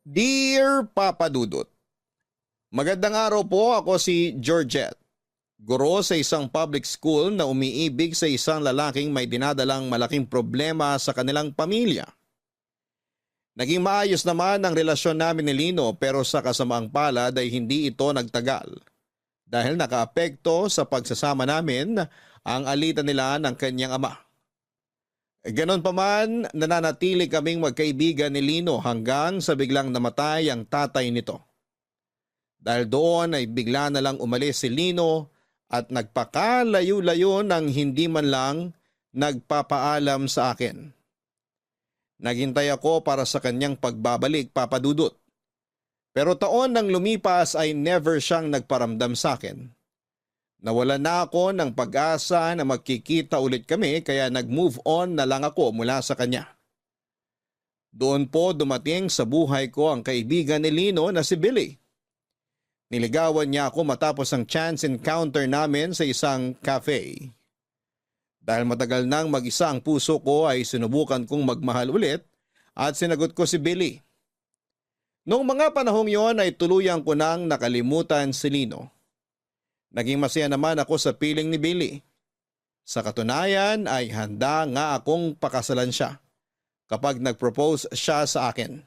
Dear Papa Dudut, magandang araw po, ako si Georgette, guro sa isang public school na umiibig sa isang lalaking may dinadalang malaking problema sa kanilang pamilya. Naging maayos naman ang relasyon namin ni Lino pero sa kasamaang palad ay hindi ito nagtagal dahil nakaapekto sa pagsasama namin ang alitan nila ng kanyang ama. Ganon pa man, nananatili kaming magkaibigan ni Lino hanggang sa biglang namatay ang tatay nito. Dahil doon ay bigla na lang umalis si Lino at nagpakalayo-layo nang hindi man lang nagpapaalam sa akin. Naghintay ako para sa kanyang pagbabalik, Papa Dudut. Pero taon nang lumipas ay never siyang nagparamdam sa akin. Nawala na ako ng pag-asa na magkikita ulit kami kaya nag-move on na lang ako mula sa kanya. Doon po dumating sa buhay ko ang kaibigan ni Lino na si Billy. Niligawan niya ako matapos ang chance encounter namin sa isang cafe. Dahil matagal nang mag-isa ang puso ko ay sinubukan kong magmahal ulit at sinagot ko si Billy. Noong mga panahong yon ay tuluyang ko nang nakalimutan si Lino. Naging masaya naman ako sa piling ni Billy. Sa katunayan ay handa nga akong pakasalan siya kapag nag-propose siya sa akin.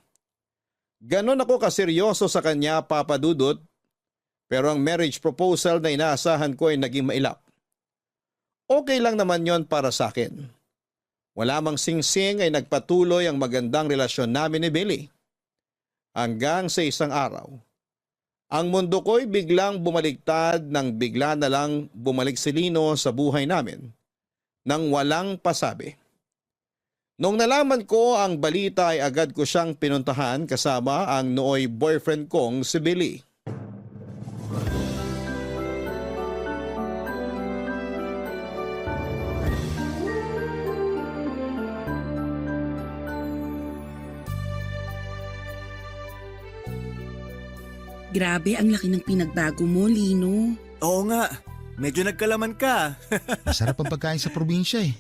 Ganon ako kaseryoso sa kanya, Papa Dudut, pero ang marriage proposal na inaasahan ko ay naging mailap. Okay lang naman yon para sa akin. Wala mang singsing ay nagpatuloy ang magandang relasyon namin ni Billy. Hanggang sa isang araw, ang mundo ko'y biglang bumaliktad nang bigla na lang bumalik si Lino sa buhay namin nang walang pasabi. Nung nalaman ko ang balita ay agad ko siyang pinuntahan kasama ang nooy boyfriend kong si Billy. Grabe, ang laki ng pinagbago mo, Lino. Oo nga, medyo nagkalaman ka. Masarap ang pagkain sa probinsya eh.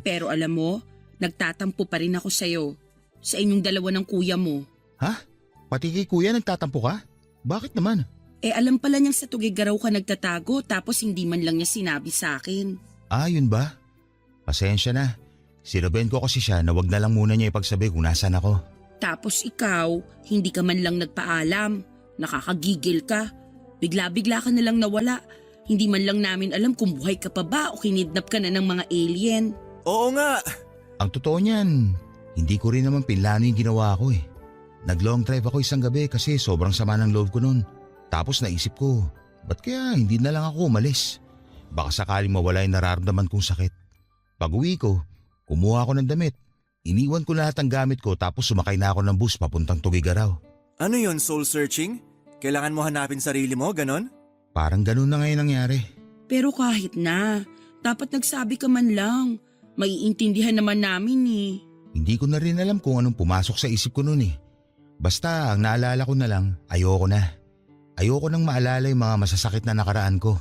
Pero alam mo, nagtatampo pa rin ako sa'yo. Sa inyong dalawa ng kuya mo. Ha? Pati kay kuya nagtatampo ka? Bakit naman? Alam pala niyang sa Tugigaraw ka nagtatago tapos hindi man lang niya sinabi sa akin. Ah, yun ba? Pasensya na. Sinuben ko kasi siya na wag na lang muna niya ipagsabi kung nasan ako. Tapos ikaw, hindi ka man lang nagpaalam. Nakakagigil ka. Bigla-bigla ka na lang nawala. Hindi man lang namin alam kung buhay ka pa ba o kinidnap ka na ng mga alien. Oo nga. Ang totoo niyan, hindi ko rin naman pinlano yung ginawa ko eh. Nag-long drive ako isang gabi kasi sobrang sama ng loob ko noon. Tapos naisip ko, ba't kaya hindi na lang ako umalis? Baka sakaling mawala yung nararamdaman kong sakit. Pag uwi ko, kumuha ako ng damit. Iniwan ko lahat ng gamit ko tapos sumakay na ako ng bus papuntang Tugigaraw. Ano yon, soul searching? Kailangan mo hanapin sarili mo, ganon? Parang ganun na ngayon nangyari. Pero kahit na, dapat nagsabi ka man lang. Maiintindihan naman namin eh. Hindi ko na rin alam kung anong pumasok sa isip ko noon eh. Basta ang naalala ko na lang, ayoko na. Ayoko nang maalala yung mga masasakit na nakaraan ko.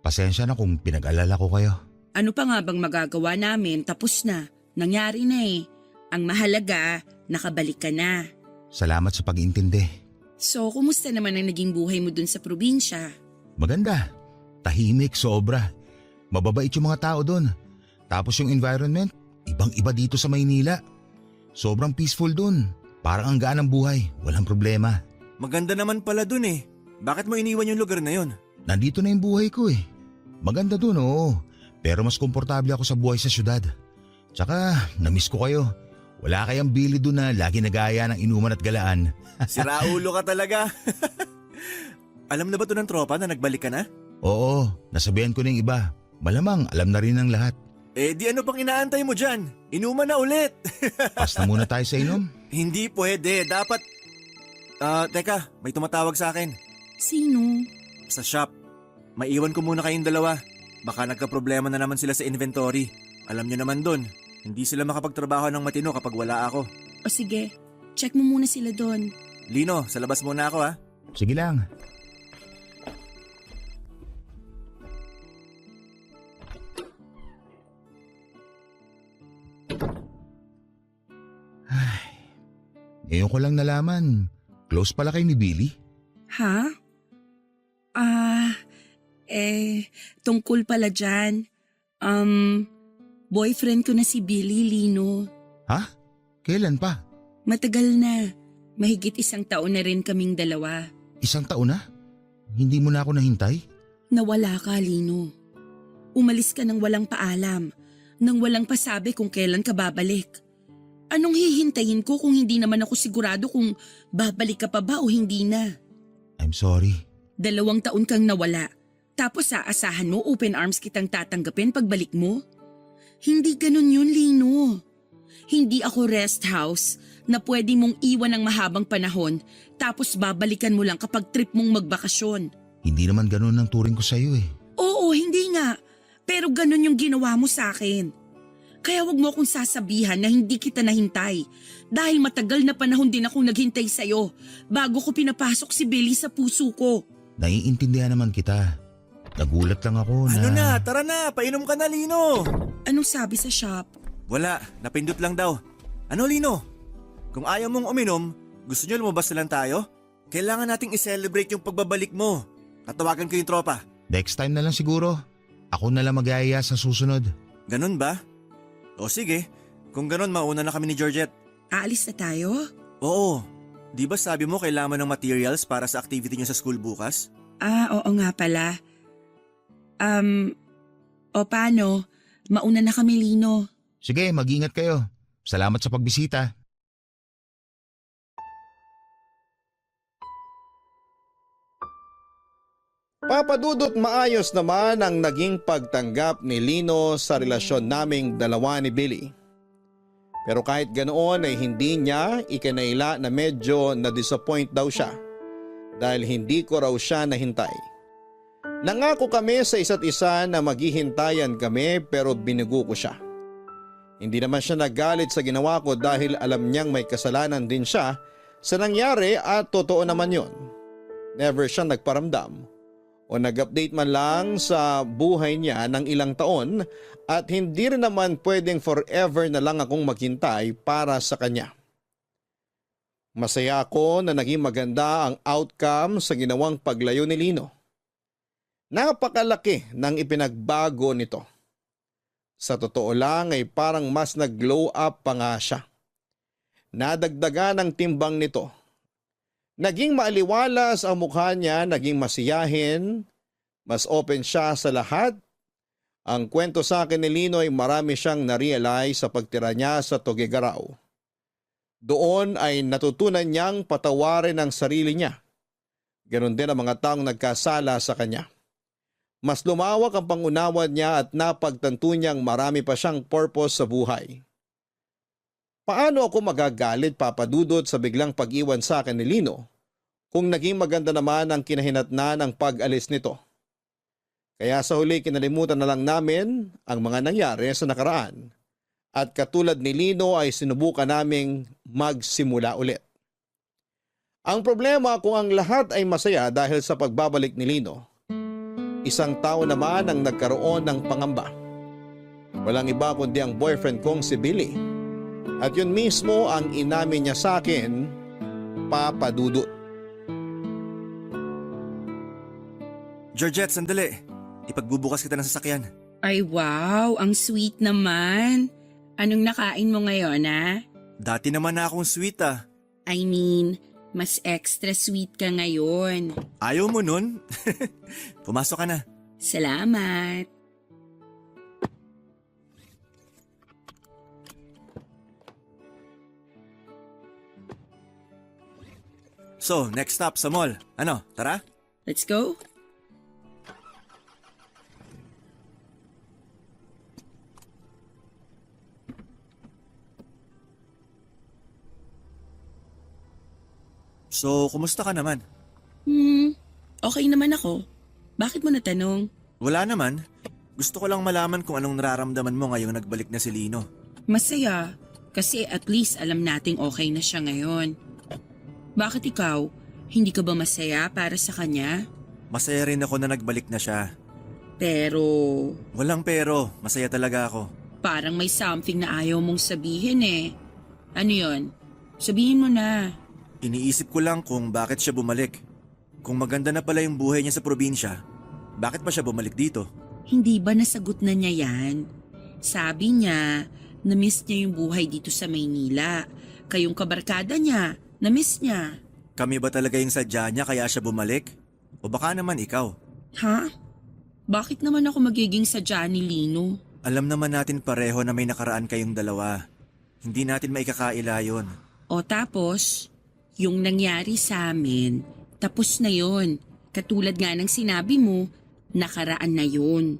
Pasensya na kung pinag-alala ko kayo. Ano pa nga bang magagawa namin? Tapos na. Nangyari na eh. Ang mahalaga, nakabalik ka na. Salamat sa pag-intindi. So, kumusta naman ang naging buhay mo dun sa probinsya? Maganda. Tahimik, sobra. Mababait yung mga tao doon. Tapos yung environment, ibang-iba dito sa Maynila. Sobrang peaceful doon. Parang ang gaan ng buhay, walang problema. Maganda naman pala dun eh. Bakit mo iniwan yung lugar na yon? Nandito na yung buhay ko eh. Maganda doon, oo. Pero mas komportable ako sa buhay sa syudad. Tsaka, namiss ko kayo. Wala kayang Billy doon na lagi nag-aaya ng inuman at galaan. Siraulo ka talaga. Alam na ba to ng tropa na nagbalik ka na? Oo, nasabihan ko na yung iba. Malamang alam na rin ng lahat. Di ano pang inaantay mo dyan? Inuman na ulit. Pas na muna tayo sa inom. Hindi pwede, dapat… teka, may tumatawag sa akin. Sino? Sa shop. Maiwan ko muna kayong dalawa. Baka nagka-problema na naman sila sa inventory. Alam nyo naman dun, hindi sila makapagtrabaho ng matino kapag wala ako. O sige, check mo muna sila doon. Lino, sa labas muna ako ha. Sige lang. Ngayon ko lang nalaman Close pala kayo ni Billy? Ha? Tungkol pala dyan. Boyfriend ko na si Billy, Lino. Ha? Kailan pa? Matagal na. Mahigit 1 taon na rin kaming dalawa. 1 taon na? Hindi mo na ako nahintay? Nawala ka, Lino. Umalis ka nang walang paalam, nang walang pasabi kung kailan ka babalik. Anong hihintayin ko kung hindi naman ako sigurado kung babalik ka pa ba o hindi na? I'm sorry. 2 taon kang nawala. Tapos aasahan mo open arms kitang tatanggapin pagbalik mo? Hindi ganun yun, Lino. Hindi ako rest house na pwede mong iwan ng mahabang panahon tapos babalikan mo lang kapag trip mong magbakasyon. Hindi naman ganun ang turing ko sa'yo eh. Oo, hindi nga. Pero ganun yung ginawa mo sa akin. Kaya wag mo akong sasabihan na hindi kita nahintay. Dahil matagal na panahon din akong naghintay sa'yo bago ko pinapasok si Billy sa puso ko. Naiintindihan naman kita. Nagulat lang ako na… Ano na, tara na, painom ka na, Lino. Anong sabi sa shop? Wala, napindot lang daw. Ano, Lino? Kung ayaw mong uminom, gusto nyo lumabas na lang tayo? Kailangan nating i-celebrate yung pagbabalik mo. Tatawagan ko yung tropa. Next time na lang siguro. Ako na lang mag-aaya sa susunod. Ganun ba? O sige, kung ganun mauna na kami ni Georgette. Aalis na tayo? Oo, di ba sabi mo kailangan ng materials para sa activity niyo sa school bukas? Oo nga pala. O paano? Mauna na kami, Lino. Sige, mag-ingat kayo. Salamat sa pagbisita. Papadudot, maayos naman ang naging pagtanggap ni Lino sa relasyon naming dalawa ni Billy. Pero kahit ganoon ay hindi niya ikinaila na medyo na-disappoint daw siya dahil hindi ko raw siya nahintay. Nangako kami sa isa't isa na maghihintayan kami pero binugo ko siya. Hindi naman siya nagalit sa ginawa ko dahil alam niyang may kasalanan din siya sa nangyari at totoo naman yon. Never siya nagparamdam o nag-update man lang sa buhay niya ng ilang taon at hindi rin naman pwedeng forever na lang akong maghintay para sa kanya. Masaya ako na naging maganda ang outcome sa ginawang paglayo ni Lino. Napakalaki ng ipinagbago nito. Sa totoo lang ay parang mas nag-glow up pa nga siya. Nadagdagan ang timbang nito. Naging maaliwalas ang mukha niya, naging masiyahin, mas open siya sa lahat. Ang kwento sa akin ni Lino ay marami siyang na-realize sa pagtira niya sa Tuguegarao. Doon ay natutunan niyang patawarin ang sarili niya. Ganon din ang mga taong nagkasala sa kanya. Mas lumawak ang pangunawa niya at napagtanto niyang marami pa siyang purpose sa buhay. Paano ako magagalit, Papadudot, sa biglang pag-iwan sa akin ni Lino kung naging maganda naman ang kinahinatnan ng pag-alis nito? Kaya sa huli kinalimutan na lang namin ang mga nangyari sa nakaraan at katulad ni Lino ay sinubukan naming magsimula ulit. Ang problema kung ang lahat ay masaya dahil sa pagbabalik ni Lino, isang tao naman ang nagkaroon ng pangamba. Walang iba kundi ang boyfriend kong si Billy. At yun mismo ang inamin niya sa akin, Papadudot. Georgette, sandali. Ipagbubukas kita ng sasakyan. Ay wow, ang sweet naman. Anong nakain mo ngayon, ha? Dati naman na akong sweet ah. I mean, mas extra sweet ka ngayon. Ayaw mo nun? Pumasok ka na. Salamat. So, next stop sa mall. Ano, tara? Let's go. So, kumusta ka naman? Okay naman ako. Bakit mo natanong? Wala naman. Gusto ko lang malaman kung anong nararamdaman mo ngayong nagbalik na si Lino. Masaya. Kasi at least alam nating okay na siya ngayon. Bakit ikaw? Hindi ka ba masaya para sa kanya? Masaya rin ako na nagbalik na siya. Pero Walang pero, masaya talaga ako. parang may something na ayaw mong sabihin eh. Ano yon? Sabihin mo na. Iniisip ko lang kung bakit siya bumalik. Kung maganda na pala yung buhay niya sa probinsya, bakit pa siya bumalik dito? Hindi ba nasagot na niya yan? Sabi niya, na-miss niya yung buhay dito sa Maynila. Kayong kabarkada niya, na-miss niya. Kami ba talaga yung sadya niya kaya siya bumalik? O baka naman ikaw? Ha? Bakit naman ako magiging sadya ni Lino? Alam naman natin pareho na may nakaraan kayong dalawa. Hindi natin maikakaila yun. O tapos, yung nangyari sa amin, tapos na yon. Katulad nga ng sinabi mo, nakaraan na yon.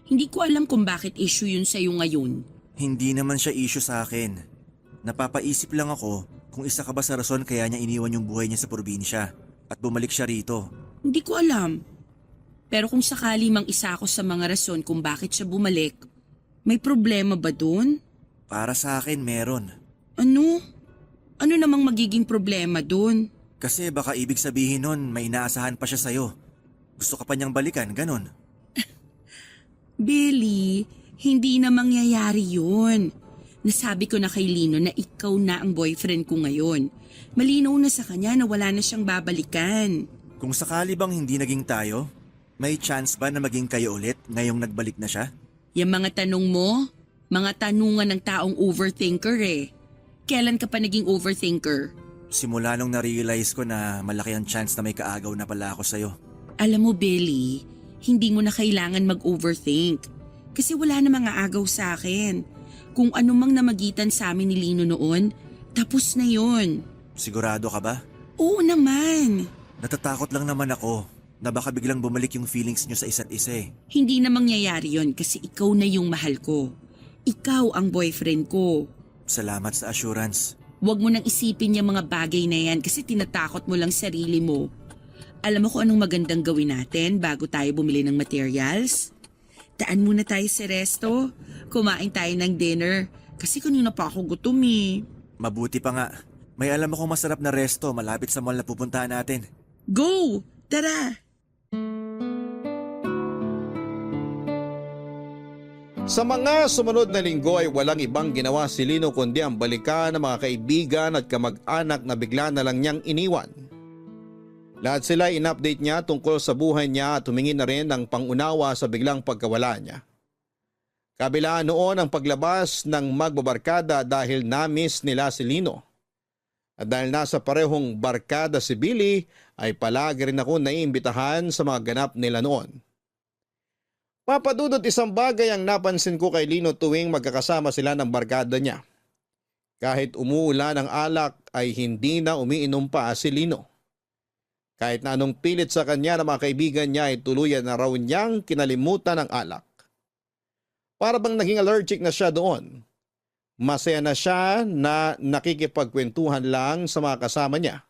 Hindi ko alam kung bakit issue yun sa'yo ngayon. Hindi naman siya issue sa akin. Napapaisip lang ako kung isa ka ba sa rason kaya niya iniwan yung buhay niya sa probinsya at bumalik siya rito. Hindi ko alam. Pero kung sakali mang isa ako sa mga rason kung bakit siya bumalik, may problema ba dun? Para sa akin meron. Ano? Ano namang magiging problema dun? Kasi baka ibig sabihin nun may inaasahan pa siya sa'yo. Gusto ka pa niyang balikan, ganon. Billy, hindi na mangyayari yun. Nasabi ko na kay Lino na ikaw na ang boyfriend ko ngayon. Malinaw na sa kanya na wala na siyang babalikan. Kung sakali bang hindi naging tayo, may chance ba na maging kayo ulit ngayong nagbalik na siya? Yung mga tanong mo, mga tanungan ng taong overthinker eh. Kailan ka pa naging overthinker? Simula nung na-realize ko na malaki ang chance na may kaagaw na pala ako sa'yo. Alam mo, Billy, hindi mo na kailangan mag-overthink. Kasi wala na mga agaw sa akin. Kung ano mang namagitan sa amin ni Lino noon, tapos na yon. Sigurado ka ba? Oo naman. Natatakot lang naman ako na baka biglang bumalik yung feelings niyo sa isa't isa eh. Hindi na mangyayari yon kasi ikaw na yung mahal ko. Ikaw ang boyfriend ko. Salamat sa assurance. Huwag mo nang isipin yung mga bagay na yan kasi tinatakot mo lang sarili mo. Alam mo kung anong magandang gawin natin bago tayo bumili ng materials? Daan muna tayo sa resto. Kumain tayo ng dinner. Kasi kanina pa ako gutom eh. Mabuti pa nga. May alam akong masarap na resto malapit sa mall na pupuntahan natin. Go! Tara! Sa mga sumunod na linggo ay walang ibang ginawa si Lino kundi ang balikan ng mga kaibigan at kamag-anak na bigla na lang niyang iniwan. Lahat sila in-update niya tungkol sa buhay niya at humingi na rin ng pangunawa sa biglang pagkawala niya. Kabilaan noon ang paglabas ng magbabarkada dahil na-miss nila si Lino. At dahil nasa parehong barkada si Billy ay palagi rin ako naiimbitahan sa mga ganap nila noon. Papadudot isang bagay ang napansin ko kay Lino tuwing magkakasama sila ng barkada niya. Kahit umuulan ang alak ay hindi na umiinom pa si Lino. Kahit na anong pilit sa kanya ng mga kaibigan niya ay tuluyan na raw niyang kinalimutan ang alak. Para bang naging allergic na siya doon. Masaya na siya na nakikipagkwentuhan lang sa mga kasama niya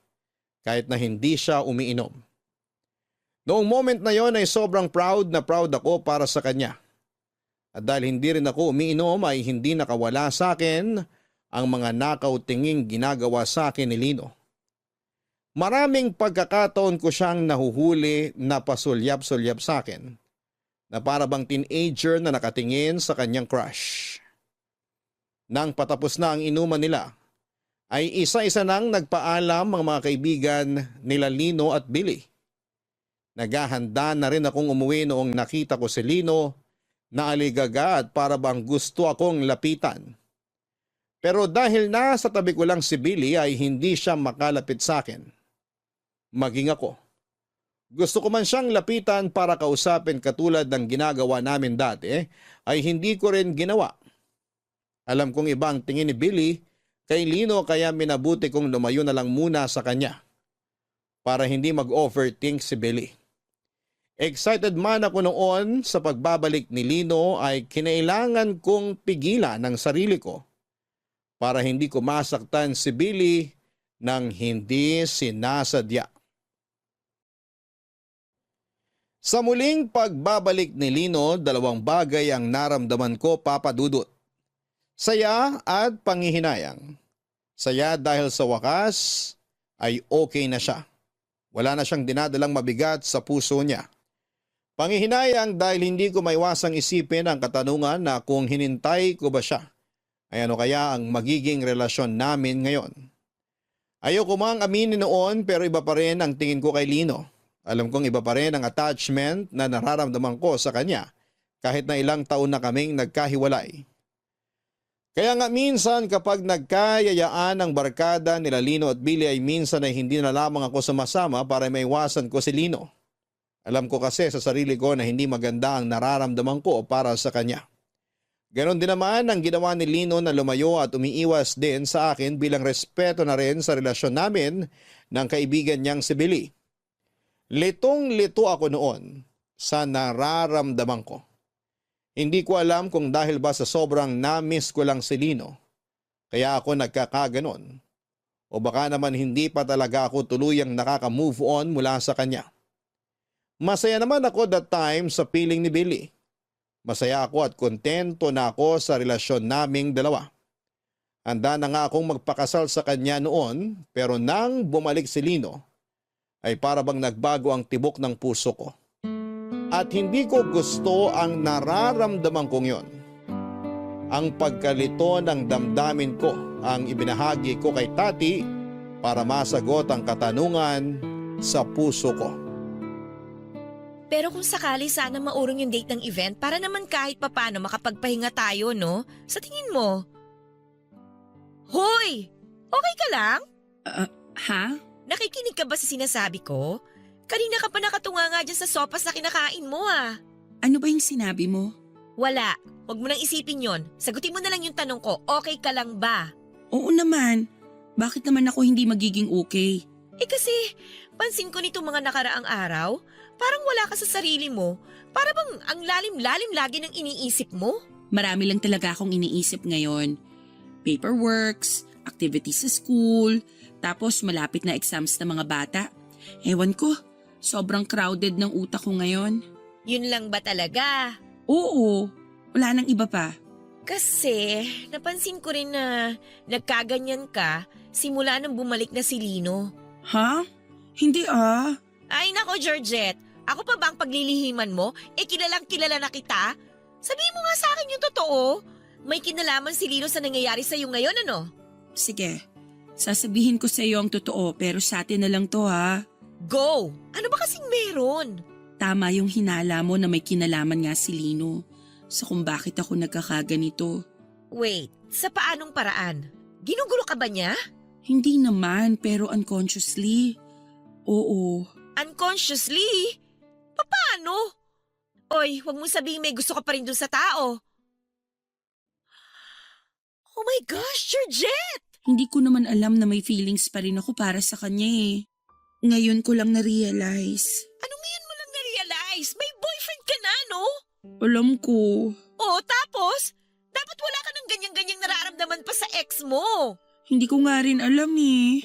kahit na hindi siya umiinom. Noong moment na yon ay sobrang proud ako para sa kanya. At dahil hindi rin ako umiinom ay hindi nakawala sa akin ang mga nakaw-tinging ginagawa sa akin ni Lino. Maraming pagkakataon ko siyang nahuhuli na pasulyap-sulyap sa akin na para bang teenager na nakatingin sa kanyang crush. Nang patapos na ang inuman nila, ay isa-isa nang nagpaalam ang mga kaibigan nila Lino at Billy. Naghahanda na rin akong umuwi noong nakita ko si Lino na aligaga at para bang gusto akong lapitan. Pero dahil nasa tabi ko lang si Billy ay hindi siya makalapit sa akin. Maging ako. Gusto ko man siyang lapitan para kausapin katulad ng ginagawa namin dati ay hindi ko rin ginawa. Alam kong iba ang tingin ni Billy kay Lino kaya minabuti kong lumayo na lang muna sa kanya para hindi mag-overthink si Billy. Excited man ako noon sa pagbabalik ni Lino ay kinailangan kong pigilan ang sarili ko para hindi ko masaktan si Billy nang hindi sinasadya. Sa muling pagbabalik ni Lino, dalawang bagay ang naramdaman ko, Papa Dudut. Saya at panghihinayang. Saya dahil sa wakas ay okay na siya. Wala na siyang dinadalang mabigat sa puso niya. Panghihinayang dahil hindi ko maiwasang isipin ang katanungan na kung hinintay ko ba siya, ay ano kaya ang magiging relasyon namin ngayon. Ayoko mang aminin noon pero iba pa rin ang tingin ko kay Lino. Alam kong iba pa rin ang attachment na nararamdaman ko sa kanya kahit na ilang taon na kaming nagkahiwalay. Kaya nga minsan kapag nagkayayaan ang barkada nila Lino at Billy ay minsan ay hindi na lamang ako sumasama para maiwasan ko si Lino. Alam ko kasi sa sarili ko na hindi maganda ang nararamdaman ko para sa kanya. Ganon din naman ang ginawa ni Lino na lumayo at umiiwas din sa akin bilang respeto na rin sa relasyon namin ng kaibigan niyang si Billy. Litong-lito ako noon sa nararamdaman ko. Hindi ko alam kung dahil ba sa sobrang na-miss ko lang si Lino, kaya ako nagkakaganon. O baka naman hindi pa talaga ako tuluyang nakaka-move on mula sa kanya. Masaya naman ako that time sa piling ni Billy. Masaya ako at kontento na ako sa relasyon naming dalawa. Handa na nga akong magpakasal sa kanya noon pero nang bumalik si Lino ay para bang nagbago ang tibok ng puso ko. At hindi ko gusto ang nararamdaman kong yon. Ang pagkalito ng damdamin ko ang ibinahagi ko kay Tati para masagot ang katanungan sa puso ko. Pero kung sakali sana maurong yung date ng event para naman kahit papano makapagpahinga tayo, no? Sa tingin mo? Hoy! Okay ka lang? Ha? Nakikinig ka ba sa sinasabi ko? Kanina ka pa nakatunga nga dyan sa sopas na kinakain mo ah. Ano ba yung sinabi mo? Wala. Huwag mo nang isipin yon. Sagutin mo na lang yung tanong ko, okay ka lang ba? Oo naman. Bakit naman ako hindi magiging okay? Kasi, pansin ko nitong mga nakaraang araw, parang wala ka sa sarili mo. Para bang ang lalim-lalim lagi ng iniisip mo? Marami lang talaga akong iniisip ngayon. Paperworks, activities sa school, tapos malapit na exams ng mga bata. Ewan ko, sobrang crowded ng utak ko ngayon. Yun lang ba talaga? Oo, wala nang iba pa. Kasi, napansin ko rin na nagkaganyan ka simula nang bumalik na si Lino. Ha? Hindi ah. Ay nako, Georgette. Ako pa ba ang paglilihiman mo? Kilalang kilala na kita? Sabihin mo nga sa akin yung totoo. May kinalaman si Lino sa nangyayari sa'yo ngayon, ano? Sige, sasabihin ko sa iyo ang totoo pero sa atin na lang to ha. Go! Ano ba kasing meron? Tama yung hinala mo na may kinalaman nga si Lino sa kung bakit ako nagkakaganito. Wait, sa paanong paraan? Ginugulo ka ba niya? Hindi naman pero unconsciously. Oo. Unconsciously? Paano? Oy, huwag mong sabihin may gusto ka pa rin dun sa tao. Oh my gosh, Georgette! Hindi ko naman alam na may feelings pa rin ako para sa kanya eh. Ngayon ko lang na-realize. Ano ngayon mo lang na-realize? May boyfriend ka na, no? Alam ko. Oh, tapos? Dapat wala ka ng ganyang-ganyang nararamdaman pa sa ex mo. Hindi ko nga rin alam eh.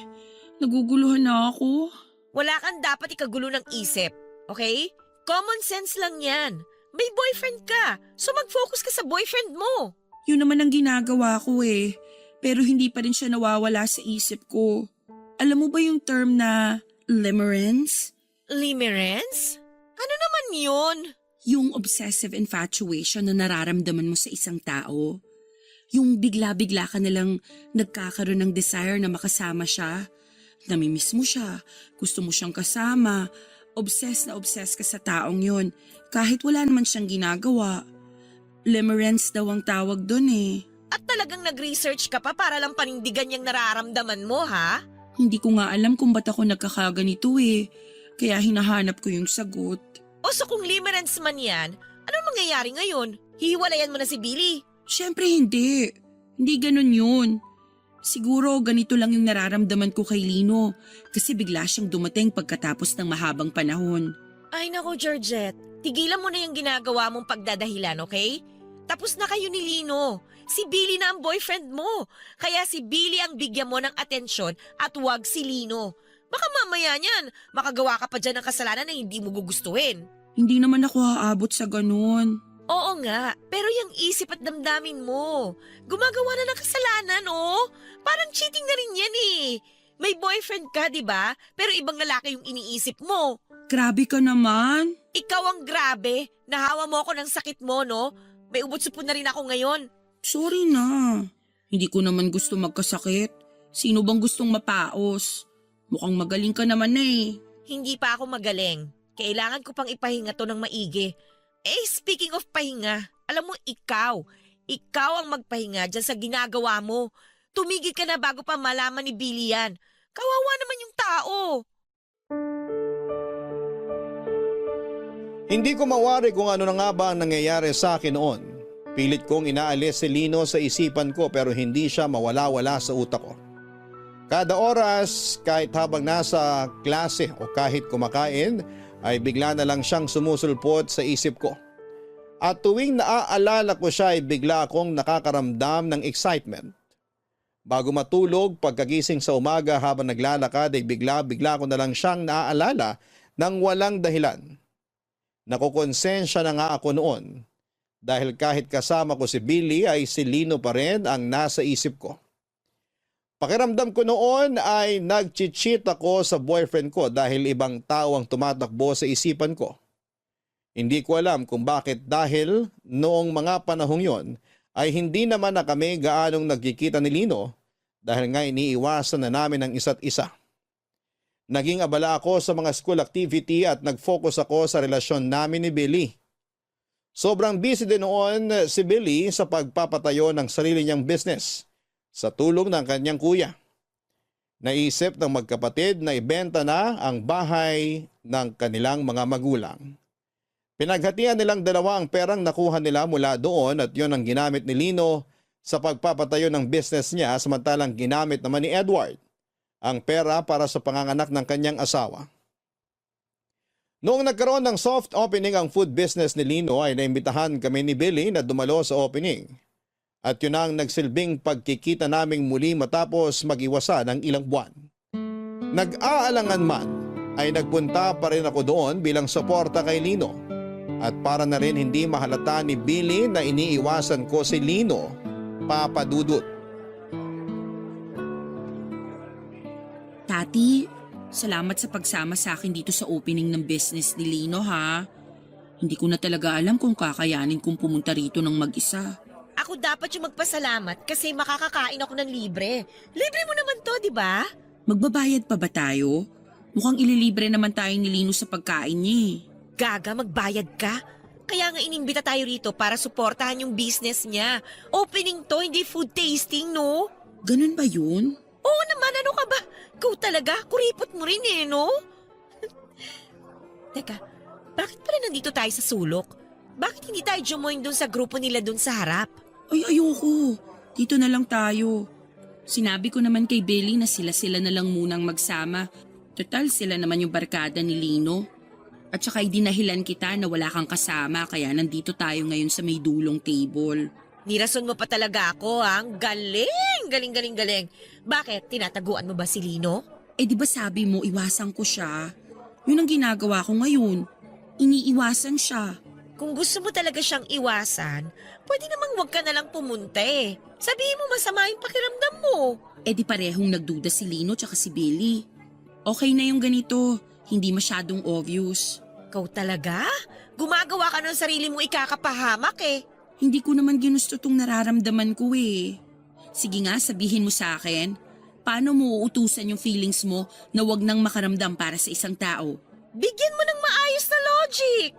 Naguguluhan na ako. Wala kang dapat ikagulo ng isip, okay? Common sense lang yan. May boyfriend ka, so mag-focus ka sa boyfriend mo. Yun naman ang ginagawa ko eh. Pero hindi pa rin siya nawawala sa isip ko. Alam mo ba yung term na limerence? Limerence? Ano naman yun? Yung obsessive infatuation na nararamdaman mo sa isang tao. Yung bigla-bigla ka nalang nagkakaroon ng desire na makasama siya. Namimiss mo siya, gusto mo siyang kasama, obsessed ka sa taong yun kahit wala naman siyang ginagawa. Limerence daw ang tawag doon eh. At talagang nag-research ka pa para lang panindigan yung nararamdaman mo, ha? Hindi ko nga alam kung ba't ako nagkakaganito eh, kaya hinahanap ko yung sagot. O so kung limerence man yan, anong mangyayari ngayon? Hihiwalayan mo na si Billy? Siyempre hindi. Hindi ganun yun. Siguro ganito lang yung nararamdaman ko kay Lino kasi bigla siyang dumating pagkatapos ng mahabang panahon. Ay nako, Georgette. Tigilan mo na yung ginagawa mong pagdadahilan, okay? Tapos na kayo ni Lino. Si Billy na ang boyfriend mo. Kaya si Billy ang bigyan mo ng atensyon at wag si Lino. Baka mamaya niyan, makagawa ka pa dyan ng kasalanan na hindi mo gugustuhin. Hindi naman ako aabot sa ganun. Oo nga, pero yung isip at damdamin mo. Gumagawa na ng kasalanan, oh. Parang cheating na rin yan eh. May boyfriend ka, di ba? Pero ibang lalaki yung iniisip mo. Grabe ka naman. Ikaw ang grabe. Nahawa mo ako ng sakit mo, no? May ubot-supon na rin ako ngayon. Sorry na. Hindi ko naman gusto magkasakit. Sino bang gustong mapaos? Mukhang magaling ka naman na eh. Hindi pa ako magaling. Kailangan ko pang ipahinga to ng maigi. Speaking of pahinga, alam mo ikaw ang magpahinga dyan sa ginagawa mo. Tumigil ka na bago pa malaman ni Billy yan. Kawawa naman yung tao. Hindi ko mawari kung ano na nga ba ang nangyayari sa akin noon. Pilit kong inaalis si Lino sa isipan ko pero hindi siya mawala-wala sa utak ko. Kada oras, kahit habang nasa klase o kahit kumakain, ay bigla na lang siyang sumusulpot sa isip ko. At tuwing naaalala ko siya ay bigla akong nakakaramdam ng excitement. Bago matulog, pagkagising sa umaga habang naglalakad ay bigla ko na lang siyang naaalala ng walang dahilan. Nakukonsensya na nga ako noon dahil kahit kasama ko si Billy ay si Lino pa rin ang nasa isip ko. Pakiramdam ko noon ay nag-cheat ako sa boyfriend ko dahil ibang tao ang tumatakbo sa isipan ko. Hindi ko alam kung bakit dahil noong mga panahong yon ay hindi naman na kami gaanong nagkikita ni Lino dahil nga iniiwasan na namin ang isa't isa. Naging abala ako sa mga school activity at nag-focus ako sa relasyon namin ni Billy. Sobrang busy din noon si Billy sa pagpapatayo ng sarili niyang business sa tulong ng kanyang kuya. Naisip ng magkapatid na ibenta na ang bahay ng kanilang mga magulang. Pinaghatian nilang dalawa ang perang nakuha nila mula doon at yon ang ginamit ni Lino sa pagpapatayo ng business niya samantalang ginamit naman ni Edward ang pera para sa panganganak ng kanyang asawa. Noong nagkaroon ng soft opening ang food business ni Lino ay naimbitahan kami ni Billy na dumalo sa opening. At yun ang nagsilbing pagkikita naming muli matapos mag-iwasa ng ilang buwan. Nag-aalangan man ay nagpunta pa rin ako doon bilang suporta kay Lino. At para na rin hindi mahalata ni Billy na iniiwasan ko si Lino, Papa Dudut. Tati, salamat sa pagsama sa akin dito sa opening ng business ni Lino ha. Hindi ko na talaga alam kung kakayanin kong pumunta rito ng mag-isa. Ako dapat yung magpasalamat kasi makakakain ako ng libre. Libre mo naman to, di ba? Magbabayad pa ba tayo? Mukhang ililibre naman tayo ni Lino sa pagkain niya eh. Gaga, magbayad ka? Kaya nga inimbita tayo rito para suportahan yung business niya. Opening to, hindi food tasting, no? Ganun ba yun? Oo naman, ano ka ba? Ikaw talaga, kuripot mo rin eh, no? Teka, bakit pala nandito tayo sa sulok? Bakit hindi tayo jumoin dun sa grupo nila dun sa harap? Ay, ayoko. Dito na lang tayo. Sinabi ko naman kay Billy na sila na lang munang magsama. Total, sila naman yung barkada ni Lino. At saka idinahilan kita na wala kang kasama kaya nandito tayo ngayon sa may dulong table. Nirason mo pa talaga ako, ha? Ang galing! Galing. Bakit? Tinataguan mo ba si Lino? Eh di ba sabi mo iwasan ko siya? Yun ang ginagawa ko ngayon. Iniiwasan siya. Kung gusto mo talaga siyang iwasan, pwede namang huwag ka na lang pumunta eh. Sabihin mo masama yung pakiramdam mo. Eh di parehong nagduda si Lino tsaka si Billy. Okay na yung ganito, hindi masyadong obvious. Ikaw talaga? Gumagawa ka ng sarili mo ikakapahamak eh. Hindi ko naman ginusto tong nararamdaman ko eh. Sige nga, sabihin mo sa akin, paano mo uutusan yung feelings mo na wag nang makaramdam para sa isang tao? Bigyan mo ng maayos na logic.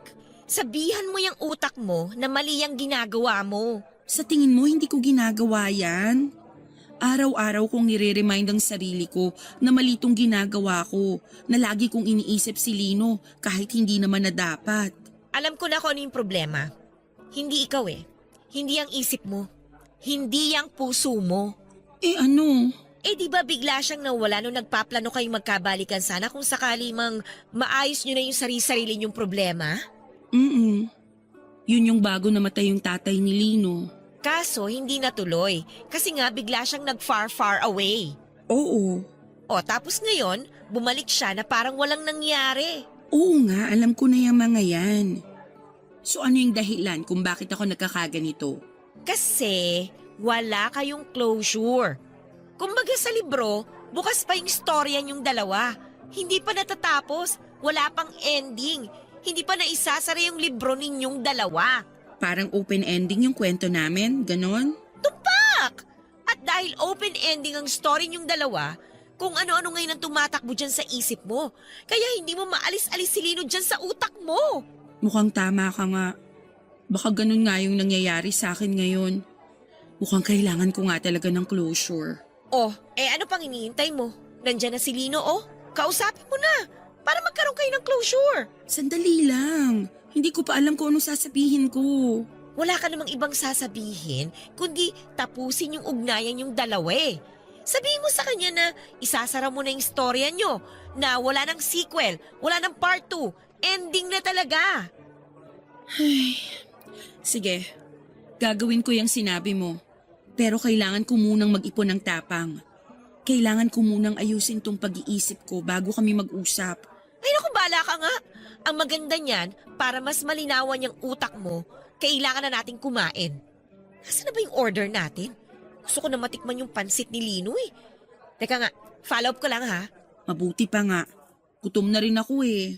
Sabihan mo yung utak mo na mali ang ginagawa mo. Sa tingin mo hindi ko ginagawa yan? Araw-araw kong nire-remind ang sarili ko na mali tong ginagawa ko, na lagi kong iniisip si Lino kahit hindi naman na dapat. Alam ko na kung ano yung problema. Hindi ikaw eh. Hindi ang isip mo. Hindi ang puso mo. Eh ano? Eh di ba bigla siyang nawala nung nagpaplano kayong magkabalikan sana kung sakali mang maayos nyo na yung sarili-sarili nyong problema? Yun yung bago namatay yung tatay ni Lino. Kaso hindi natuloy kasi nga bigla siyang nag-far away. Oo. O tapos ngayon, bumalik siya na parang walang nangyari. Oo nga, alam ko na yung mga yan. So ano yung dahilan kung bakit ako nagkakaganito? Kasi wala kayong closure. Kumbaga sa libro, bukas pa yung storya niyong dalawa. Hindi pa natatapos, wala pang ending. Hindi pa naisasara yung libro ninyong dalawa. Parang open ending yung kwento namin, ganon? Tumpak! At dahil Dahil open ending ang story niyong dalawa, kung ano-ano ngayon ang tumatakbo dyan sa isip mo. Kaya hindi mo maalis-alis si Lino dyan sa utak mo. Mukhang tama ka nga. Baka ganun nga yung nangyayari sa akin ngayon. Mukhang kailangan ko nga talaga ng closure. Oh, ano pang hinihintay mo? Nandyan na si Lino, oh. Kausapin mo na para magkaroon kayo ng closure. Sandali lang. Hindi ko pa alam kung anong sasabihin ko. Wala ka namang ibang sasabihin, kundi tapusin yung ugnayan yung dalawa eh. Sabihin mo sa kanya na isasara mo na yung storya nyo, na wala ng sequel, wala ng part 2, ending na talaga. Sige, gagawin ko yung sinabi mo. Pero kailangan ko munang mag-ipon ng tapang. Kailangan ko munang ayusin tong pag-iisip ko bago kami mag-usap. Ay naku, bala ka nga. Ang maganda niyan, para mas malinawan yung utak mo, kailangan na nating kumain. Nasaan na ba yung order natin? Gusto ko na matikman yung pansit ni Lino eh. Teka nga, follow up ko lang ha. Mabuti pa nga. Gutom na rin ako eh.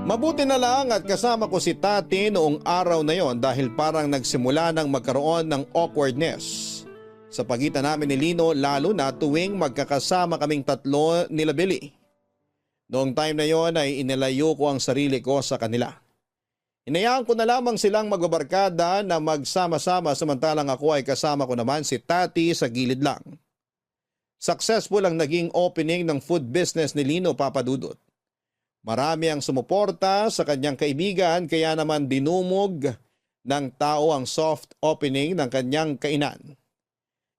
Mabuti na lang at kasama ko si Tati noong araw na yon dahil parang nagsimula nang magkaroon ng awkwardness sa pagitan namin ni Lino, lalo na tuwing magkakasama kaming tatlo nila Billy. Noong time na yon ay inilayo ko ang sarili ko sa kanila. Hinayaan ko na lamang silang magbabarkada na magsama-sama samantalang ako ay kasama ko naman si Tati sa gilid lang. Successful ang naging opening ng food business ni Lino, Papa Dudut. Marami ang sumuporta sa kanyang kaibigan kaya naman dinumog ng tao ang soft opening ng kanyang kainan.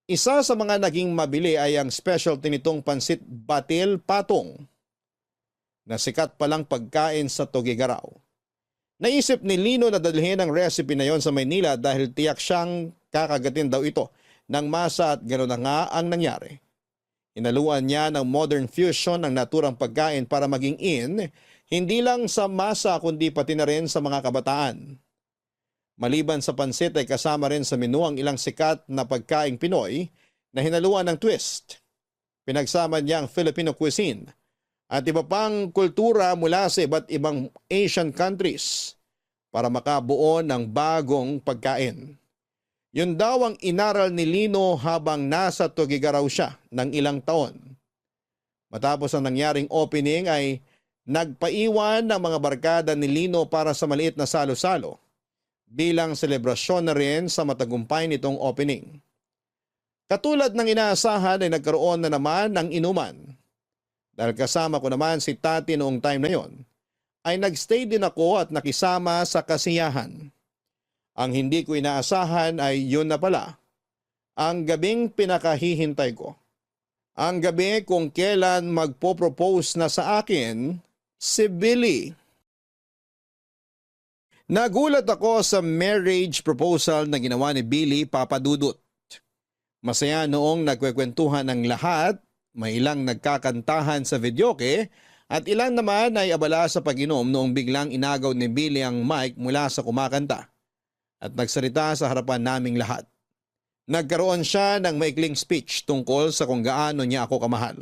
Isa sa mga naging mabili ay ang specialty nitong pansit batil patong na sikat palang pagkain sa Tugigaraw. Naisip ni Lino na dalhin ang recipe na yon sa Maynila dahil tiyak siyang kakagatin daw ito ng masa at gano'n na nga ang nangyari. Inaluan niya ng modern fusion ng naturang pagkain para maging in, hindi lang sa masa kundi pati na rin sa mga kabataan. Maliban sa pansit ay kasama rin sa menu ang ilang sikat na pagkaing Pinoy na hinaluan ng twist. Pinagsama niya ang Filipino cuisine at iba pang kultura mula sa iba't ibang Asian countries para makabuo ng bagong pagkain. Yun daw ang inaral ni Lino habang nasa Tugigaraw siya ng ilang taon. Matapos ang nangyaring opening ay nagpaiwan ng mga barkada ni Lino para sa maliit na salo-salo bilang selebrasyon na rin sa matagumpay nitong opening. Katulad ng inaasahan ay nagkaroon na naman ng inuman. Dahil kasama ko naman si Tati noong time na yon, ay nagstay din ako at nakisama sa kasiyahan. Ang hindi ko inaasahan ay yun na pala, ang gabing pinakahihintay ko. Ang gabi kung kailan magpo-propose na sa akin si Billy. Nagulat ako sa marriage proposal na ginawa ni Billy, Papa Dudut. Masaya noong nagkwekwentuhan ng lahat, may ilang nagkakantahan sa videoke at ilan naman ay abala sa pag-inom noong biglang inagaw ni Billy ang mic mula sa kumakanta at nagsalita sa harapan naming lahat. Nagkaroon siya ng maikling speech tungkol sa kung gaano niya ako kamahal.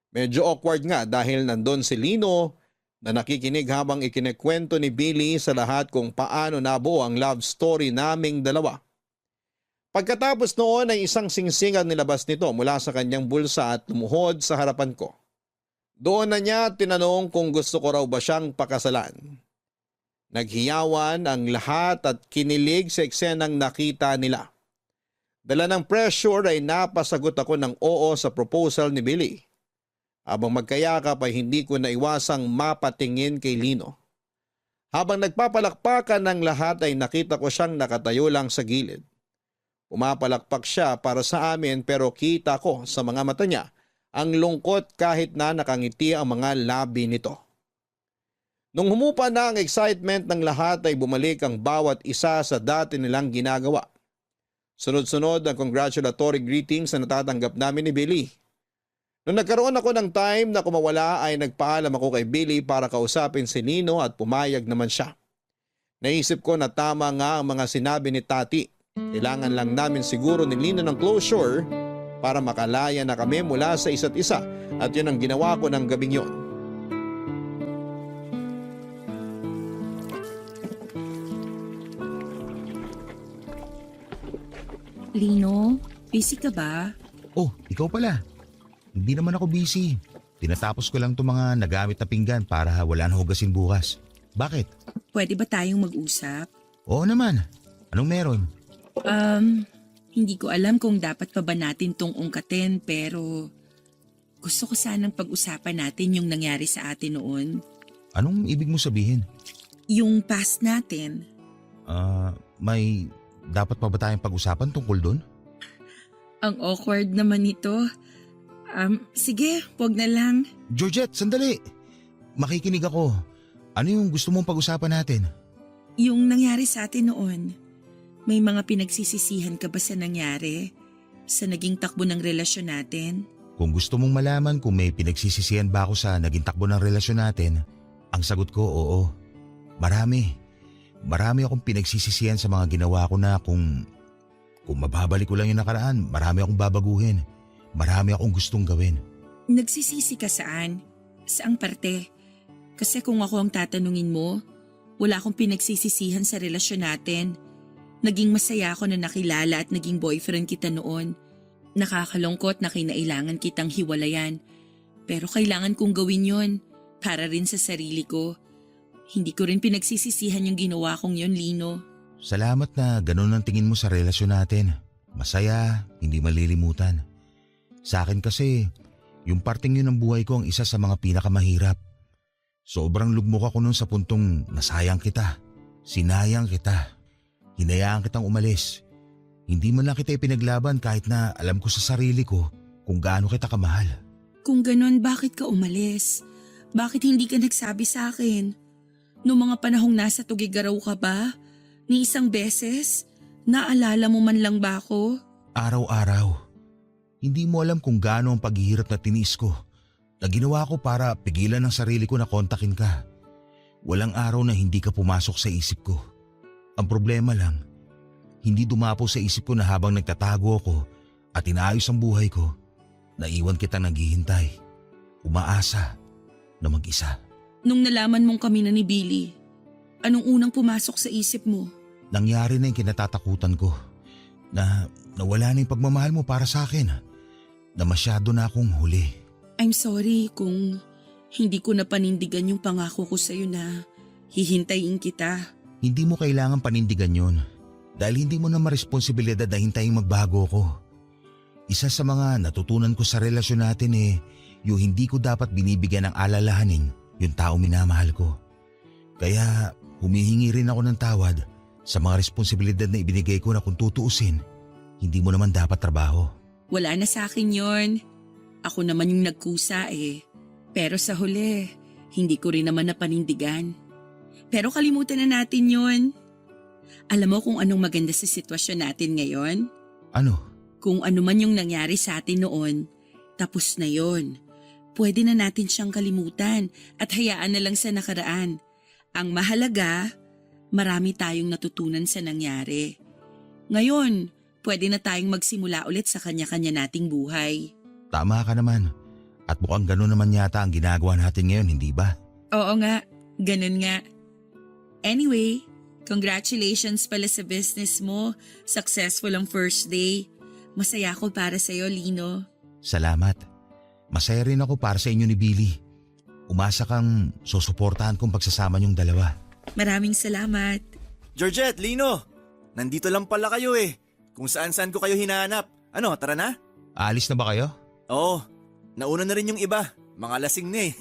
Medyo awkward nga dahil nandun si Lino na nakikinig habang ikinikwento ni Billy sa lahat kung paano nabuo ang love story naming dalawa. Pagkatapos noon ay isang singsing ang nilabas nito mula sa kanyang bulsa at lumuhod sa harapan ko. Doon na niya tinanong kung gusto ko raw ba siyang pakasalan. Naghiyawan ang lahat at kinilig sa eksenang nakita nila. Dala ng pressure ay napasagot ako ng oo sa proposal ni Billy. Habang magkayakap ay hindi ko naiwasang mapatingin kay Lino. Habang nagpapalakpakan ng lahat ay nakita ko siyang nakatayo lang sa gilid. Pumapalakpak siya para sa amin pero kita ko sa mga mata niya ang lungkot kahit na nakangiti ang mga labi nito. Nung humupa na ang excitement ng lahat ay bumalik ang bawat isa sa dati nilang ginagawa. Sunod-sunod ang congratulatory greetings na natatanggap namin ni Billy. Nung nagkaroon ako ng time na kumawala ay nagpaalam ako kay Billy para kausapin si Lino at pumayag naman siya. Naisip ko na tama nga ang mga sinabi ni Tati. Kailangan lang namin siguro ni Lino ng closure para makalaya na kami mula sa isa't isa at yun ang ginawa ko ng gabing yon. Lino, busy ka ba? Oh, ikaw pala. Hindi naman ako busy. Tinatapos ko lang itong mga nagamit na pinggan para wala na hugasin bukas. Bakit? Pwede ba tayong mag-usap? Oo naman. Anong meron? Hindi ko alam kung dapat pa ba natin tong ungkatin pero gusto ko sanang pag-usapan natin yung nangyari sa atin noon. Anong ibig mo sabihin? Yung past natin. May dapat pa ba tayong pag-usapan tungkol doon? Ang awkward naman nito. Sige, wag na lang. Georgette, sandali. Makikinig ako. Ano yung gusto mong pag-usapan natin? Yung nangyari sa atin noon. May mga pinagsisisihan ka ba sa nangyari? Sa naging takbo ng relasyon natin? Kung gusto mong malaman kung may pinagsisisihan ba ako sa naging takbo ng relasyon natin, ang sagot ko oo. Marami. Marami akong pinagsisisihan sa mga ginawa ko na kung mababalik ko lang yung nakaraan, marami akong babaguhin. Marami akong gustong gawin. Nagsisisi ka saan? Saang parte? Kasi kung ako ang tatanungin mo, wala akong pinagsisisihan sa relasyon natin. Naging masaya ako na nakilala at naging boyfriend kita noon. Nakakalungkot na kinailangan kitang hiwalayan. Pero kailangan kong gawin yon para rin sa sarili ko. Hindi ko rin pinagsisisihan yung ginawa kong yon, Lino. Salamat na ganun ang tingin mo sa relasyon natin. Masaya, hindi malilimutan. Sa akin kasi, yung parting yun ng buhay ko ang isa sa mga pinakamahirap. Sobrang lugmok ako nun sa puntong nasayang kita. Sinayang kita. Hinayaan kitang umalis. Hindi man lang kita ipinaglaban kahit na alam ko sa sarili ko kung gaano kita kamahal. Kung ganun, bakit ka umalis? Bakit hindi ka nagsabi sa akin? Noong mga panahong nasa Tugigaraw ka ba? Ni isang beses? Naalala mo man lang ba ako? Araw-araw. Hindi mo alam kung gaano ang paghihirap na tiniis ko na ginawa ko para pigilan ang sarili ko na kontakin ka. Walang araw na hindi ka pumasok sa isip ko. Ang problema lang, hindi dumapo sa isip ko na habang nagtatago ako at inaayos ang buhay ko, naiwan kitang naghihintay, umaasa na mag-isa. Nung nalaman mong kami na ni Billy, anong unang pumasok sa isip mo? Nangyari na yung kinatatakutan ko na nawala na yung pagmamahal mo para sa akin, na masyado na akong huli. I'm sorry kung hindi ko na panindigan yung pangako ko sa'yo na hihintayin kita. Hindi mo kailangan panindigan yon dahil hindi mo na maresponsibilidad na hintayin magbago ko. Isa sa mga natutunan ko sa relasyon natin yung hindi ko dapat binibigyan ng alalahanin yung tao minamahal ko. Kaya humihingi rin ako ng tawad sa mga responsibilidad na ibinigay ko na kung tutuusin, hindi mo naman dapat trabaho. Wala na sa akin yon. Ako naman yung nagkusa Pero sa huli, hindi ko rin naman napanindigan. Pero kalimutan na natin yon. Alam mo kung anong maganda sa sitwasyon natin ngayon? Ano? Kung ano man yung nangyari sa atin noon, tapos na yon. Pwede na natin siyang kalimutan at hayaan na lang sa nakaraan. Ang mahalaga, marami tayong natutunan sa nangyari. Ngayon, pwede na tayong magsimula ulit sa kanya-kanya nating buhay. Tama ka naman. At mukhang gano'n naman yata ang ginagawa natin ngayon, hindi ba? Oo nga, ganun nga. Anyway, congratulations pala sa business mo. Successful ang first day. Masaya ako para sa'yo, Lino. Salamat. Masaya rin ako para sa inyo ni Billy. Umasa kang susuportahan kong pagsasama niyong dalawa. Maraming salamat. Georgette, Lino, nandito lang pala kayo Kung saan-saan ko kayo hinahanap. Ano, tara na? Aalis na ba kayo? Oo, nauna na rin yung iba. Mga lasing na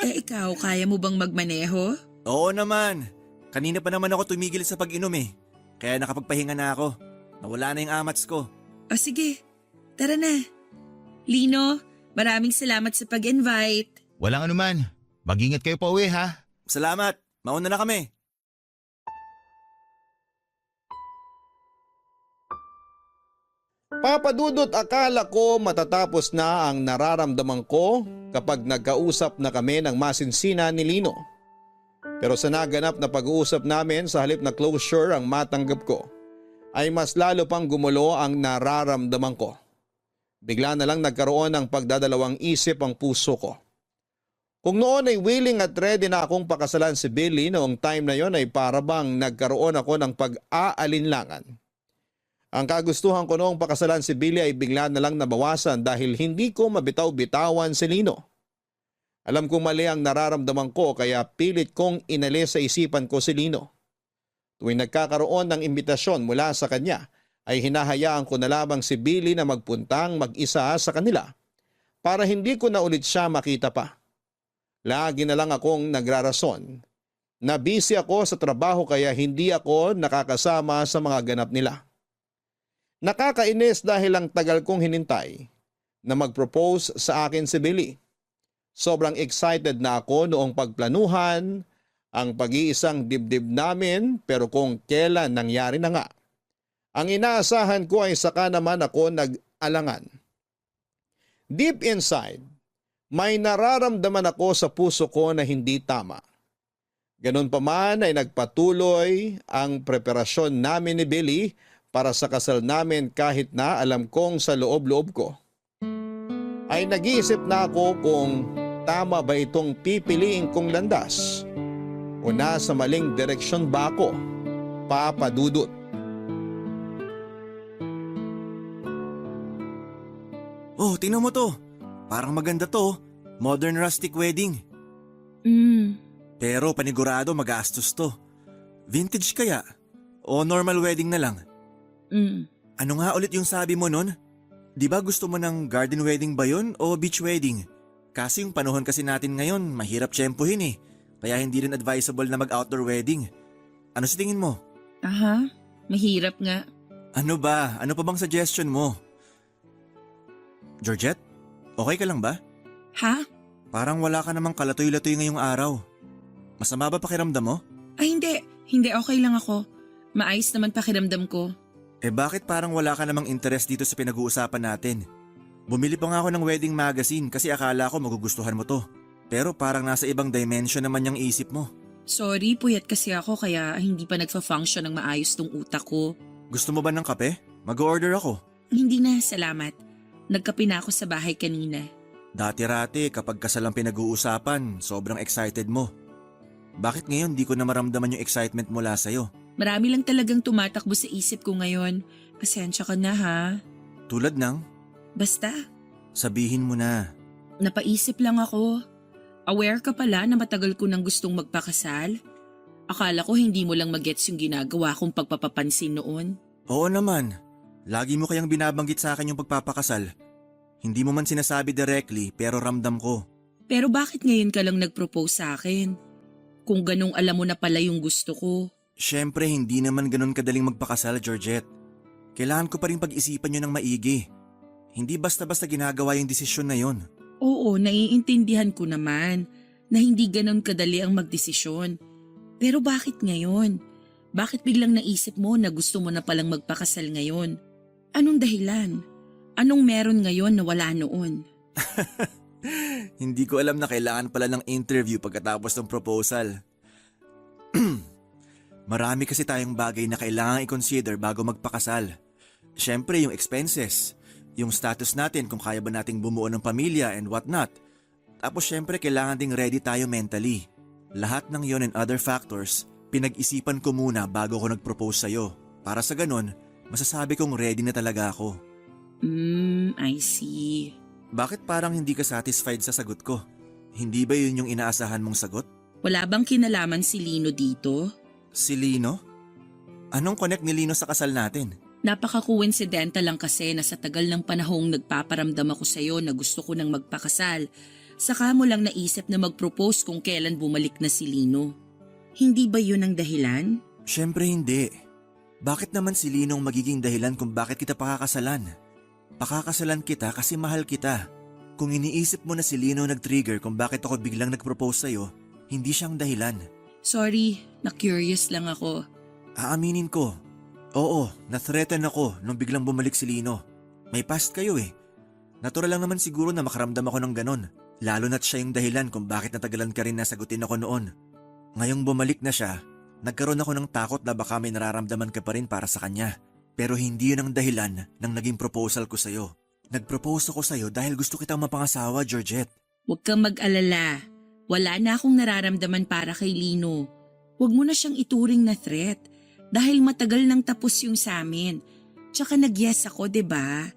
Ikaw, kaya mo bang magmaneho? Oo naman. Kanina pa naman ako tumigil sa pag-inom Kaya nakapagpahinga na ako. Nawala na yung amats ko. O sige, tara na. Lino, maraming salamat sa pag-invite. Walang anuman. Mag-ingat kayo pa uwi ha. Salamat, mauna na kami. Papadudot, akala ko matatapos na ang nararamdaman ko kapag nagkausap na kami ng masinsina ni Lino. Pero sa naganap na pag-uusap namin, sa halip na closure ang matanggap ko, ay mas lalo pang gumulo ang nararamdaman ko. Bigla na lang nagkaroon ng pagdadalawang isip ang puso ko. Kung noon ay willing at ready na akong pakasalan si Billy, noong time na yon ay para bang nagkaroon ako ng pag-aalinlangan. Ang kagustuhan ko noong pakasalan si Billy ay bigla na lang nabawasan dahil hindi ko mabitaw-bitawan si Lino. Alam kong mali ang nararamdaman ko kaya pilit kong inalis sa isipan ko si Lino. Tuwing nagkakaroon ng imbitasyon mula sa kanya ay hinahayaan ko na lamang si Billy na magpuntang mag-isa sa kanila para hindi ko na ulit siya makita pa. Lagi na lang akong nagrarason na busy ako sa trabaho kaya hindi ako nakakasama sa mga ganap nila. Nakakainis dahil ang tagal kong hinintay na mag-propose sa akin si Billy. Sobrang excited na ako noong pagplanuhan ang pag-iisang dibdib namin pero kung kailan nangyari na nga. Ang inaasahan ko ay saka naman ako nag-alangan. Deep inside, may nararamdaman ako sa puso ko na hindi tama. Ganun pa man ay nagpatuloy ang preparasyon namin ni Billy para sa kasal namin kahit na alam kong sa loob-loob ko. Ay nag-iisip na ako kung tama ba itong pipiliin kong landas o nasa maling direksyon ba ako, Papa Dudut. Oh, tingnan mo to. Parang maganda to. Modern rustic wedding. Pero panigurado magastos to. Vintage kaya? O normal wedding na lang? Ano nga ulit yung sabi mo nun? Di ba gusto mo ng garden wedding ba yun o beach wedding? Kasi yung panahon kasi natin ngayon, mahirap tiyempuhin eh. Kaya hindi rin advisable na mag-outdoor wedding. Ano sa tingin mo? Aha, mahirap nga. Ano ba? Ano pa bang suggestion mo? Georgette, okay ka lang ba? Ha? Parang wala ka namang kalatoy-latoy ngayong araw. Masama ba pakiramdam mo? Ay hindi, hindi okay lang ako. Maayos naman pakiramdam ko. Eh bakit parang wala ka namang interest dito sa pinag-uusapan natin? Bumili pa nga ako ng wedding magazine kasi akala ko magugustuhan mo to. Pero parang nasa ibang dimension naman yung isip mo. Sorry, puyat kasi ako kaya hindi pa nagfa-function ng maayos tong utak ko. Gusto mo ba ng kape? Mag-order ako. Hindi na, salamat. Nagkape na ako sa bahay kanina. Dati-rati kapag kasal ang pinag-uusapan, sobrang excited mo. Bakit ngayon di ko na maramdaman yung excitement mula sa'yo? Marami lang talagang tumatakbo sa isip ko ngayon. Pasensya ka na ha. Tulad ng, Basta, sabihin mo na. napaisip lang ako. Aware ka pala na matagal ko nang gustong magpakasal? Akala ko hindi mo lang magets yung ginagawa kong pagpapapansin noon. Oo naman. Lagi mo kayang binabanggit sa akin yung pagpapakasal. Hindi mo man sinasabi directly pero ramdam ko. Pero bakit ngayon ka lang nag-propose sa akin? Kung ganong alam mo na pala yung gusto ko. Siyempre hindi naman ganun kadaling magpakasal, Georgette. Kailangan ko pa rin pag-isipan yun ng maigi. Hindi basta-basta ginagawa yung desisyon na yun. Oo, naiintindihan ko naman na hindi ganon kadali ang magdesisyon. Pero bakit ngayon? Bakit biglang naisip mo na gusto mo na palang magpakasal ngayon? Anong dahilan? Anong meron ngayon na wala noon? Hindi ko alam na kailangan pala ng interview pagkatapos ng proposal. Marami kasi tayong bagay na kailangan i-consider bago magpakasal. Siyempre yung expenses, yung status natin kung kaya ba nating bumuo ng pamilya and whatnot. Tapos siyempre kailangan ding ready tayo mentally. Lahat ng yon and other factors, pinag-isipan ko muna bago ko nag-propose sa'yo. Para sa ganun, masasabi kong ready na talaga ako. I see. Bakit parang hindi ka satisfied sa sagot ko? Hindi ba yun yung inaasahan mong sagot? Wala bang kinalaman si Lino dito? Si Lino? Anong connect ni Lino sa kasal natin? Napaka-coincidental lang kasi na sa tagal ng panahong nagpaparamdam ako sa'yo na gusto ko nang magpakasal. Saka mo lang naisip na mag-propose kung kailan bumalik na si Lino. Hindi ba yun ang dahilan? Siyempre hindi. Bakit naman si Lino ang magiging dahilan kung bakit kita pakakasalan? Pakakasalan kita kasi mahal kita. Kung iniisip mo na si Lino nag-trigger kung bakit ako biglang nag-propose sa'yo, hindi siyang dahilan. Sorry, na-curious lang ako. Aaminin ko. Oo, na-threaten ako nung biglang bumalik si Lino. May past kayo eh. Natural lang naman siguro na makaramdam ako ng ganon. Lalo na't siya yung dahilan kung bakit natagalan ka rin na sagutin ako noon. Ngayong bumalik na siya, nagkaroon ako ng takot na baka may nararamdaman ka pa rin para sa kanya. Pero hindi yun ang dahilan ng naging proposal ko sa'yo. Nag-propose ako sa'yo dahil gusto kitang mapangasawa, Georgette. Huwag kang mag-alala. Wala na akong nararamdaman para kay Lino. Huwag mo na siyang ituring na threat dahil matagal nang tapos yung sa amin. Tsaka nag-yes ako, 'di ba?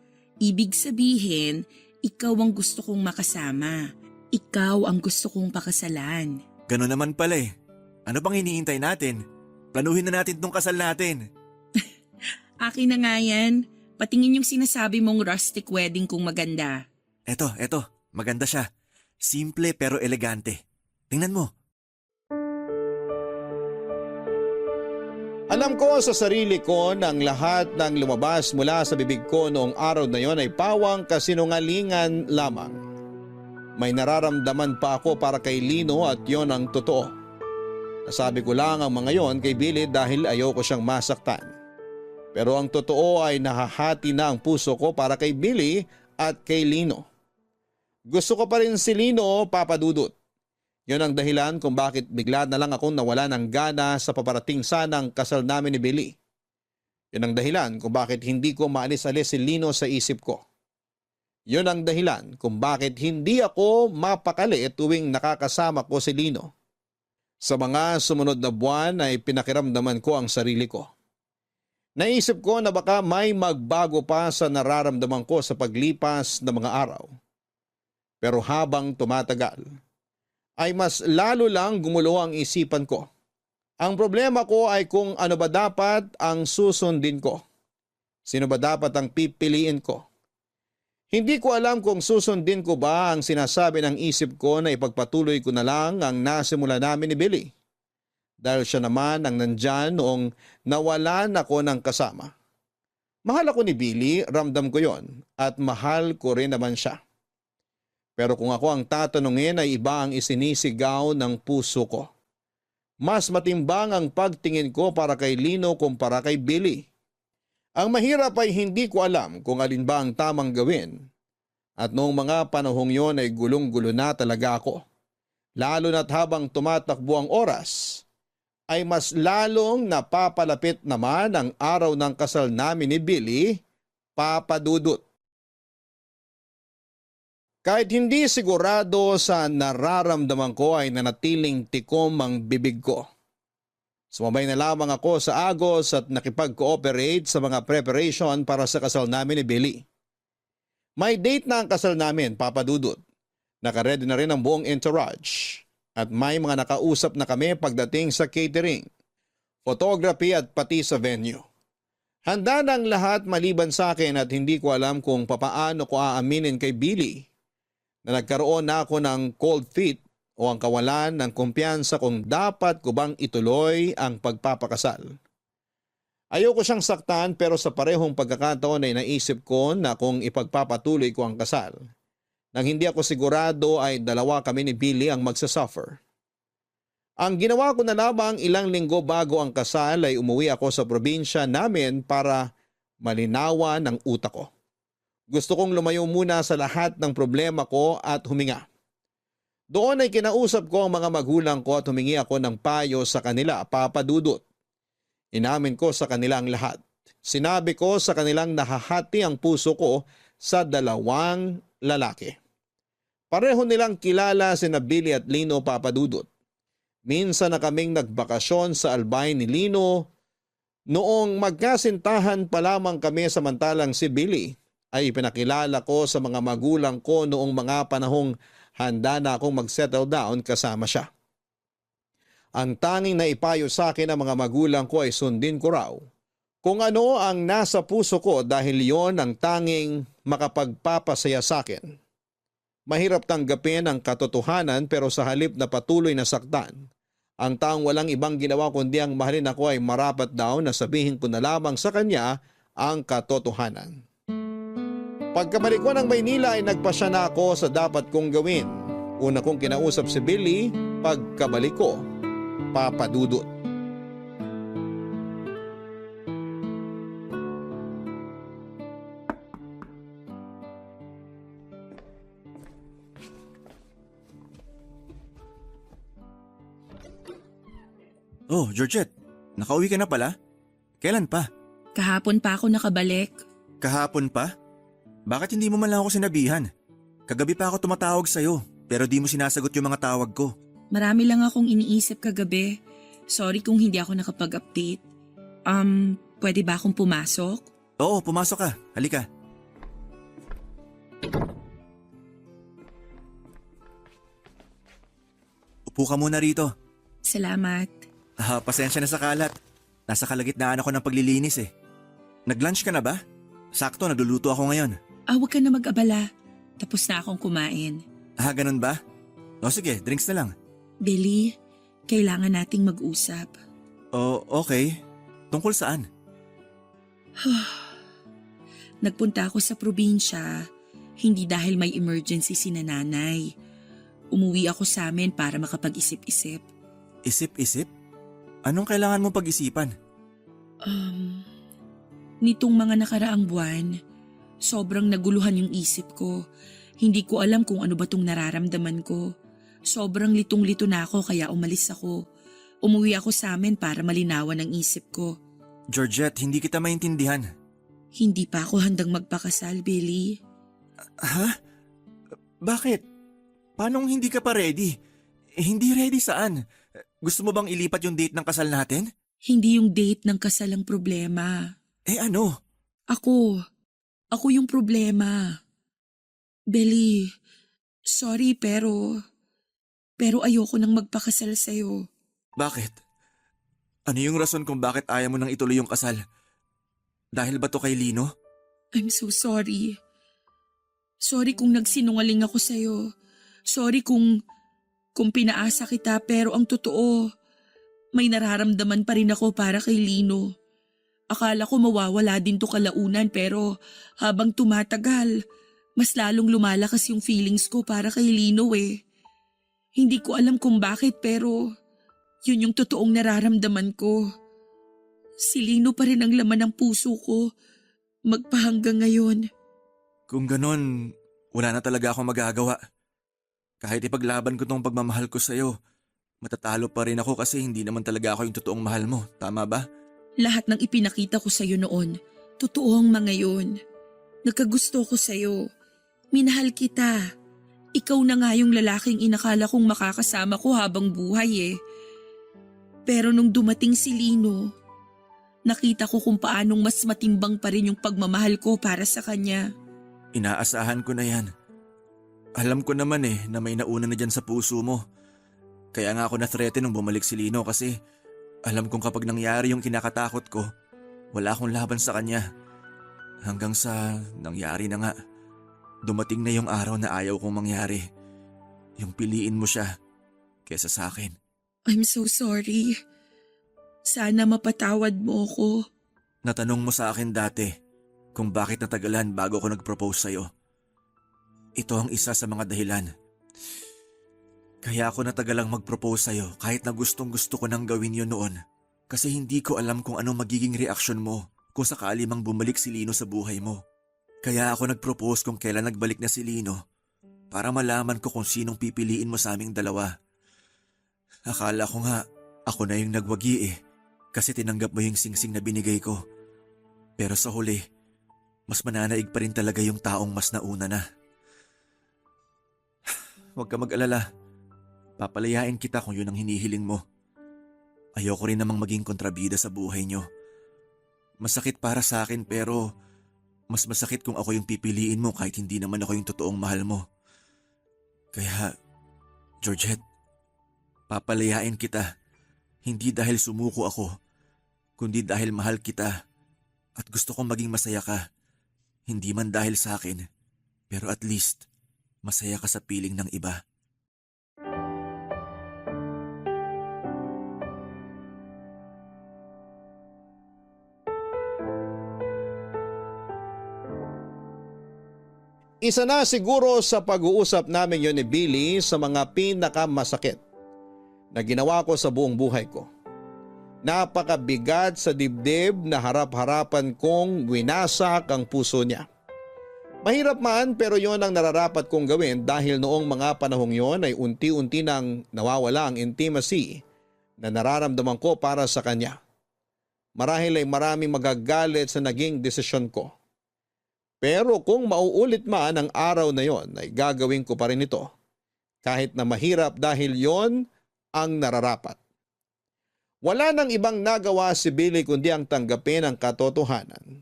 Ibig sabihin, ikaw ang gusto kong makasama. Ikaw ang gusto kong pakasalan. Ganun naman pala eh. Ano bang iniintay natin? Planuhin na natin tong kasal natin. Akin na nga yan. Patingin yung sinasabi mong rustic wedding kung maganda. Eto. Maganda siya. Simple pero elegante. Tingnan mo. Alam ko sa sarili ko na ang lahat ng lumabas mula sa bibig ko noong araw na yon ay pawang kasinungalingan lamang. May nararamdaman pa ako para kay Lino at yon ang totoo. Nasabi ko lang ang mga yon kay Billy dahil ayoko siyang masaktan. Pero ang totoo ay nahahati na ang puso ko para kay Billy at kay Lino. Gusto ko pa rin si Lino, Papa Dudut. Yun ang dahilan kung bakit bigla na lang akong nawala ng gana sa paparating sanang kasal namin ni Billy. Yun ang dahilan kung bakit hindi ko maalis-alis si Lino sa isip ko. Yun ang dahilan kung bakit hindi ako mapakali tuwing nakakasama ko si Lino. Sa mga sumunod na buwan ay pinakiramdaman ko ang sarili ko. Naisip ko na baka may magbago pa sa nararamdaman ko sa paglipas ng mga araw. Pero habang tumatagal, ay mas lalo lang gumulo ang isipan ko. Ang problema ko ay kung ano ba dapat ang susundin ko. Sino ba dapat ang pipiliin ko? Hindi ko alam kung susundin ko ba ang sinasabi ng isip ko na ipagpatuloy ko na lang ang nasimula namin ni Billy. Dahil siya naman ang nandyan noong nawalan ako ng kasama. Mahal ako ni Billy, ramdam ko yon at mahal ko rin naman siya. Pero kung ako ang tatanungin ay iba ang isinisigaw ng puso ko. Mas matimbang ang pagtingin ko para kay Lino kumpara kay Billy. Ang mahirap ay hindi ko alam kung alin ba ang tamang gawin. At noong mga panahong yon ay gulong-gulo na talaga ako. Lalo na't habang tumatakbo ang oras, ay mas lalong napapalapit naman ang araw ng kasal namin ni Billy, Papa Dudut. Kahit hindi sigurado sa nararamdaman ko ay nanatiling tikom ang bibig ko. Sumabay na lamang ako sa agos at nakipag-cooperate sa mga preparation para sa kasal namin ni Billy. May date na ang kasal namin, Papa Dudut. Nakaredy na rin ang buong entourage at may mga nakausap na kami pagdating sa catering, photography at pati sa venue. Handa na ang lahat maliban sa akin at hindi ko alam kung papaano ko aaminin kay Billy na nagkaroon na ako ng cold feet o ang kawalan ng kumpiyansa kung dapat ko bang ituloy ang pagpapakasal. Ayoko siyang saktan pero sa parehong pagkakataon ay naisip ko na kung ipagpapatuloy ko ang kasal, nang hindi ako sigurado ay dalawa kami ni Billy ang magsasuffer. Ang ginawa ko na lamang ilang linggo bago ang kasal ay umuwi ako sa probinsya namin para malinawan ang utak ko. Gusto kong lumayo muna sa lahat ng problema ko at huminga. Doon ay kinausap ko ang mga magulang ko at humingi ako ng payo sa kanila, Papa Dudut. Inamin ko sa kanila ang lahat. Sinabi ko sa kanilang nahahati ang puso ko sa dalawang lalaki. Pareho nilang kilala sina Billy at Lino, Papa Dudut. Minsan na kaming nagbakasyon sa Albay ni Lino noong magkasintahan pa lamang kami samantalang si Billy ay ipinakilala ko sa mga magulang ko noong mga panahong handa na akong mag-settle down kasama siya. Ang tanging naipayo sa akin ng mga magulang ko ay sundin ko raw kung ano ang nasa puso ko dahil yon ang tanging makapagpapasaya sa akin. Mahirap tanggapin ang katotohanan pero sa halip na patuloy na saktan, ang taong walang ibang ginawa kundi ang mahalin ako ay marapat daw na sabihin ko na lamang sa kanya ang katotohanan. Pagkabalik ko ng Maynila ay nagpasya na ako sa dapat kong gawin. Una kong kinausap si Billy, pagkabalik ko, Papa Dudut. Oh, Georgette, nakauwi ka na pala? Kailan pa? Kahapon pa ako nakabalik. Kahapon pa? Bakit hindi mo man lang ako sinabihan? Kagabi pa ako tumatawag sa'yo, pero di mo sinasagot yung mga tawag ko. Marami lang akong iniisip kagabi. Sorry kung hindi ako nakapag-update. Pwede ba akong pumasok? Oo, pumasok ka. Halika. Upo ka muna rito. Salamat. Pasensya na sa kalat. Nasa kalagitnaan ako ng paglilinis eh. Nag-lunch ka na ba? Sakto, nagluluto ako ngayon. Huwag ka na mag-abala. Tapos na akong kumain. Ganun ba? O sige, drinks na lang. Billy, kailangan nating mag-usap. Okay. Tungkol saan? Nagpunta ako sa probinsya, hindi dahil may emergency si nanay. Umuwi ako sa amin para makapag-isip-isip. Isip-isip? Anong kailangan mong pag-isipan? Nitong mga nakaraang buwan, sobrang naguluhan yung isip ko. Hindi ko alam kung ano ba tong nararamdaman ko. Sobrang litong-lito na ako kaya umalis ako. Umuwi ako sa amin para malinawan ang isip ko. Georgette, hindi kita maintindihan. Hindi pa ako handang magpakasal, Billy. Ha? Bakit? Paanong hindi ka pa ready? Hindi ready saan? Gusto mo bang ilipat yung date ng kasal natin? Hindi yung date ng kasal ang problema. Ano? Ako. Ako yung problema. Billy, sorry pero ayoko nang magpakasal sa'yo. Bakit? Ano yung rason kung bakit ayaw mo nang ituloy yung kasal? Dahil ba to kay Lino? I'm so sorry. Sorry kung nagsinungaling ako sa'yo. Sorry kung pinaasa kita pero ang totoo, may nararamdaman pa rin ako para kay Lino. Akala ko mawawala din to kalaunan pero habang tumatagal, mas lalong lumalakas yung feelings ko para kay Lino eh. Hindi ko alam kung bakit pero yun yung totoong nararamdaman ko. Si Lino pa rin ang laman ng puso ko magpahanggang ngayon. Kung ganon, wala na talaga akong magagawa. Kahit ipaglaban ko tong pagmamahal ko sa'yo, matatalo pa rin ako kasi hindi naman talaga ako yung totoong mahal mo. Tama ba? Lahat ng ipinakita ko sa'yo noon, totoo ang mga yun. Nagkagusto ko sa'yo. Minahal kita. Ikaw na nga yung lalaking inakala kong makakasama ko habang buhay eh. Pero nung dumating si Lino, nakita ko kung paanong mas matimbang pa rin yung pagmamahal ko para sa kanya. Inaasahan ko na yan. Alam ko naman na may nauna na dyan sa puso mo. Kaya nga ako na-threaten nung bumalik si Lino kasi alam kong kapag nangyari yung kinakatakot ko, wala akong laban sa kanya. Hanggang sa nangyari na nga. Dumating na yung araw na ayaw kong mangyari. Yung piliin mo siya kesa sa akin. I'm so sorry. Sana mapatawad mo ko. Natanong mo sa akin dati kung bakit natagalan bago ko nag-propose sa'yo. Ito ang isa sa mga dahilan. Kaya ako natagalang mag-propose sa'yo kahit na gustong gusto ko nang gawin yun noon. Kasi hindi ko alam kung anong magiging reaksyon mo kung sakali mang bumalik si Lino sa buhay mo. Kaya ako nag-propose kung kailan nagbalik na si Lino para malaman ko kung sinong pipiliin mo sa aming dalawa. Akala ko nga ako na yung nagwagi kasi tinanggap mo yung singsing na binigay ko. Pero sa huli, mas mananaig pa rin talaga yung taong mas nauna na. Huwag ka mag-alala. Papalayain kita kung yun ang hinihiling mo. Ayoko rin namang maging kontrabida sa buhay nyo. Masakit para sa akin pero mas masakit kung ako yung pipiliin mo kahit hindi naman ako yung totoong mahal mo. Kaya, Georgette, papalayain kita. Hindi dahil sumuko ako, kundi dahil mahal kita at gusto kong maging masaya ka. Hindi man dahil sa akin, pero at least masaya ka sa piling ng iba. Isa na siguro sa pag-uusap namin yon ni Billy sa mga pinakamasakit na ginawa ko sa buong buhay ko. Napakabigat sa dibdib na harap-harapan kong winasak ang puso niya. Mahirap man pero yon ang nararapat kong gawin dahil noong mga panahong yon ay unti-unti nang nawawala ang intimacy na nararamdaman ko para sa kanya. Marahil ay maraming magagalit sa naging desisyon ko. Pero kung mauulit man ang araw na yon ay gagawin ko pa rin ito. Kahit na mahirap dahil yon ang nararapat. Wala nang ibang nagawa si Billy kundi ang tanggapin ang katotohanan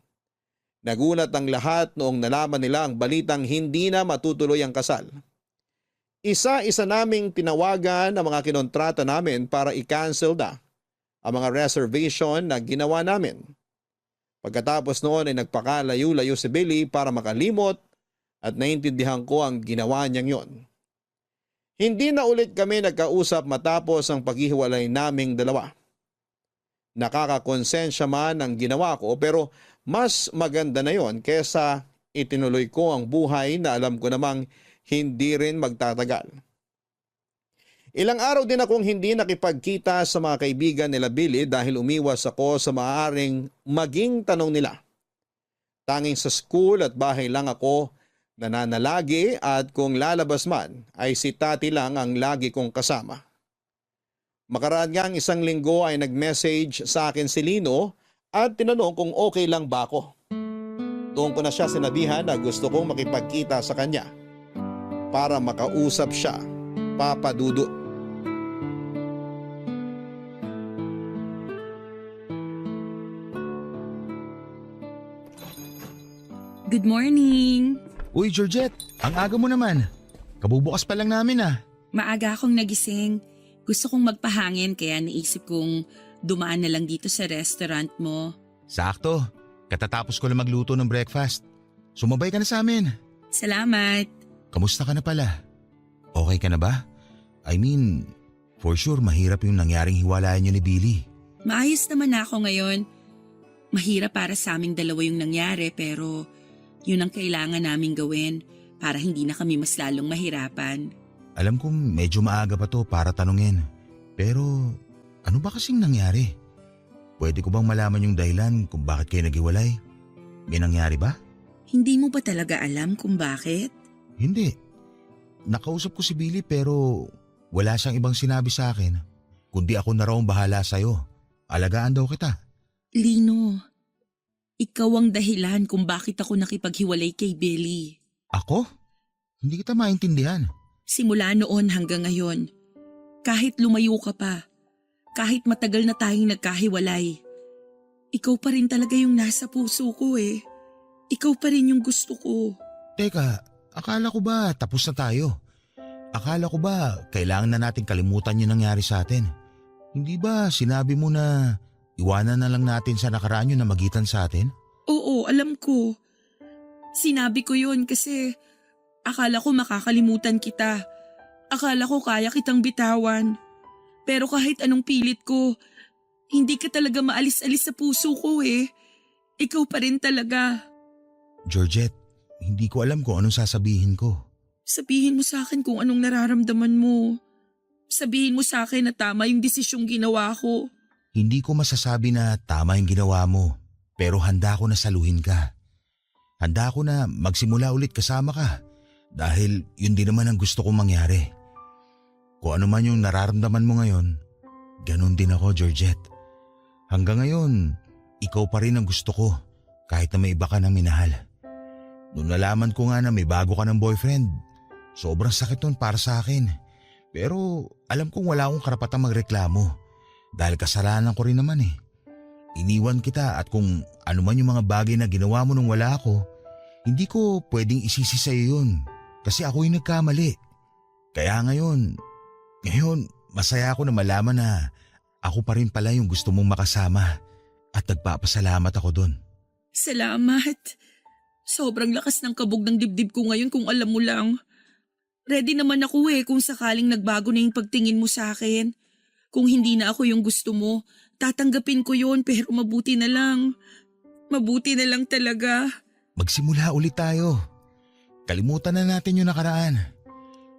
Nagulat ang lahat noong nalaman nila ang balitang hindi na matutuloy ang kasal. Isa-isa naming tinawagan ang mga kinontrata namin para i-cancel na ang mga reservation na ginawa namin. Pagkatapos noon ay nagpakalayo-layo si Billy para makalimot at naintindihan ko ang ginawa niyang yon. Hindi na ulit kami nagkausap matapos ang paghihiwalay naming dalawa. Nakakakonsensya man ang ginawa ko pero mas maganda na yon kesa itinuloy ko ang buhay na alam ko namang hindi rin magtatagal. Ilang araw din akong hindi nakipagkita sa mga kaibigan nila Billy dahil umiwas ako sa maaaring maging tanong nila. Tanging sa school at bahay lang ako nananalagi at kung lalabas man ay si Tati lang ang lagi kong kasama. Makaraan ngang isang linggo ay nag-message sa akin si Lino at tinanong kung okay lang ba ako. Doon ko na siya sinabihan na gusto kong makipagkita sa kanya para makausap siya, Papa Dudut. Good morning! Uy, Georgette, ang aga mo naman. Kabubukas pa lang namin ah. Maaga akong nagising. Gusto kong magpahangin kaya naisip kong dumaan na lang dito sa restaurant mo. Sakto, katatapos ko lang magluto ng breakfast. Sumabay ka na sa amin. Salamat! Kamusta ka na pala? Okay ka na ba? I mean, for sure mahirap yung nangyaring hiwalayan niyo ni Billy. Maayos naman ako ngayon. Mahirap para sa aming dalawa yung nangyari pero yun ang kailangan naming gawin para hindi na kami mas lalong mahirapan. Alam kong medyo maaga pa to para tanungin. Pero ano ba kasing nangyari? Pwede ko bang malaman yung dahilan kung bakit kayo naghiwalay? May nangyari ba? Hindi mo ba talaga alam kung bakit? Hindi. Nakausap ko si Billy pero wala siyang ibang sinabi sa akin. Kundi ako na raw ang bahala sa'yo. Alagaan daw kita. Lino, ikaw ang dahilan kung bakit ako nakipaghiwalay kay Billy. Ako? Hindi kita maintindihan. Simula noon hanggang ngayon, kahit lumayo ka pa, kahit matagal na tayong nagkahiwalay, ikaw pa rin talaga yung nasa puso ko eh. Ikaw pa rin yung gusto ko. Teka, akala ko ba tapos na tayo? Akala ko ba kailangan na natin kalimutan yung nangyari sa atin? Hindi ba sinabi mo na iwanan na lang natin sa nakaraan yung namagitan sa atin? Oo, alam ko. Sinabi ko yun kasi akala ko makakalimutan kita. Akala ko kaya kitang bitawan. Pero kahit anong pilit ko, hindi ka talaga maalis-alis sa puso ko eh. Ikaw pa rin talaga. Georgette, hindi ko alam kung anong sasabihin ko. Sabihin mo sa akin kung anong nararamdaman mo. Sabihin mo sa akin na tama yung desisyong ginawa ko. Hindi ko masasabi na tama yung ginawa mo, pero handa ko na saluhin ka. Handa ko na magsimula ulit kasama ka dahil yun din naman ang gusto kong mangyari. Kung ano man yung nararamdaman mo ngayon, ganun din ako, Georgette. Hanggang ngayon, ikaw pa rin ang gusto ko kahit na may iba ka nang minahal. Noong nalaman ko nga na may bago ka ng boyfriend, sobrang sakit nun para sa akin. Pero alam kong wala akong karapatang magreklamo dahil kasalanan ko rin naman eh. Iniwan kita at kung ano man yung mga bagay na ginawa mo nung wala ako, hindi ko pwedeng isisi sa'yo yun kasi ako yung nagkamali. Kaya ngayon masaya ako na malaman na ako pa rin pala yung gusto mong makasama at nagpapasalamat ako dun. Salamat. Sobrang lakas ng kabog ng dibdib ko ngayon kung alam mo lang. Ready naman ako eh kung sakaling nagbago na yung pagtingin mo sa akin. Kung hindi na ako yung gusto mo, tatanggapin ko yun pero mabuti na lang. Mabuti na lang talaga. Magsimula ulit tayo. Kalimutan na natin yung nakaraan.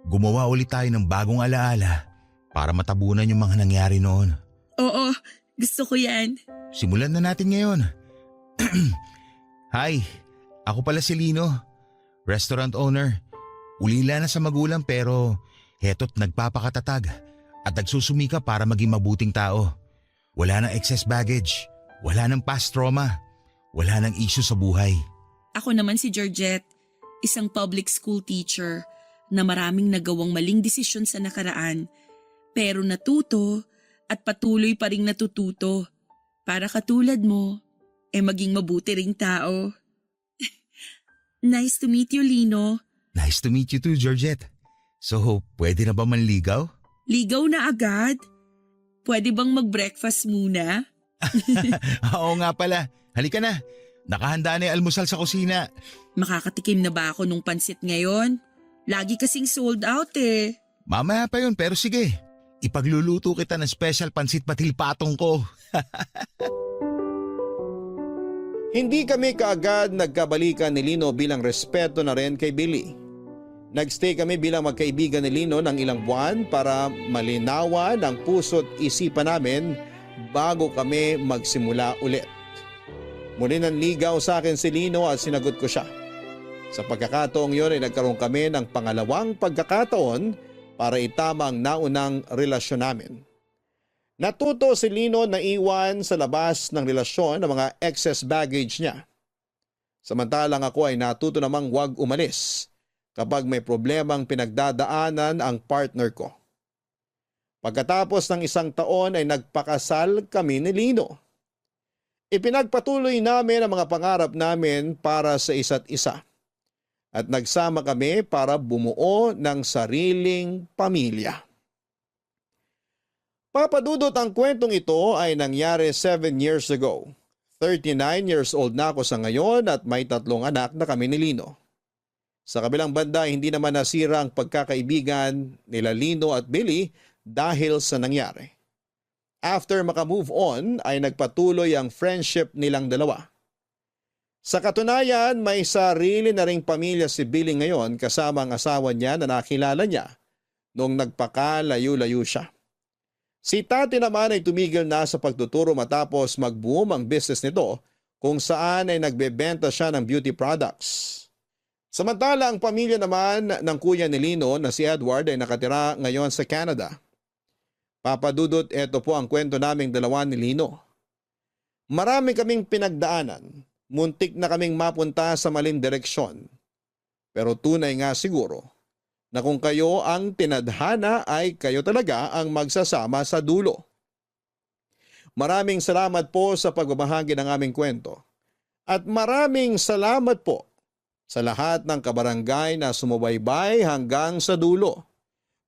Gumawa ulit tayo ng bagong alaala para matabunan yung mga nangyari noon. Oo, gusto ko yan. Simulan na natin ngayon. Hi, ako pala si Lino, restaurant owner. Ulila na sa magulang pero heto't nagpapakatatag at nagsusumika para maging mabuting tao. Wala nang excess baggage, wala nang past trauma, wala nang issue sa buhay. Ako naman si Georgette, isang public school teacher na maraming nagawang maling desisyon sa nakaraan pero natuto at patuloy pa ring natututo para katulad mo maging mabuti ring tao. Nice to meet you, Lino. Nice to meet you too, Georgette. So, pwede na ba manligaw? Ligaw na agad? Pwede bang mag-breakfast muna? Oo nga pala. Halika na. Nakahanda na yung almusal sa kusina. Makakatikim na ba ako nung pansit ngayon? Lagi kasing sold out eh. Mamaya pa yun, pero sige. Ipagluluto kita ng special pansit patil patong ko. Hindi kami kaagad nagkabalikan ni Lino bilang respeto na rin kay Billy. Nagstay kami bilang magkaibigan ni Lino ng ilang buwan para malinawan ang puso't isipan namin bago kami magsimula ulit. Muli nanligaw sa akin si Lino at sinagot ko siya. Sa pagkakataong yun ay nagkaroon kami ng pangalawang pagkakataon para itama ang naunang relasyon namin. Natuto si Lino na iwan sa labas ng relasyon ang mga excess baggage niya. Samantalang ako ay natuto namang huwag umalis kapag may problemang pinagdadaanan ang partner ko. Pagkatapos ng 1 taon ay nagpakasal kami ni Lino. Ipinagpatuloy namin ang mga pangarap namin para sa isa't isa. At nagsama kami para bumuo ng sariling pamilya. Papadudot, ang kwentong ito ay nangyari 7 years ago. 39 years old na ako sa ngayon at may 3 anak na kami ni Lino. Sa kabilang banda, hindi naman nasira ang pagkakaibigan nila Lino at Billy dahil sa nangyari. After makamove on ay nagpatuloy ang friendship nilang dalawa. Sa katunayan, may sarili na ring pamilya si Billy ngayon kasama ang asawa niya na nakilala niya noong nagpakalayo-layo siya. Si Tati naman ay tumigil na sa pagtuturo matapos mag-boom ang business nito kung saan ay nagbebenta siya ng beauty products. Samantala, ang pamilya naman ng kuya ni Lino na si Edward ay nakatira ngayon sa Canada. Papadudot, ito po ang kwento naming dalawa ni Lino. Marami kaming pinagdaanan. Muntik na kaming mapunta sa maling direksyon. Pero tunay nga siguro na kung kayo ang tinadhana ay kayo talaga ang magsasama sa dulo. Maraming salamat po sa pagbabahagi ng aming kwento. At maraming salamat po sa lahat ng kabarangay na sumubaybay hanggang sa dulo.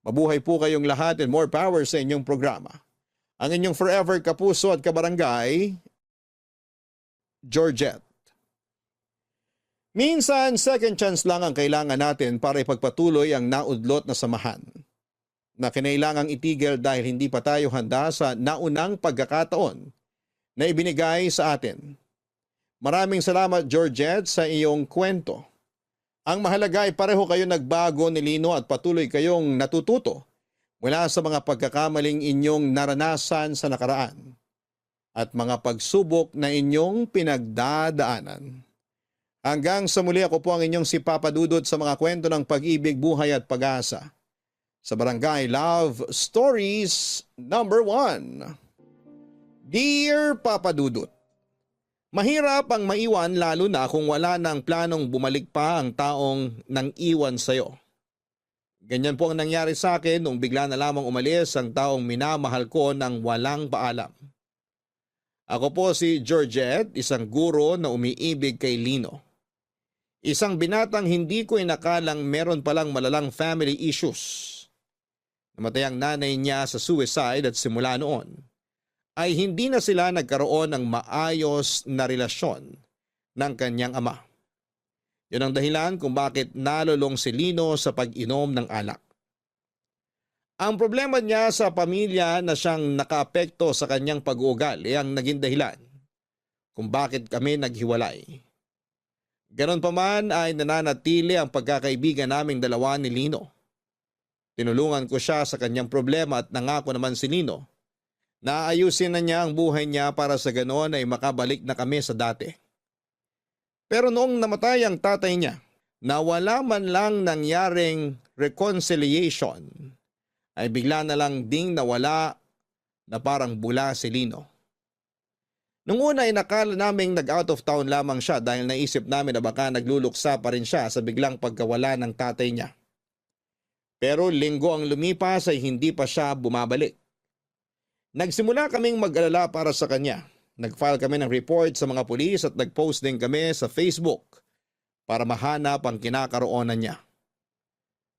Mabuhay po kayong lahat and more power sa inyong programa. Ang inyong forever kapuso at kabarangay, Georgette. Minsan, second chance lang ang kailangan natin para ipagpatuloy ang naudlot na samahan na kinailangang itigil dahil hindi pa tayo handa sa naunang pagkakataon na ibinigay sa atin. Maraming salamat, Georgette, sa iyong kwento. Ang mahalaga ay pareho kayo nagbago ni Lino at patuloy kayong natututo mula sa mga pagkakamaling inyong naranasan sa nakaraan at mga pagsubok na inyong pinagdadaanan. Hanggang sa muli, ako po ang inyong si Papa Dudut sa mga kwento ng pag-ibig, buhay at pag-asa. Sa Barangay Love Stories number 1. Dear Papa Dudut, mahirap ang maiwan lalo na kung wala ng planong bumalik pa ang taong nang iwan sa'yo. Ganyan po ang nangyari sa akin nung bigla na lamang umalis ang taong minamahal ko ng walang paalam. Ako po si Georgette, isang guro na umiibig kay Lino. Isang binatang hindi ko inakalang meron palang malalang family issues. Namatay ang nanay niya sa suicide at simula noon ay hindi na sila nagkaroon ng maayos na relasyon ng kanyang ama. Yun ang dahilan kung bakit nalulong si Lino sa pag-inom ng alak. Ang problema niya sa pamilya na siyang nakaapekto sa kanyang pag-uugali ang naging dahilan kung bakit kami naghiwalay. Ganon pa man ay nananatili ang pagkakaibigan naming dalawa ni Lino. Tinulungan ko siya sa kanyang problema at nangako naman si Lino na ayusin na niya ang buhay niya para sa ganon ay makabalik na kami sa dati. Pero noong namatay ang tatay niya, na wala man lang nangyaring reconciliation, ay bigla na lang ding nawala na parang bula si Lino. Nung una ay nakala naming nag-out of town lamang siya dahil naisip namin na baka nagluluksa pa rin siya sa biglang pagkawala ng tatay niya. Pero linggo ang lumipas ay hindi pa siya bumabalik. Nagsimula kaming mag-alala para sa kanya. Nag-file kami ng report sa mga pulis at nag-post din kami sa Facebook para mahanap ang kinakaroonan niya.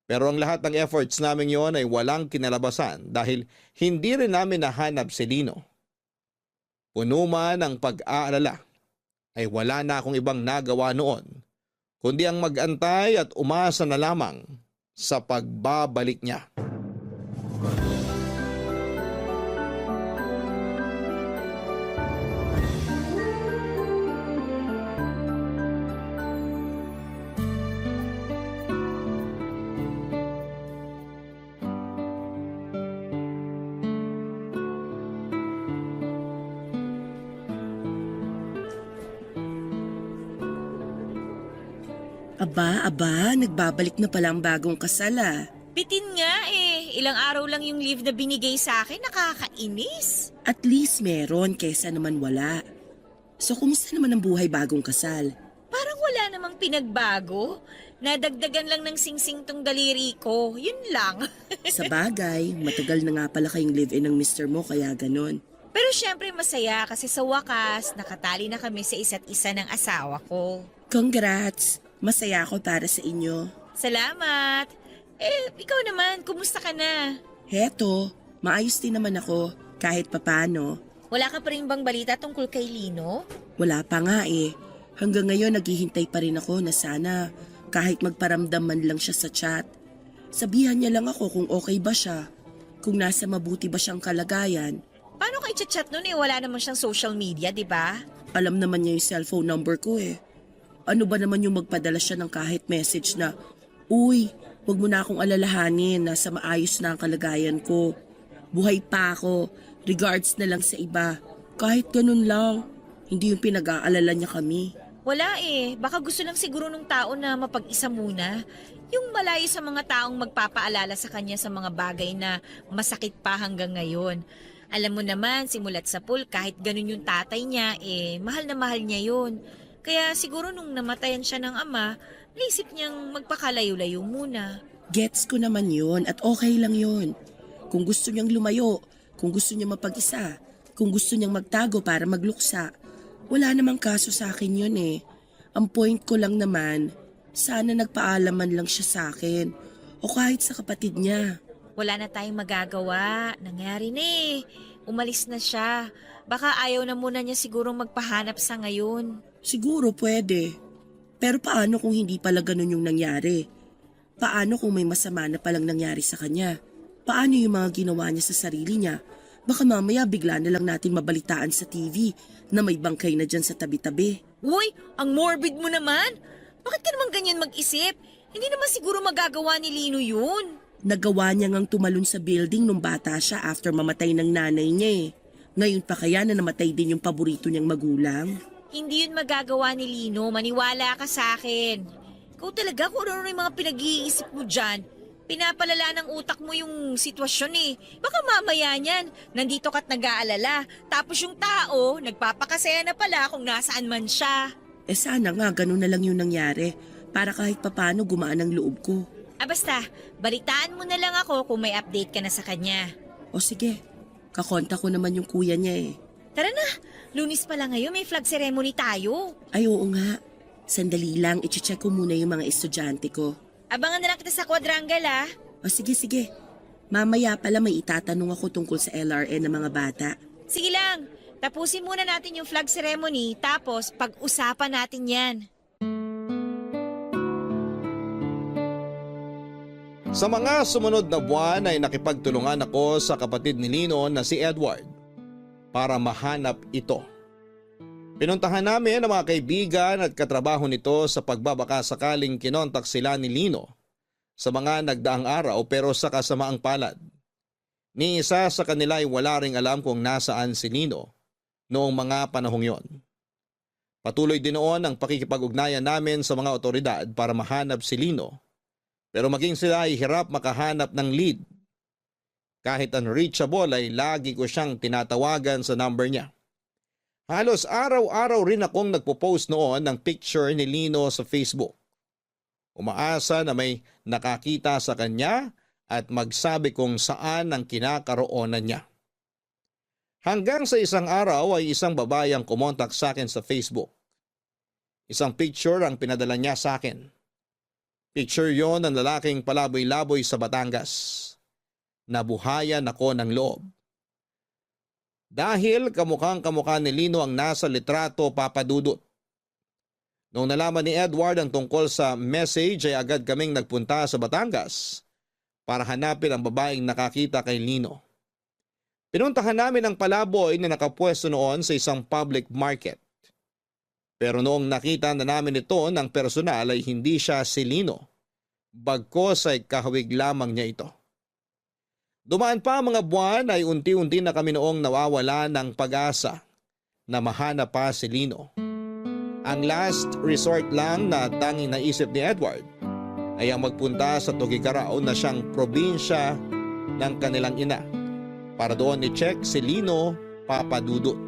Pero ang lahat ng efforts namin yon ay walang kinalabasan dahil hindi rin namin nahanap si Lino. Puno man ang pag-aalala, ay wala na akong ibang nagawa noon, kundi ang mag-antay at umasa na lamang sa pagbabalik niya. Aba, nagbabalik na pala ang bagong kasal ah. Bitin nga eh. Ilang araw lang yung leave na binigay sa akin, nakakainis. At least meron kesa naman wala. So kumusta naman ang buhay bagong kasal? Parang wala namang pinagbago. Nadagdagan lang ng singsing tong daliri ko. Yun lang. Sa bagay, matagal na nga pala kayong live-in ng mister mo kaya ganon. Pero syempre masaya kasi sa wakas, nakatali na kami sa isa't isa ng asawa ko. Congrats! Masaya ako para sa inyo. Salamat! Ikaw naman, kumusta ka na? Heto, maayos din naman ako kahit papano. Wala ka pa rin bang balita tungkol kay Lino? Wala pa nga eh. Hanggang ngayon naghihintay pa rin ako na sana kahit magparamdam man lang siya sa chat. Sabihan niya lang ako kung okay ba siya, kung nasa mabuti ba siyang kalagayan. Paano ka i-chat nun eh? Wala naman siyang social media, di ba? Alam naman niya yung cellphone number ko eh. Ano ba naman yung magpadala siya ng kahit message na, "Uy, wag mo na akong alalahanin, nasa maayos na ang kalagayan ko. Buhay pa ako, regards na lang sa iba." Kahit ganun lang, hindi yung pinag-aalala niya kami. Wala eh. Baka gusto lang siguro ng tao na mapag-isa muna. Yung malayo sa mga taong magpapaalala sa kanya sa mga bagay na masakit pa hanggang ngayon. Alam mo naman, simulat sa pool, kahit ganun yung tatay niya, mahal na mahal niya yun. Kaya siguro nung namatayan siya ng ama, naisip niyang magpakalayo-layo muna. Gets ko naman yun at okay lang yun. Kung gusto niyang lumayo, kung gusto niyang mapag-isa, kung gusto niyang magtago para magluksa, wala namang kaso sa akin yun eh. Ang point ko lang naman, sana nagpaalaman lang siya sa akin o kahit sa kapatid niya. Wala na tayong magagawa. Nangyari na eh. Umalis na siya. Baka ayaw na muna niya siguro magpahanap sa ngayon. Siguro pwede. Pero paano kung hindi pala ganun yung nangyari? Paano kung may masama na palang nangyari sa kanya? Paano yung mga ginawa niya sa sarili niya? Baka mamaya bigla na lang natin mabalitaan sa TV na may bangkay na dyan sa tabi-tabi. Uy, ang morbid mo naman. Bakit ka naman ganyan mag-isip? Hindi naman siguro magagawa ni Lino yun. Nagawa niya ngang tumalon sa building nung bata siya after mamatay ng nanay niya eh. Ngayon pa kaya na namatay din yung paborito niyang magulang? Hindi yun magagawa ni Lino. Maniwala ka sa akin. Ikaw talaga kung ano yung mga pinag-iisip mo dyan. Pinapalala ng utak mo yung sitwasyon eh. Baka mamaya niyan, nandito ka't nag-aalala. Tapos yung tao, nagpapakasaya na pala kung nasaan man siya. Sana nga ganun na lang yung nangyari para kahit papano gumaan ang loob ko. Basta, balitaan mo na lang ako kung may update ka na sa kanya. O sige, kakonta ko naman yung kuya niya eh. Tara na, Lunis pa lang ngayon, may flag ceremony tayo. Ay oo nga, sandali lang, iche-check ko muna yung mga estudyante ko. Abangan na lang kita sa quadrangle ah. O sige, mamaya pala may itatanong ako tungkol sa LRN ng mga bata. Sige lang, tapusin muna natin yung flag ceremony, tapos pag-usapan natin yan. Sa mga sumunod na buwan ay nakipagtulungan ako sa kapatid ni Lino na si Edward para mahanap ito. Pinuntahan namin ang mga kaibigan at katrabaho nito sa pagbabaka sakaling kinontak sila ni Lino sa mga nagdaang araw pero sa kasamaang palad. Ni isa sa kanila ay wala ring alam kung nasaan si Lino noong mga panahong yon. Patuloy din noon ang pakikipag-ugnayan namin sa mga otoridad para mahanap si Lino. Pero maging sila ay hirap makahanap ng lead. Kahit unreachable ay lagi ko siyang tinatawagan sa number niya. Halos araw-araw rin akong nagpo-post noon ng picture ni Lino sa Facebook. Umaasa na may nakakita sa kanya at magsabi kung saan ang kinakaroonan niya. Hanggang sa isang araw ay isang babae ang kumontak sa akin sa Facebook. Isang picture ang pinadala niya sa akin. Picture yon ng lalaking palaboy-laboy sa Batangas. Nabuhayan ako ng loob. Dahil kamukhang-kamukha ni Lino ang nasa litrato, Papa Dudut. Noong nalaman ni Edward ang tungkol sa message ay agad kaming nagpunta sa Batangas para hanapin ang babaeng nakakita kay Lino. Pinuntahan namin ang palaboy na nakapwesto noon sa isang public market. Pero noong nakita na namin ito ng personal ay hindi siya si Lino. Bagkos ay kahawig lamang niya ito. Dumaan pa ang mga buwan ay unti-unti na kami noong nawawala ng pag-asa na mahanap pa si Lino. Ang last resort lang na tanging naisip ni Edward ay ang magpunta sa Tuguegarao na siyang probinsya ng kanilang ina para doon i-check si Lino, Papa Dudut.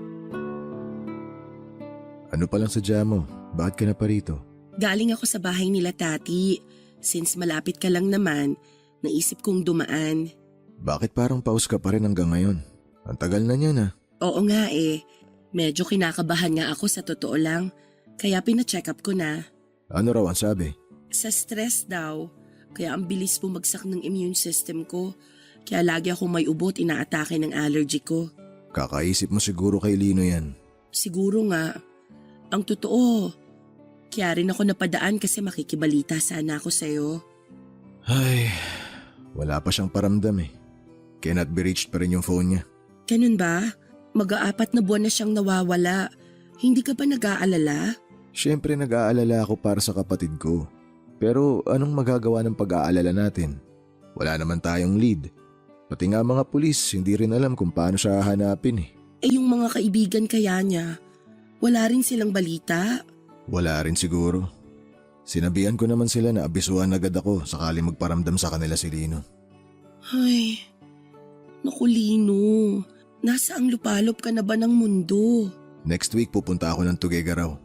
Ano palang sadya mo? Bakit ka na pa rito? Galing ako sa bahay nila tati. Since malapit ka lang naman, naisip kong dumaan. Bakit parang paus ka pa rin hanggang ngayon? Ang tagal na niya na. Oo nga eh. Medyo kinakabahan nga ako sa totoo lang. Kaya pina-check up ko na. Ano raw ang sabi? Sa stress daw. Kaya ang bilis bumagsak ng immune system ko. Kaya lagi akong may ubo at inaatake ng allergy ko. Kakaisip mo siguro kay Lino yan. Siguro nga. Ang totoo. Kaya rin ako napadaan kasi makikibalita sana ako sa'yo. Ay, wala pa siyang paramdam eh. Cannot be reached pa rin yung phone niya. Ganun ba? Mag-aapat na buwan na siyang nawawala. Hindi ka ba nag-aalala? Siyempre nag-aalala ako para sa kapatid ko. Pero anong magagawa ng pag-aalala natin? Wala naman tayong lead. Pati nga mga pulis, hindi rin alam kung paano siya hahanapin eh. Eh yung mga kaibigan kaya niya, wala rin silang balita? Wala rin siguro. Sinabihan ko naman sila na abisuhan agad ako sakali magparamdam sa kanila si Lino. Ay, naku Lino, nasa ang lupalop ka na ba ng mundo? Next week pupunta ako ng Tuguegarao.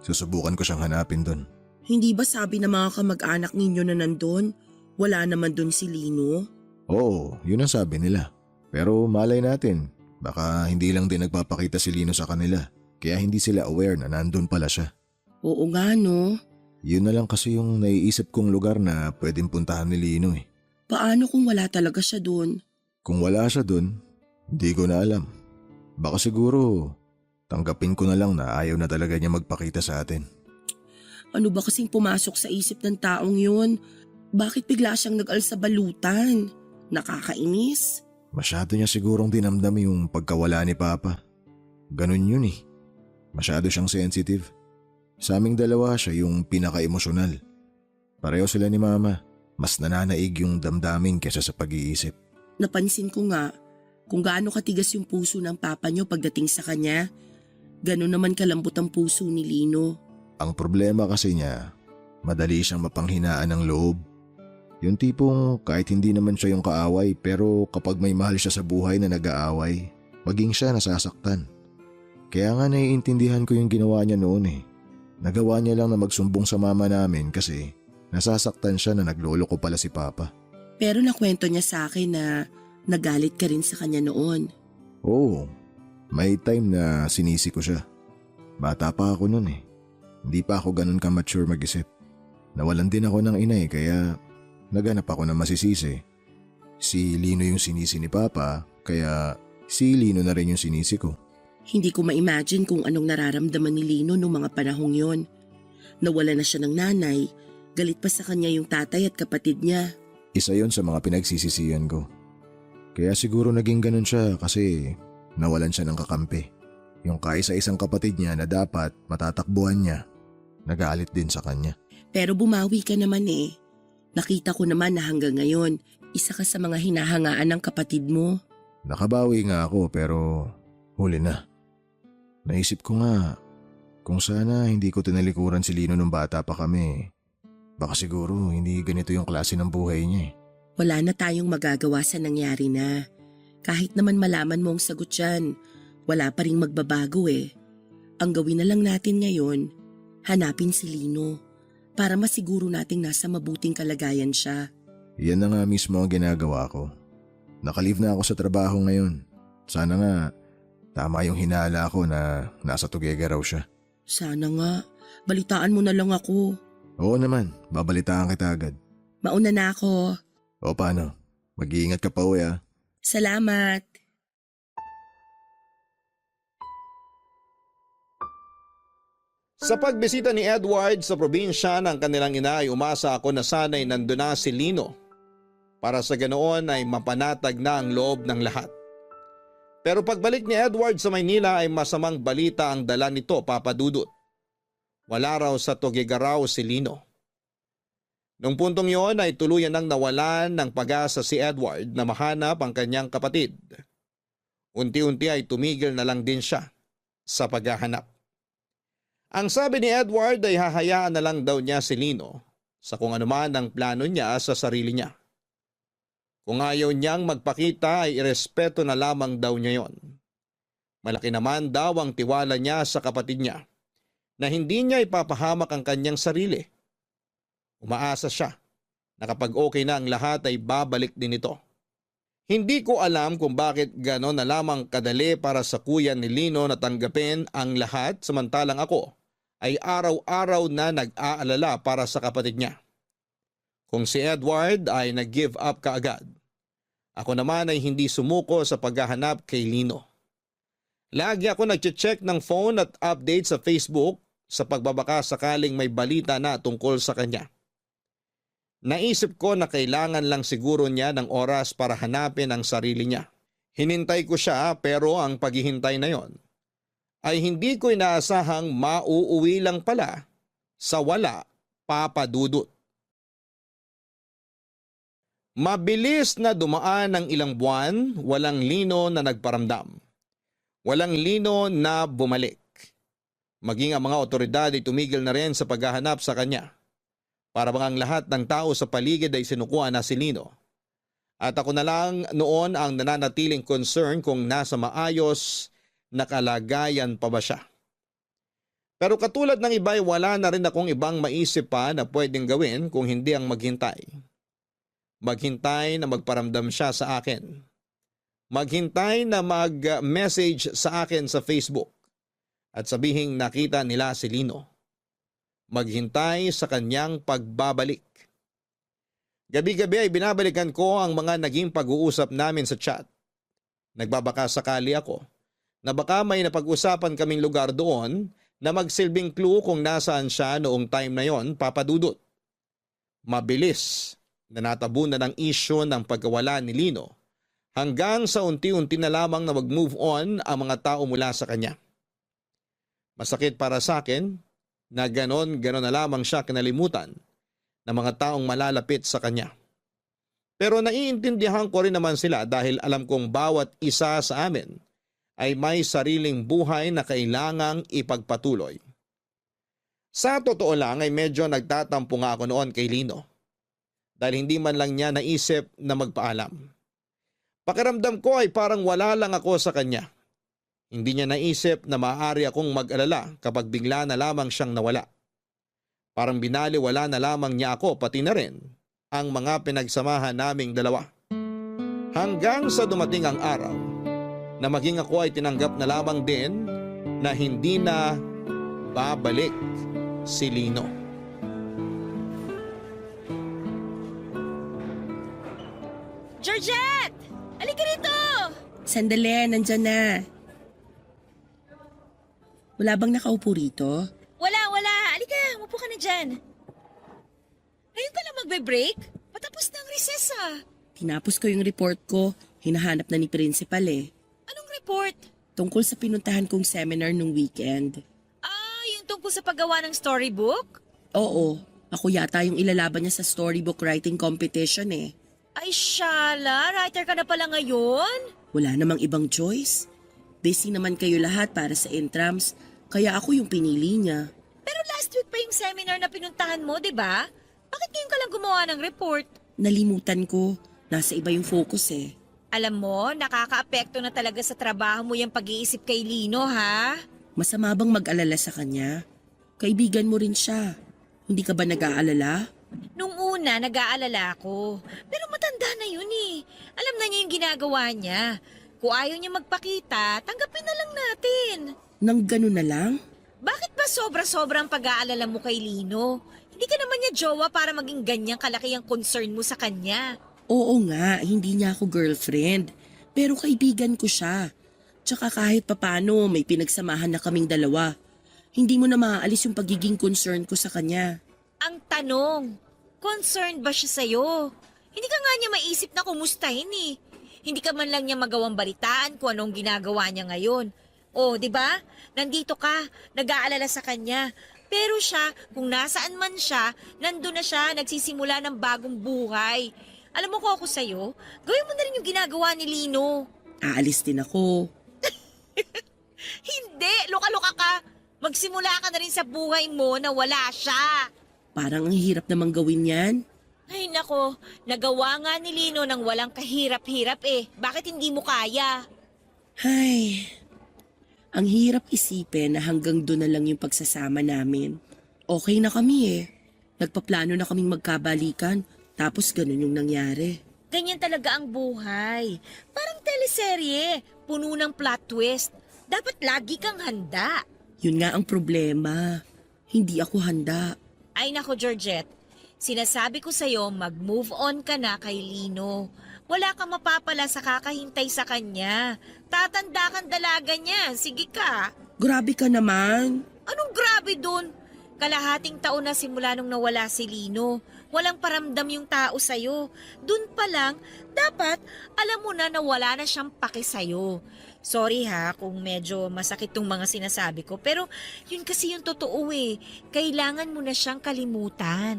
Susubukan ko siyang hanapin doon. Hindi ba sabi ng mga kamag-anak ninyo na nandun, wala naman dun si Lino? Oo, yun ang sabi nila. Pero malay natin, baka hindi lang din nagpapakita si Lino sa kanila. Kaya hindi sila aware na nandun pala siya. Oo nga no. Yun na lang kasi yung naiisip kong lugar na pwedeng puntahan ni Lino eh. Paano kung wala talaga siya dun? Kung wala siya dun, hindi ko na alam. Baka siguro tanggapin ko na lang na ayaw na talaga niya magpakita sa atin. Ano ba kasing pumasok sa isip ng taong yun? Bakit bigla siyang nag-alsa balutan? Nakakainis? Masyado niya sigurong dinamdam yung pagkawala ni Papa. Ganun yun eh. Masyado siyang sensitive. Sa aming dalawa siya yung pinaka-emosyonal. Pareho sila ni Mama. Mas nananaig yung damdamin kesa sa pag-iisip. Napansin ko nga kung gaano katigas yung puso ng papa niyo pagdating sa kanya. Ganon naman kalambot ang puso ni Lino. Ang problema kasi niya, madali siyang mapanghinaan ng loob. Yung tipong kahit hindi naman siya yung kaaway pero kapag may mahal siya sa buhay na nag-aaway, maging siya nasasaktan. Kaya nga naiintindihan ko yung ginawa niya noon eh. Nagawa niya lang na magsumbong sa mama namin kasi nasasaktan siya na nagloloko pala si Papa. Pero nakwento niya sa akin na nagalit ka rin sa kanya noon. Oo, may time na sinisi ko siya. Bata pa ako noon eh. Hindi pa ako ganun ka-mature mag-isip. Nawalan din ako ng ina eh kaya naganap ako ng masisisi. Si Lino yung sinisi ni Papa kaya si Lino na rin yung sinisi ko. Hindi ko ma-imagine kung anong nararamdaman ni Lino noong mga panahong yon. Nawala na siya ng nanay, galit pa sa kanya yung tatay at kapatid niya. Isa yon sa mga pinagsisisihan ko. Kaya siguro naging ganun siya kasi nawalan siya ng kakampi. Yung kaisa-isang kapatid niya na dapat matatakbuhan niya, nagalit din sa kanya. Pero bumawi ka naman eh. Nakita ko naman na hanggang ngayon, isa ka sa mga hinahangaan ng kapatid mo. Nakabawi nga ako pero huli na. Naisip ko nga, kung sana hindi ko tinalikuran si Lino nung bata pa kami, baka siguro hindi ganito yung klase ng buhay niya eh. Wala na tayong magagawa sa nangyari na. Kahit naman malaman mo ang sagot yan, wala pa ring magbabago eh. Ang gawin na lang natin ngayon, hanapin si Lino para masiguro nating nasa mabuting kalagayan siya. Yan na nga mismo ang ginagawa ko. Nakalive na ako sa trabaho ngayon. Sana nga, tama yung hinala ko na nasa Tuguegarao siya. Sana nga, Balitaan mo na lang ako. Oo naman, babalitaan kita agad. Mauna na ako. O paano? Mag-iingat ka pa uwi ah. Salamat. Sa pagbisita ni Edward sa probinsya ng kanilang ina ay umasa ako na sana'y nandun na si Lino para sa ganoon ay mapanatag na ang loob ng lahat. Pero pagbalik ni Edward sa Maynila ay masamang balita ang dala nito, Papa Dudut. Wala raw sa Tugigaraw si Lino. Nung puntong yon ay tuluyan nang nawalan ng pag-asa si Edward na mahanap ang kanyang kapatid. Unti-unti ay tumigil na lang din siya sa paghahanap. Ang sabi ni Edward ay hahayaan na lang daw niya si Lino sa kung anuman ang plano niya sa sarili niya. Kung ayaw niyang magpakita ay irespeto na lamang daw niya yon. Malaki naman daw ang tiwala niya sa kapatid niya na hindi niya ipapahamak ang kanyang sarili. Umaasa siya na kapag okay na ang lahat ay babalik din ito. Hindi ko alam kung bakit gano'n na lamang kadali para sa kuya ni Lino na tanggapin ang lahat samantalang ako ay araw-araw na nag-aalala para sa kapatid niya. Kung si Edward ay nag-give up kaagad, ako naman ay hindi sumuko sa paghahanap kay Lino. Lagi ako nag-check ng phone at update sa Facebook sa pagbabaka sakaling may balita na tungkol sa kanya. Naisip ko na kailangan lang siguro niya ng oras para hanapin ang sarili niya. Hinintay ko siya pero ang paghihintay na yon ay hindi ko inaasahang mauuwi lang pala sa wala, Papa Dudut. Mabilis na dumaan ang ilang buwan, walang Lino na nagparamdam. Walang Lino na bumalik. Maging ang mga otoridad ay tumigil na rin sa paghahanap sa kanya. Para bang ang lahat ng tao sa paligid ay sinukuha na si Lino. At ako na lang noon ang nananatiling concern kung nasa maayos na kalagayan pa ba siya. Pero katulad ng iba ay wala na rin akong ibang maisip pa na pwedeng gawin kung hindi ang maghintay. Maghintay na magparamdam siya sa akin. Maghintay na mag-message sa akin sa Facebook at sabihing nakita nila si Lino. Maghintay sa kanyang pagbabalik. Gabi-gabi ay binabalikan ko ang mga naging pag-uusap namin sa chat. Nagbabaka sakali ako na baka may napag-usapan kaming lugar doon na magsilbing clue kung nasaan siya noong time na yon, Papa Dudut. Mabilis na natabunan ng issue ng pagkawala ni Lino hanggang sa unti-unti na lamang na mag-move on ang mga tao mula sa kanya. Masakit para sa akin na ganon na lamang siya kinalimutan ng mga taong malalapit sa kanya. Pero naiintindihan ko rin naman sila dahil alam kong bawat isa sa amin ay may sariling buhay na kailangang ipagpatuloy. Sa totoo lang ay medyo nagtatampo nga ako noon kay Lino dahil hindi man lang niya naisip na magpaalam. Pakiramdam ko ay parang wala lang ako sa kanya. Hindi niya naisip na maaari akong mag-alala kapag bigla na lamang siyang nawala. Parang binaliwala na lamang niya ako pati na rin ang mga pinagsamahan naming dalawa. Hanggang sa dumating ang araw na maging ako ay tinanggap na lamang din na hindi na babalik si Lino. Georgette! Halika rito! Sandali, nandyan na. Wala bang nakaupo rito? Wala. Halika, upo ka na dyan. Ngayon ka lang magbe-break? Patapos na ang recess ah. Tinapos ko yung report ko. Hinahanap na ni principal eh. Anong report? Tungkol sa pinuntahan kong seminar nung weekend. Ah, yung tungkol sa paggawa ng storybook? Oo, ako yata yung ilalaban niya sa storybook writing competition eh. Ay, Shala, writer ka na pala ngayon? Wala namang ibang choice. Busy naman kayo lahat para sa intrams, kaya ako yung pinili niya. Pero last week pa yung seminar na pinuntahan mo, di ba? Bakit ngayon ka lang gumawa ng report? Nalimutan ko, nasa iba yung focus eh. Alam mo, nakakaapekto na talaga sa trabaho mo yung pag-iisip kay Lino, ha? Masama bang mag-alala sa kanya? Kaibigan mo rin siya. Hindi ka ba nag-aalala? Nung una, nag-aalala ako. Pero matanda na yun eh. Alam na niya yung ginagawa niya. Kung ayaw niya magpakita, tanggapin na lang natin. Nang ganun na lang? Bakit ba sobra-sobrang pag-aalala mo kay Lino. Hindi ka naman niya jowa para maging ganyang kalaki ang concern mo sa kanya. Oo nga, hindi niya ako girlfriend. Pero kaibigan ko siya. Tsaka kahit papano may pinagsamahan na kaming dalawa. Hindi mo na maaalis yung pagiging concern ko sa kanya. Ang tanong, concerned ba siya sa'yo? Hindi ka nga niya maisip na kumustahin eh. Hindi ka man lang niya magawang balitaan kung anong ginagawa niya ngayon. O, di ba? Nandito ka, nag-aalala sa kanya. Pero siya, kung nasaan man siya, nandun na siya, nagsisimula ng bagong buhay. Alam mo ko ako sa'yo, gawin mo na rin yung ginagawa ni Lino. Aalis din ako. Hindi, luka-luka ka. Magsimula ka na rin sa buhay mo na wala siya. Parang ang hirap namang gawin yan. Ay nako, nagawa nga ni Lino ng walang kahirap-hirap eh. Bakit hindi mo kaya? Ay, ang hirap isipin na hanggang doon na lang yung pagsasama namin. Okay na kami eh. Nagpaplano na kaming magkabalikan, tapos ganun yung nangyari. Ganyan talaga ang buhay. Parang teleserye, puno ng plot twist. Dapat lagi kang handa. Yun nga ang problema. Hindi ako handa. Ay nako Georgette, sinasabi ko sa'yo mag-move on ka na kay Lino. Wala kang mapapala sa kakahintay sa kanya. Tatanda kang dalaga niya, sige ka. Grabe ka naman. Anong grabe dun? Kalahating taon na simula nung nawala si Lino. Walang paramdam yung tao sa'yo. Dun pa lang, dapat alam mo na wala na siyang pake sa'yo. Sorry ha kung medyo masakit tong mga sinasabi ko, pero yun kasi yung totoo eh. Kailangan mo na siyang kalimutan.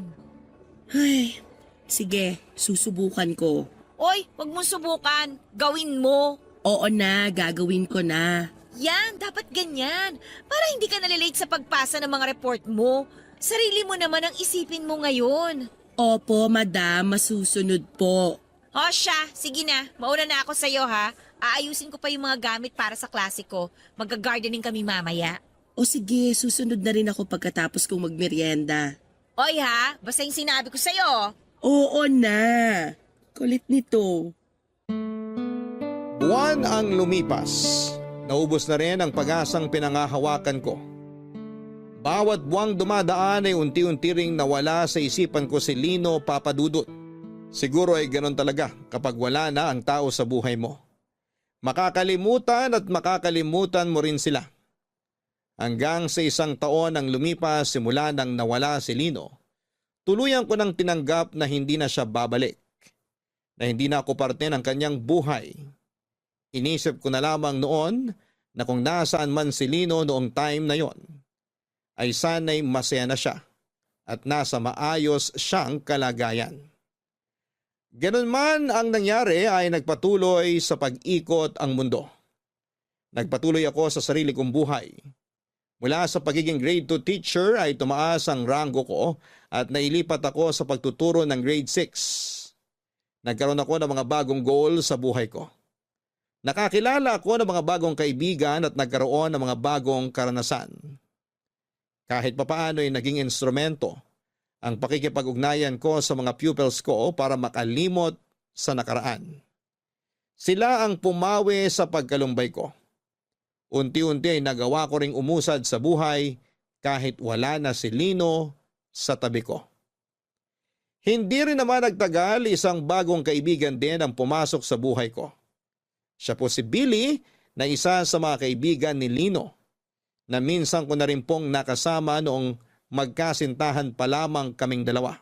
Ay, sige, susubukan ko. Oy, wag mo subukan. Gawin mo. Oo na, gagawin ko na. Yan, dapat ganyan. Para hindi ka nalilate sa pagpasa ng mga report mo. Sarili mo naman ang isipin mo ngayon. Opo, madam, masusunod po. O siya, sige na. Mauna na ako sa'yo ha. Aayusin ko pa yung mga gamit para sa klase ko. Magga-gardening kami mamaya. O sige, susunod na rin ako pagkatapos kong magmerienda. Oy ha, basta yung sinabi ko sa'yo. Oo na. Kulit nito. Buwan ang lumipas. Naubos na rin ang pag-asang pinangahawakan ko. Bawat buwang dumadaan ay unti-unti ring nawala sa isipan ko si Lino Papadudut. Siguro ay ganun talaga kapag wala na ang tao sa buhay mo. Makakalimutan at makakalimutan mo rin sila. Hanggang sa 1 taon ang lumipas simula nang nawala si Lino, tuluyan ko nang tinanggap na hindi na siya babalik. Na hindi na ako parte ng kanyang buhay. Inisip ko na lamang noon na kung nasaan man si Lino noong time na yon, ay sana'y masaya na siya at nasa maayos siyang kalagayan. Ganun man ang nangyari ay nagpatuloy sa pag-ikot ang mundo. Nagpatuloy ako sa sarili kong buhay. Mula sa pagiging grade 2 teacher ay tumaas ang ranggo ko at nailipat ako sa pagtuturo ng grade 6. Nagkaroon ako ng mga bagong goal sa buhay ko. Nakakilala ako ng mga bagong kaibigan at nagkaroon ng mga bagong karanasan. Kahit papaano ay naging instrumento ang pakikipag-ugnayan ko sa mga pupils ko para makalimot sa nakaraan. Sila ang pumawi sa pagkalumbay ko. Unti-unti ay nagawa ko ring umusad sa buhay kahit wala na si Lino sa tabi ko. Hindi rin naman nagtagal, isang bagong kaibigan din ang pumasok sa buhay ko. Siya po si Billy na isa sa mga kaibigan ni Lino na minsan ko na rin pong nakasama noong magkasintahan pa lamang kaming dalawa.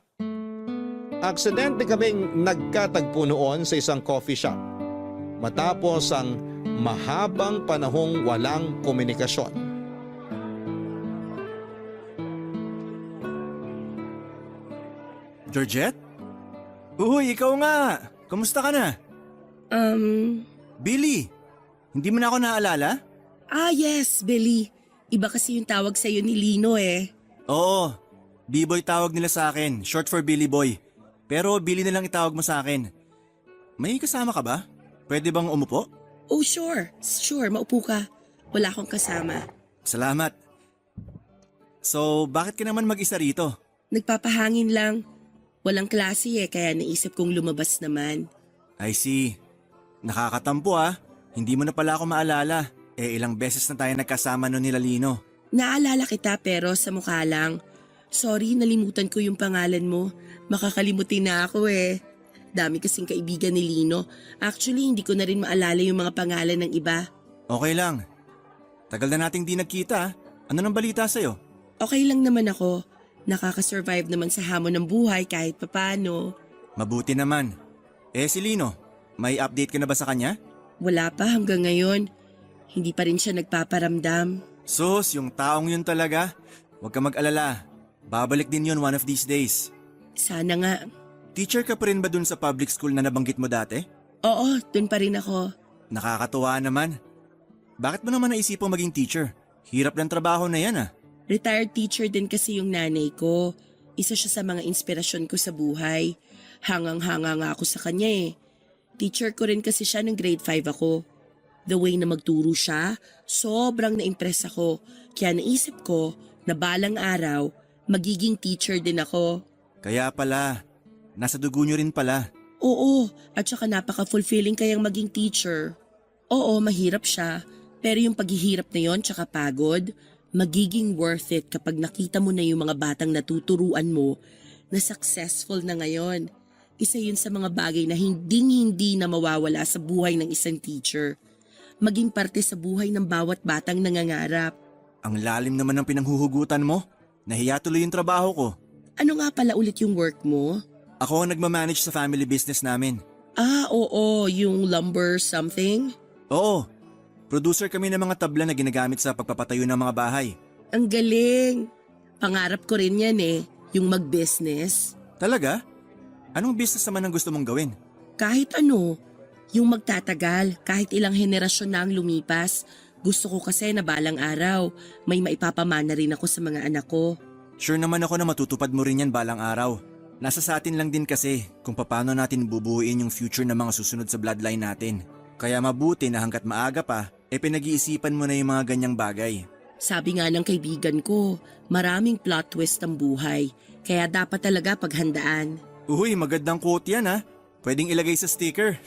Aksidente kaming nagkatagpo noon sa isang coffee shop matapos ang mahabang panahong walang komunikasyon. Georgette? Uy, ikaw nga! Kamusta ka na? Billy, hindi mo na ako naalala? Yes, Billy. Iba kasi yung tawag sa'yo ni Lino eh. Oo, B-boy tawag nila sa akin, short for Billy Boy. Pero Billy na lang itawag mo sa akin. May kasama ka ba? Pwede bang umupo? Oh, sure. Sure, maupo ka. Wala akong kasama. Salamat. So, bakit ka naman mag-isa rito? Nagpapahangin lang. Walang klase eh, kaya naisip kong lumabas naman. I see. Nakakatampo ah. Hindi mo na pala ako maalala. Ilang beses na tayo nagkasama noon nila Lino. Naalala kita pero sa mukha lang. Sorry, nalimutan ko yung pangalan mo. Makakalimutin na ako eh. Dami kasing kaibigan ni Lino. Actually, hindi ko na rin maalala yung mga pangalan ng iba. Okay lang. Tagal na nating di nagkita. Ano nang balita sa'yo? Okay lang naman ako. Nakakasurvive naman sa hamon ng buhay kahit papano. Mabuti naman. Si Lino, may update ka na ba sa kanya? Wala pa hanggang ngayon. Hindi pa rin siya nagpaparamdam. Sus, yung taong yun talaga. Huwag ka mag-alala. Babalik din yun one of these days. Sana nga. Teacher ka pa rin ba dun sa public school na nabanggit mo dati? Oo, dun pa rin ako. Nakakatuwa naman. Bakit mo naman naisipang maging teacher? Hirap ng trabaho na yan ah. Retired teacher din kasi yung nanay ko. Isa siya sa mga inspirasyon ko sa buhay. Hangang-hanga nga ako sa kanya eh. Teacher ko rin kasi siya ng grade 5 ako. The way na magturo siya, sobrang na-impress ako. Kaya naisip ko na balang araw, magiging teacher din ako. Kaya pala, nasa dugo nyo rin pala. Oo, at saka napaka-fulfilling kayang maging teacher. Oo, mahirap siya. Pero yung paghihirap na yon tsaka pagod, magiging worth it kapag nakita mo na yung mga batang natuturuan mo na successful na ngayon. Isa yun sa mga bagay na hindi na mawawala sa buhay ng isang teacher. Maging parte sa buhay ng bawat batang nangangarap. Ang lalim naman ng pinanghuhugutan mo. Nahiya tuloy yung trabaho ko. Ano nga pala ulit yung work mo? Ako ang nagmamanage sa family business namin. Ah, oo, yung lumber something? Oo, producer kami ng mga tabla na ginagamit sa pagpapatayo ng mga bahay. Ang galing! Pangarap ko rin yan eh, yung mag-business. Talaga? Anong business naman ang gusto mong gawin? Kahit ano, yung magtatagal, kahit ilang henerasyon na ang lumipas. Gusto ko kasi na balang araw, may maipapamana rin ako sa mga anak ko. Sure naman ako na matutupad mo rin yan balang araw. Nasa sa atin lang din kasi kung paano natin bubuuin yung future ng mga susunod sa bloodline natin. Kaya mabuti na hanggat maaga pa, pinag-iisipan mo na yung mga ganyang bagay. Sabi nga ng kaibigan ko, maraming plot twist ang buhay, kaya dapat talaga paghandaan. Uy, magandang quote yan ha. Pwedeng ilagay sa sticker.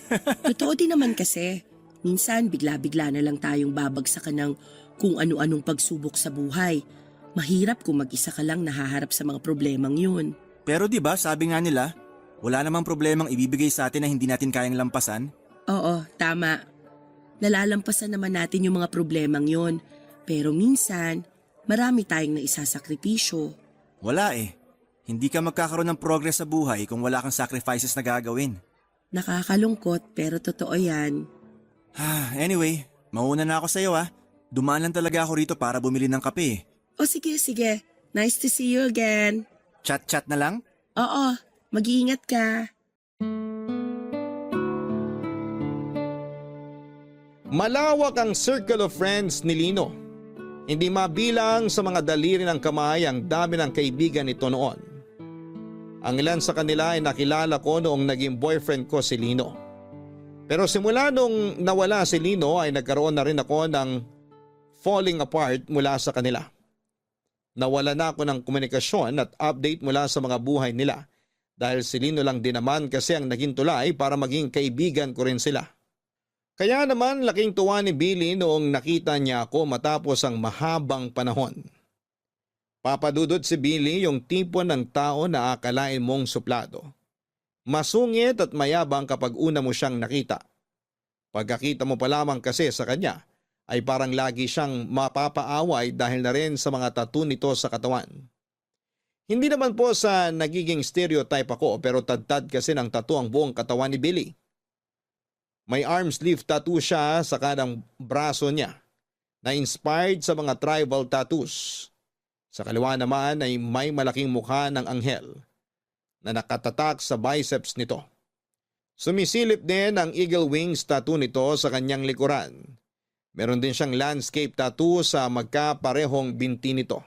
Totoo din naman kasi, minsan bigla-bigla na lang tayong babagsakan ng kung ano-anong pagsubok sa buhay. Mahirap kung mag-isa ka lang nahaharap sa mga problemang yun. Pero di ba sabi nga nila, wala namang problemang ibibigay sa atin na hindi natin kayang lampasan? Oo, tama. Nalalampasan naman natin yung mga problemang yun. Pero minsan, marami tayong naisasakripisyo. Wala eh. Hindi ka magkakaroon ng progress sa buhay kung wala kang sacrifices na gagawin. Nakakalungkot pero totoo yan. Anyway, mauna na ako sa'yo ha. Dumaan lang talaga ako rito para bumili ng kape. O sige, sige. Nice to see you again. Chat-chat na lang? Oo, mag-iingat ka. Malawak ang circle of friends ni Lino. Hindi mabilang sa mga daliri ng kamay ang dami ng kaibigan nito noon. Ang ilan sa kanila ay nakilala ko noong naging boyfriend ko si Lino. Pero simula nung nawala si Lino ay nagkaroon na rin ako ng falling apart mula sa kanila. Nawala na ako ng komunikasyon at update mula sa mga buhay nila dahil si Lino lang din naman kasi ang naging tulay para maging kaibigan ko rin sila. Kaya naman laking tuwa ni Billy noong nakita niya ako matapos ang mahabang panahon. Papadudod si Billy yung tipo ng tao na akalain mong suplado. Masungit at mayabang kapag una mo siyang nakita. Pagkakita mo pa lamang kasi sa kanya ay parang lagi siyang mapapaaway dahil na rin sa mga tattoo nito sa katawan. Hindi naman po sa nagiging stereotype ako pero tad-tad kasi ng tattoo ang buong katawan ni Billy. May arm sleeve tattoo siya sa kanang braso niya na inspired sa mga tribal tattoos. Sa kaliwa naman ay may malaking mukha ng anghel na nakatatak sa biceps nito. Sumisilip din ang eagle wings tattoo nito sa kanyang likuran. Meron din siyang landscape tattoo sa magkaparehong binti nito.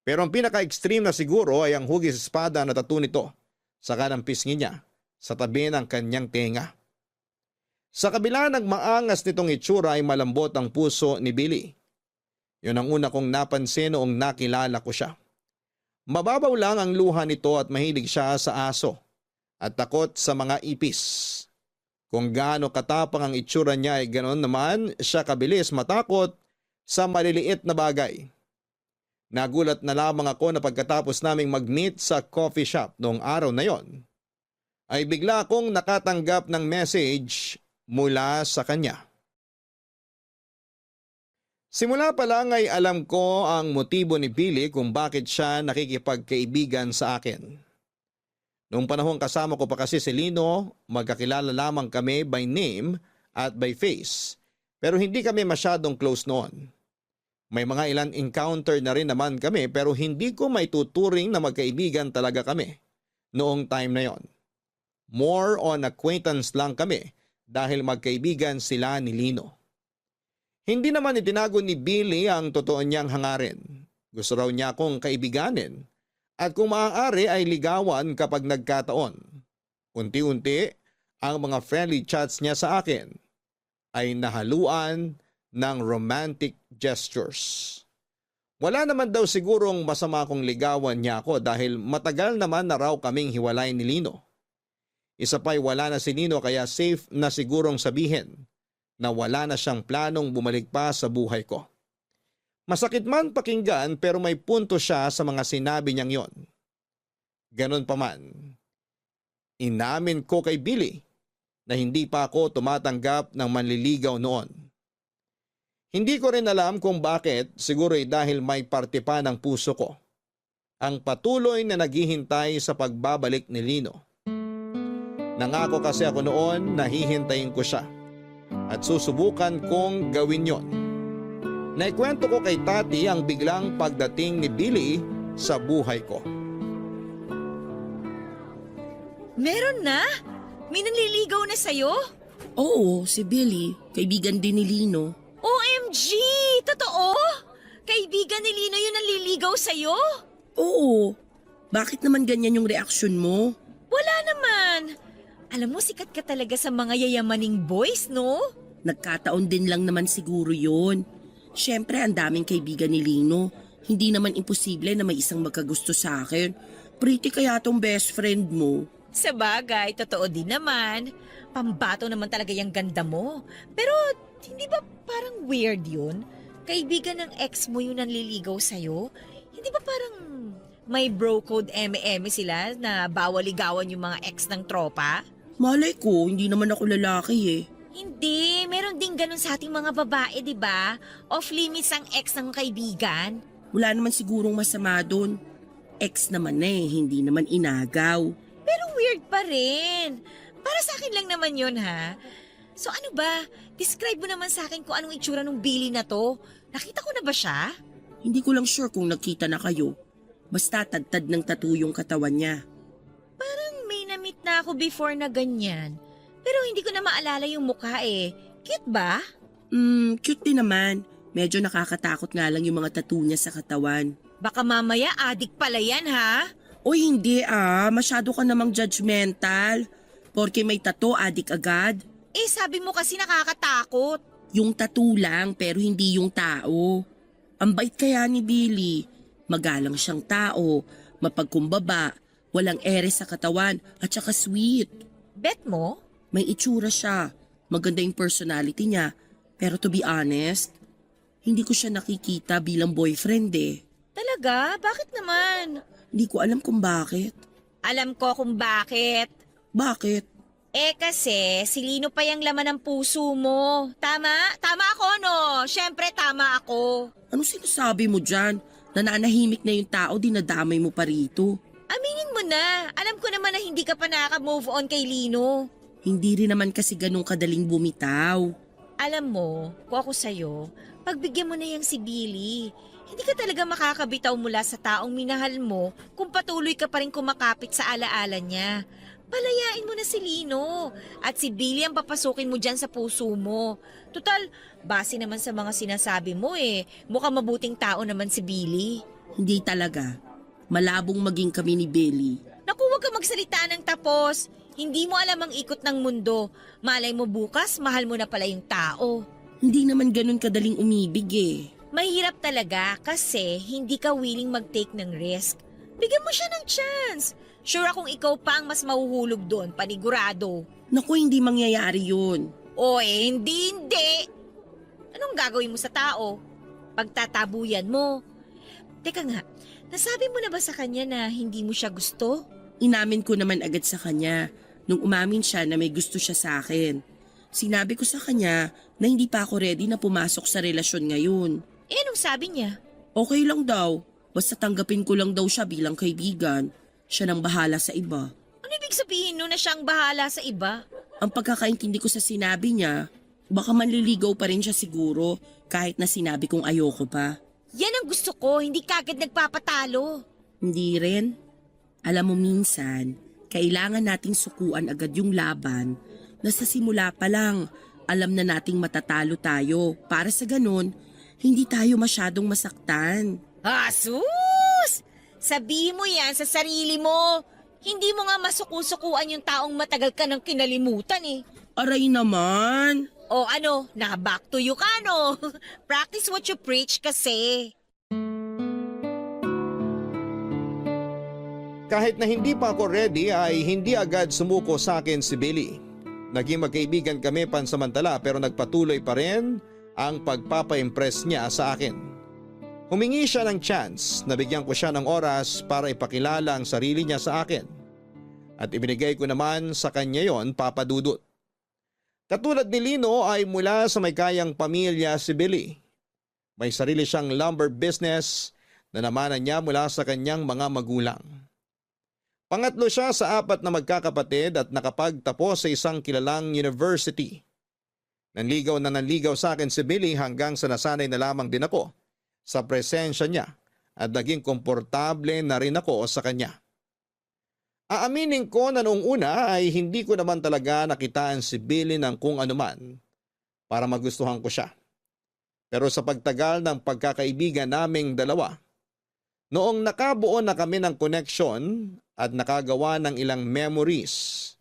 Pero ang pinaka-extreme na siguro ay ang hugis espada na tattoo nito sa kanang pisngi niya sa tabi ng kanyang tenga. Sa kabila ng maangas nitong itsura ay malambot ang puso ni Billy. Yun ang una kong napansin noong nakilala ko siya. Mababaw lang ang luha nito at mahilig siya sa aso at takot sa mga ipis. Kung gaano katapang ang itsura niya ay ganoon naman siya kabilis matakot sa maliliit na bagay. Nagulat na lamang ako na pagkatapos naming mag-meet sa coffee shop noong araw na yon, ay bigla akong nakatanggap ng message mula sa kanya. Simula pa lang ay alam ko ang motibo ni Billy kung bakit siya nakikipagkaibigan sa akin. Noong panahon kasama ko pa kasi si Lino, magkakilala lamang kami by name at by face, pero hindi kami masyadong close noon. May mga ilan encounter na rin naman kami pero hindi ko maituturing na magkaibigan talaga kami noong time na yon. More on acquaintance lang kami dahil magkaibigan sila ni Lino. Hindi naman itinago ni Billy ang totoo niyang hangarin. Gusto raw niya akong kaibiganin at kung maaari ay ligawan kapag nagkataon. Unti-unti, ang mga friendly chats niya sa akin ay nahaluan ng romantic gestures. Wala naman daw sigurong masama kung ligawan niya ako dahil matagal naman na raw kaming hiwalay ni Lino. Isa pa'y wala na si Lino kaya safe na sigurong sabihin na wala na siyang planong bumalik pa sa buhay ko. Masakit man pakinggan pero may punto siya sa mga sinabi niyang yon. Ganon pa man, inamin ko kay Billy na hindi pa ako tumatanggap ng manliligaw noon. Hindi ko rin alam kung bakit, siguro ay dahil may parte pa ng puso ko ang patuloy na naghihintay sa pagbabalik ni Lino. Nangako kasi ako noon na hihintayin ko siya at susubukan kong gawin yon. Naikwento ko kay Tati ang biglang pagdating ni Billy sa buhay ko. Meron na? May nanliligaw na sa'yo? Oo, si Billy. Kaibigan din ni Lino. OMG! Totoo? Kaibigan ni Lino yung nanliligaw sa'yo? Oo. Bakit naman ganyan yung reaksyon mo? Wala naman. Alam mo, sikat ka talaga sa mga yayamaning boys, no? Nagkataon din lang naman siguro yun. Siyempre, ang daming kaibigan ni Lino. Hindi naman imposible na may isang magkagusto sa akin. Pretty kaya tong best friend mo. Sa bagay, totoo din naman. Pambato naman talaga yung ganda mo. Pero, hindi ba parang weird yun? Kaibigan ng ex mo yung nanliligaw sa'yo? Hindi ba parang may bro code eme-eme sila na bawal ligawan yung mga ex ng tropa? Malay ko, hindi naman ako lalaki eh. Hindi, meron din ganun sa ating mga babae, di ba? Off limits ang ex ng kaibigan. Wala naman sigurong masama doon. Ex naman eh, hindi naman inagaw. Pero weird pa rin. Para sa akin lang naman yun, ha? So ano ba? Describe mo naman sa akin kung anong itsura ng Billy na to. Nakita ko na ba siya? Hindi ko lang sure kung nakita na kayo. Basta tad-tad ng tattoo yung katawan niya. Parang may na-meet na ako before na ganyan. Pero hindi ko na maalala yung mukha eh. Cute ba? Cute din naman. Medyo nakakatakot nga lang yung mga tattoo niya sa katawan. Baka mamaya adik pala yan, ha? Oy, hindi masyado ka namang judgmental. Porke may tattoo, adik agad. Eh, sabi mo kasi nakakatakot. Yung tattoo lang pero hindi yung tao. Ang bait kaya ni Billy. Magalang siyang tao, mapagkumbaba, walang ere sa katawan at saka sweet. Bet mo? May itsura siya, maganda yung personality niya. Pero to be honest, hindi ko siya nakikita bilang boyfriend eh. Talaga? Bakit naman? Hindi ko alam kung bakit. Alam ko kung bakit. Bakit? Eh kasi, si Lino pa yung laman ng puso mo. Tama? Tama ako, no? Siyempre, tama ako. Ano sinasabi mo dyan? Nananahimik na yung tao, dinadamay mo pa rito. Aminin mo na. Alam ko naman na hindi ka pa nakaka-move on kay Lino. Hindi rin naman kasi ganun kadaling bumitaw. Alam mo, kung ako sa'yo, pagbigyan mo na yung si Billy. Hindi ka talaga makakabitaw mula sa taong minahal mo kung patuloy ka pa rin kumakapit sa alaala niya. Palayain mo na si Lino at si Billy ang papasukin mo dyan sa puso mo. Total, base naman sa mga sinasabi mo mukhang mabuting tao naman si Billy. Hindi talaga. Malabong maging kami ni Billy. Naku, huwag ka magsalita ng tapos. Hindi mo alam ang ikot ng mundo. Malay mo bukas, mahal mo na pala yung tao. Hindi naman ganun kadaling umibig eh. Mahirap talaga kasi hindi ka willing mag-take ng risk. Bigyan mo siya ng chance. Sure akong ikaw pa ang mas mahuhulog doon, panigurado. Naku, hindi mangyayari yun. Hindi. Anong gagawin mo sa tao? Pagtatabuyan mo. Teka nga, nasabi mo na ba sa kanya na hindi mo siya gusto? Inamin ko naman agad sa kanya nung umamin siya na may gusto siya sa akin. Sinabi ko sa kanya na hindi pa ako ready na pumasok sa relasyon ngayon. Eh, anong sabi niya? Okay lang daw, basta tanggapin ko lang daw siya bilang kaibigan. Siya nang bahala sa iba. Ano ibig sabihin nun na siyang bahala sa iba? Ang pagkakaintindi ko sa sinabi niya, baka manliligaw pa rin siya siguro kahit na sinabi kong ayoko pa. Yan ang gusto ko, hindi kagad nagpapatalo. Hindi rin. Alam mo minsan, kailangan nating sukuan agad yung laban na sa simula pa lang alam na nating matatalo tayo para sa ganun, hindi tayo masyadong masaktan. Asus! Sabihin mo yan sa sarili mo. Hindi mo nga masukusukuan yung taong matagal ka nang kinalimutan eh. Aray naman! O ano, back to you ka no? Practice what you preach kasi. Kahit na hindi pa ako ready ay hindi agad sumuko sa akin si Billy. Naging magkaibigan kami pansamantala pero nagpatuloy pa rin ang pagpapa-impress niya sa akin. Humingi siya ng chance na bigyan ko siya ng oras para ipakilala ang sarili niya sa akin. At ibinigay ko naman sa kanya yon, Papa Dudut. Katulad ni Lino ay mula sa may kayang pamilya si Billy. May sarili siyang lumber business na namanan niya mula sa kanyang mga magulang. Pangatlo siya sa 4 na magkakapatid at nakapagtapos sa isang kilalang university. Nanligaw na nanligaw sa akin si Billy hanggang sa nasanay na lamang din ako sa presensya niya at naging komportable na rin ako sa kanya. Aaminin ko na noong una ay hindi ko naman talaga nakitaan si Billy ng kung anuman para magustuhan ko siya. Pero sa pagtagal ng pagkakaibigan naming dalawa, noong nakabuo na kami ng connection at nakagawa ng ilang memories,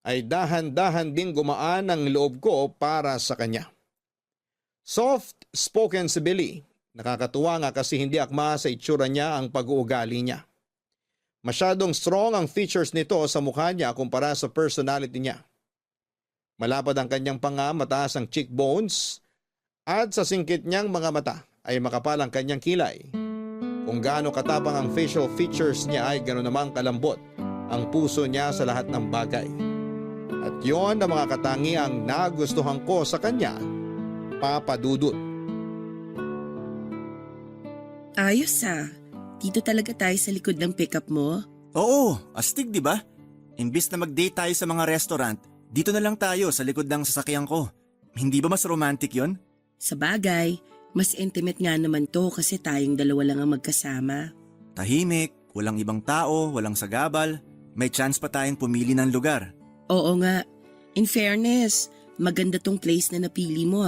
ay dahan-dahan ding gumaan ang loob ko para sa kanya. Soft-spoken si Billy. Nakakatuwa nga kasi hindi akma sa itsura niya ang pag-uugali niya. Masyadong strong ang features nito sa mukha niya kumpara sa personality niya. Malapad ang kanyang panga, mataas ang cheekbones, at sa singkit niyang mga mata ay makapal ang kanyang kilay. Kung gaano katapang ang facial features niya ay gano'n namang kalambot ang puso niya sa lahat ng bagay. At yon ang mga katangiang nagustuhan ko sa kanya, Papa Dudut. Ayos dito talaga tayo sa likod ng pickup mo. Oo, astig di ba? Imbis na mag-date tayo sa mga restaurant, dito na lang tayo sa likod ng sasakyan ko. Hindi ba mas romantic yon? Sa bagay, mas intimate nga naman to kasi tayong dalawa lang ang magkasama. Tahimik, walang ibang tao, walang sagabal. May chance pa tayong pumili ng lugar. Oo nga. In fairness, maganda tong place na napili mo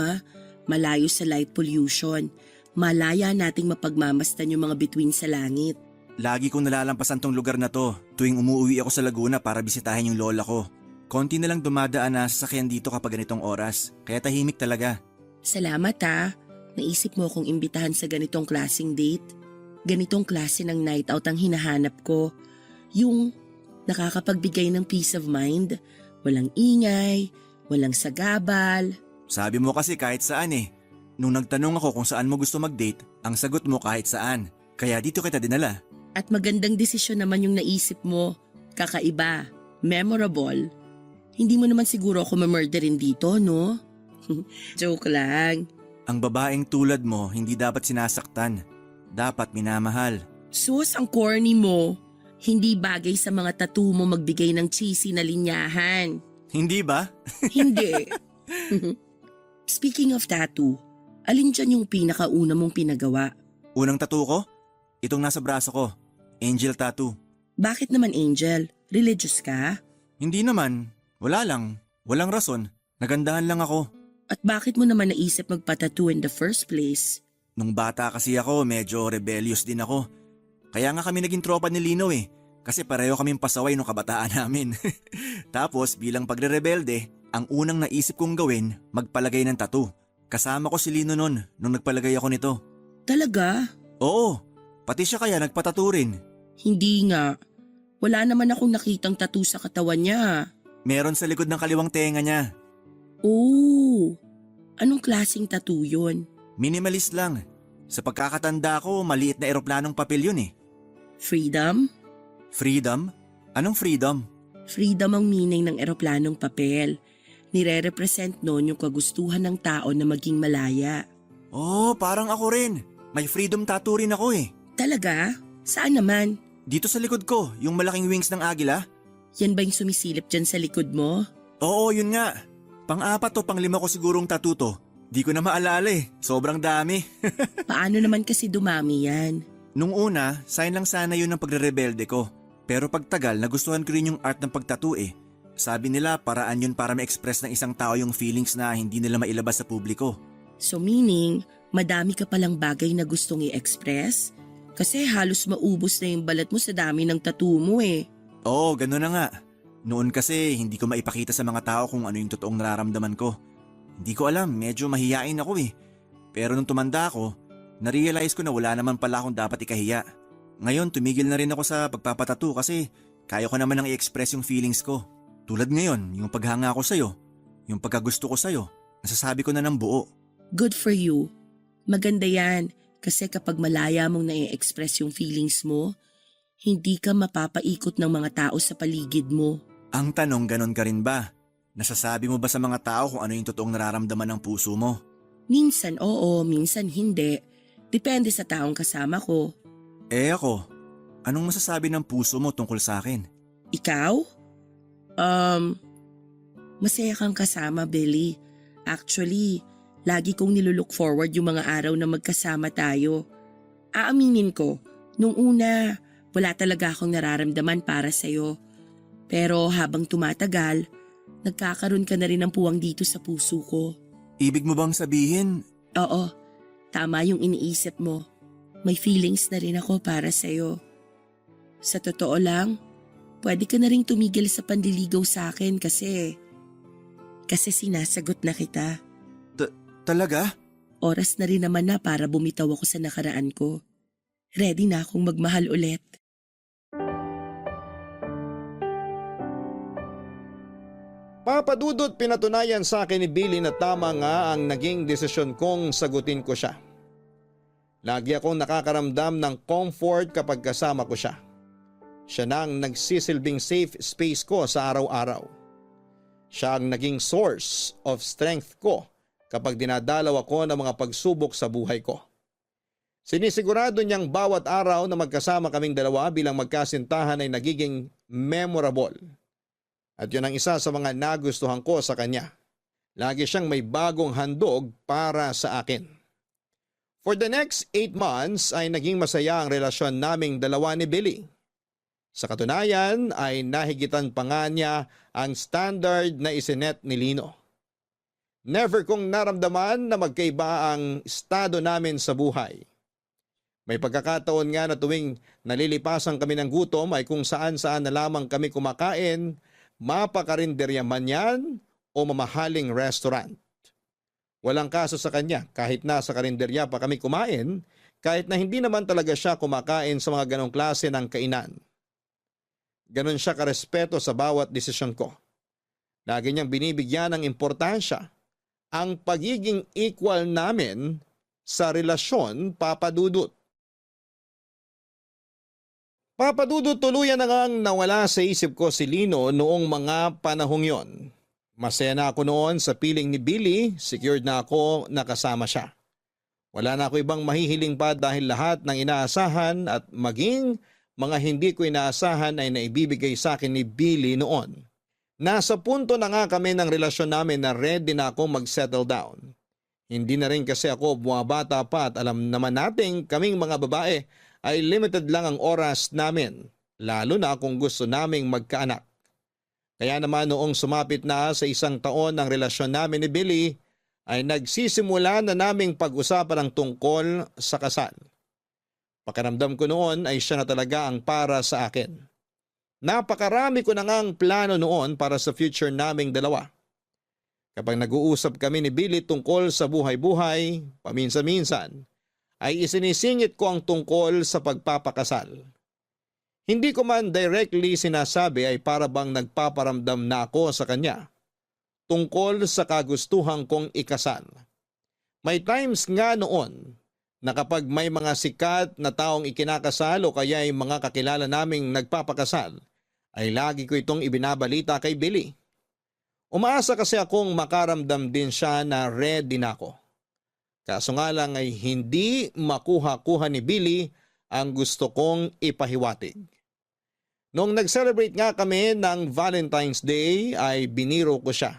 Malayo sa light pollution. Malaya nating mapagmamastan yung mga bituin sa langit. Lagi kong nalalampasan tong lugar na to tuwing umuwi ako sa Laguna para bisitahin yung lola ko. Konti na lang dumadaan na sasakyan dito kapag ganitong oras, kaya tahimik talaga. Salamat Naisip mo akong imbitahan sa ganitong klaseng date. Ganitong klase ng night out ang hinahanap ko. Yung nakakapagbigay ng peace of mind. Walang ingay, walang sagabal. Sabi mo kasi kahit saan eh. Nung nagtanong ako kung saan mo gusto mag-date, ang sagot mo kahit saan. Kaya dito kita dinala. At magandang desisyon naman yung naisip mo. Kakaiba, memorable. Hindi mo naman siguro ako mamurderin dito, no? Joke lang. Ang babaeng tulad mo hindi dapat sinasaktan. Dapat minamahal. Sus, ang corny mo. Hindi bagay sa mga tattoo mo magbigay ng cheesy na linyahan. Hindi ba? Hindi. Speaking of tattoo, alin dyan yung pinakauna mong pinagawa? Unang tattoo ko? Itong nasa braso ko. Angel tattoo. Bakit naman angel? Religious ka? Hindi naman. Wala lang. Walang rason. Nagandahan lang ako. At bakit mo naman naisip magpa-tattoo in the first place? Nung bata kasi ako, medyo rebellious din ako. Kaya nga kami naging tropa ni Lino eh. Kasi pareho kaming pasaway nung kabataan namin. Tapos bilang pagre-rebelde, ang unang naisip kong gawin, magpalagay ng tattoo. Kasama ko si Lino nun nung nagpalagay ako nito. Talaga? Oo, pati siya kaya nagpatattoo rin. Hindi nga. Wala naman akong nakitang tattoo sa katawan niya. Meron sa likod ng kaliwang tenga niya. Oh, anong klaseng tattoo yun? Minimalist lang. Sa pagkakatanda ko, maliit na eroplanong papel yun eh. Freedom? Freedom? Anong freedom? Freedom ang meaning ng eroplanong papel. Nire-represent noon yung kagustuhan ng tao na maging malaya. Oh, parang ako rin. May freedom tattoo rin ako eh. Talaga? Saan naman? Dito sa likod ko, yung malaking wings ng agila. Yan ba yung sumisilip dyan sa likod mo? Oo, yun nga. Pang-4 o pang-5 ko sigurong tattoo to. Di ko na maalala eh. Sobrang dami. Paano naman kasi dumami yan? Nung una, sign lang sana yun ng pagre-rebelde ko. Pero pagtagal, nagustuhan ko rin yung art ng pagtattoo eh. Sabi nila paraan yun para ma-express ng isang tao yung feelings na hindi nila mailabas sa publiko. So meaning, madami ka palang bagay na gustong i-express? Kasi halos maubos na yung balat mo sa dami ng tattoo mo eh. Oo, gano'n na nga. Noon kasi hindi ko maipakita sa mga tao kung ano yung totoong nararamdaman ko. Hindi ko alam, medyo mahiyain ako eh. Pero nung tumanda ako, na-realize ko na wala naman pala akong dapat ikahiya. Ngayon tumigil na rin ako sa pagpapatattoo kasi kaya ko naman nang i-express yung feelings ko. Tulad ngayon, yung paghanga ko sa'yo, yung pagkagusto ko sa'yo, nasasabi ko na ng buo. Good for you. Maganda yan kasi kapag malaya mong na-express yung feelings mo, hindi ka mapapaikot ng mga tao sa paligid mo. Ang tanong, ganon ka rin ba? Nasasabi mo ba sa mga tao kung ano yung totoong nararamdaman ng puso mo? Minsan oo, minsan hindi. Depende sa taong kasama ko. Eh ako, anong masasabi ng puso mo tungkol sa akin? Ikaw? Masaya kang kasama, Billy. Actually, lagi kong nilulook forward yung mga araw na magkasama tayo. Aaminin ko, nung una, wala talaga akong nararamdaman para sa'yo. Pero habang tumatagal, nagkakaroon ka na rin ng puwang dito sa puso ko. Ibig mo bang sabihin? Oo, tama yung iniisip mo. May feelings na rin ako para sa'yo. Sa totoo lang, pwede ka na rin tumigil sa panliligaw sa akin kasi sinasagot na kita. Talaga? Oras na rin naman na para bumitaw ako sa nakaraan ko. Ready na akong magmahal ulit. Papadudot, pinatunayan sa akin ni Billy na tama nga ang naging desisyon kong sagutin ko siya. Lagi akong nakakaramdam ng comfort kapag kasama ko siya. Siya na ang nagsisilbing safe space ko sa araw-araw. Siya ang naging source of strength ko kapag dinadalaw ako ng mga pagsubok sa buhay ko. Sinisigurado niyang bawat araw na magkasama kaming dalawa bilang magkasintahan ay nagiging memorable. At yun ang isa sa mga nagustuhan ko sa kanya. Lagi siyang may bagong handog para sa akin. For the next 8 months ay naging masaya ang relasyon naming dalawa ni Billy. Sa katunayan ay nahigitan pa nga niya ang standard na isinet ni Lino. Never kong naramdaman na magkaiba ang estado namin sa buhay. May pagkakataon nga na tuwing nalilipasan kami ng gutom ay kung saan-saan na lamang kami kumakain, mapakarinderya man yan o mamahaling restaurant. Walang kaso sa kanya kahit nasa karinderya pa kami kumain, kahit na hindi naman talaga siya kumakain sa mga ganong klase ng kainan. Ganon siya karespeto sa bawat desisyon ko. Lagi niyang binibigyan ng importansya ang pagiging equal namin sa relasyon, Papadudot. Papadudot, tuluyan na ngang nawala sa isip ko si Lino noong mga panahong yon. Masaya na ako noon sa piling ni Billy, secured na ako na kasama siya. Wala na ako ibang mahihiling pa dahil lahat ng inaasahan at maging mga hindi ko inaasahan ay naibibigay sa akin ni Billy noon. Nasa punto na nga kami ng relasyon namin na ready na akong mag-settle down. Hindi na rin kasi ako bumabata pa at alam naman nating kaming mga babae ay limited lang ang oras namin, lalo na kung gusto naming magkaanak. Kaya naman noong sumapit na sa 1 taon ng relasyon namin ni Billy, ay nagsisimula na naming pag-usapan ang tungkol sa kasal. Pakiramdam ko noon ay siya na talaga ang para sa akin. Napakarami ko na ngang plano noon para sa future naming dalawa. Kapag nag-uusap kami ni Billy tungkol sa buhay-buhay, paminsan-minsan, ay isinisingit ko ang tungkol sa pagpapakasal. Hindi ko man directly sinasabi ay para bang nagpaparamdam na ako sa kanya tungkol sa kagustuhan kong ikasal. May times nga noon na kapag may mga sikat na taong ikinakasal o kaya ay mga kakilala naming nagpapakasal, ay lagi ko itong ibinabalita kay Billy. Umaasa kasi akong makaramdam din siya na ready na ako. Kaso nga lang ay hindi makuha-kuha ni Billy ang gusto kong ipahiwatig. Noong nag-celebrate nga kami ng Valentine's Day ay biniro ko siya.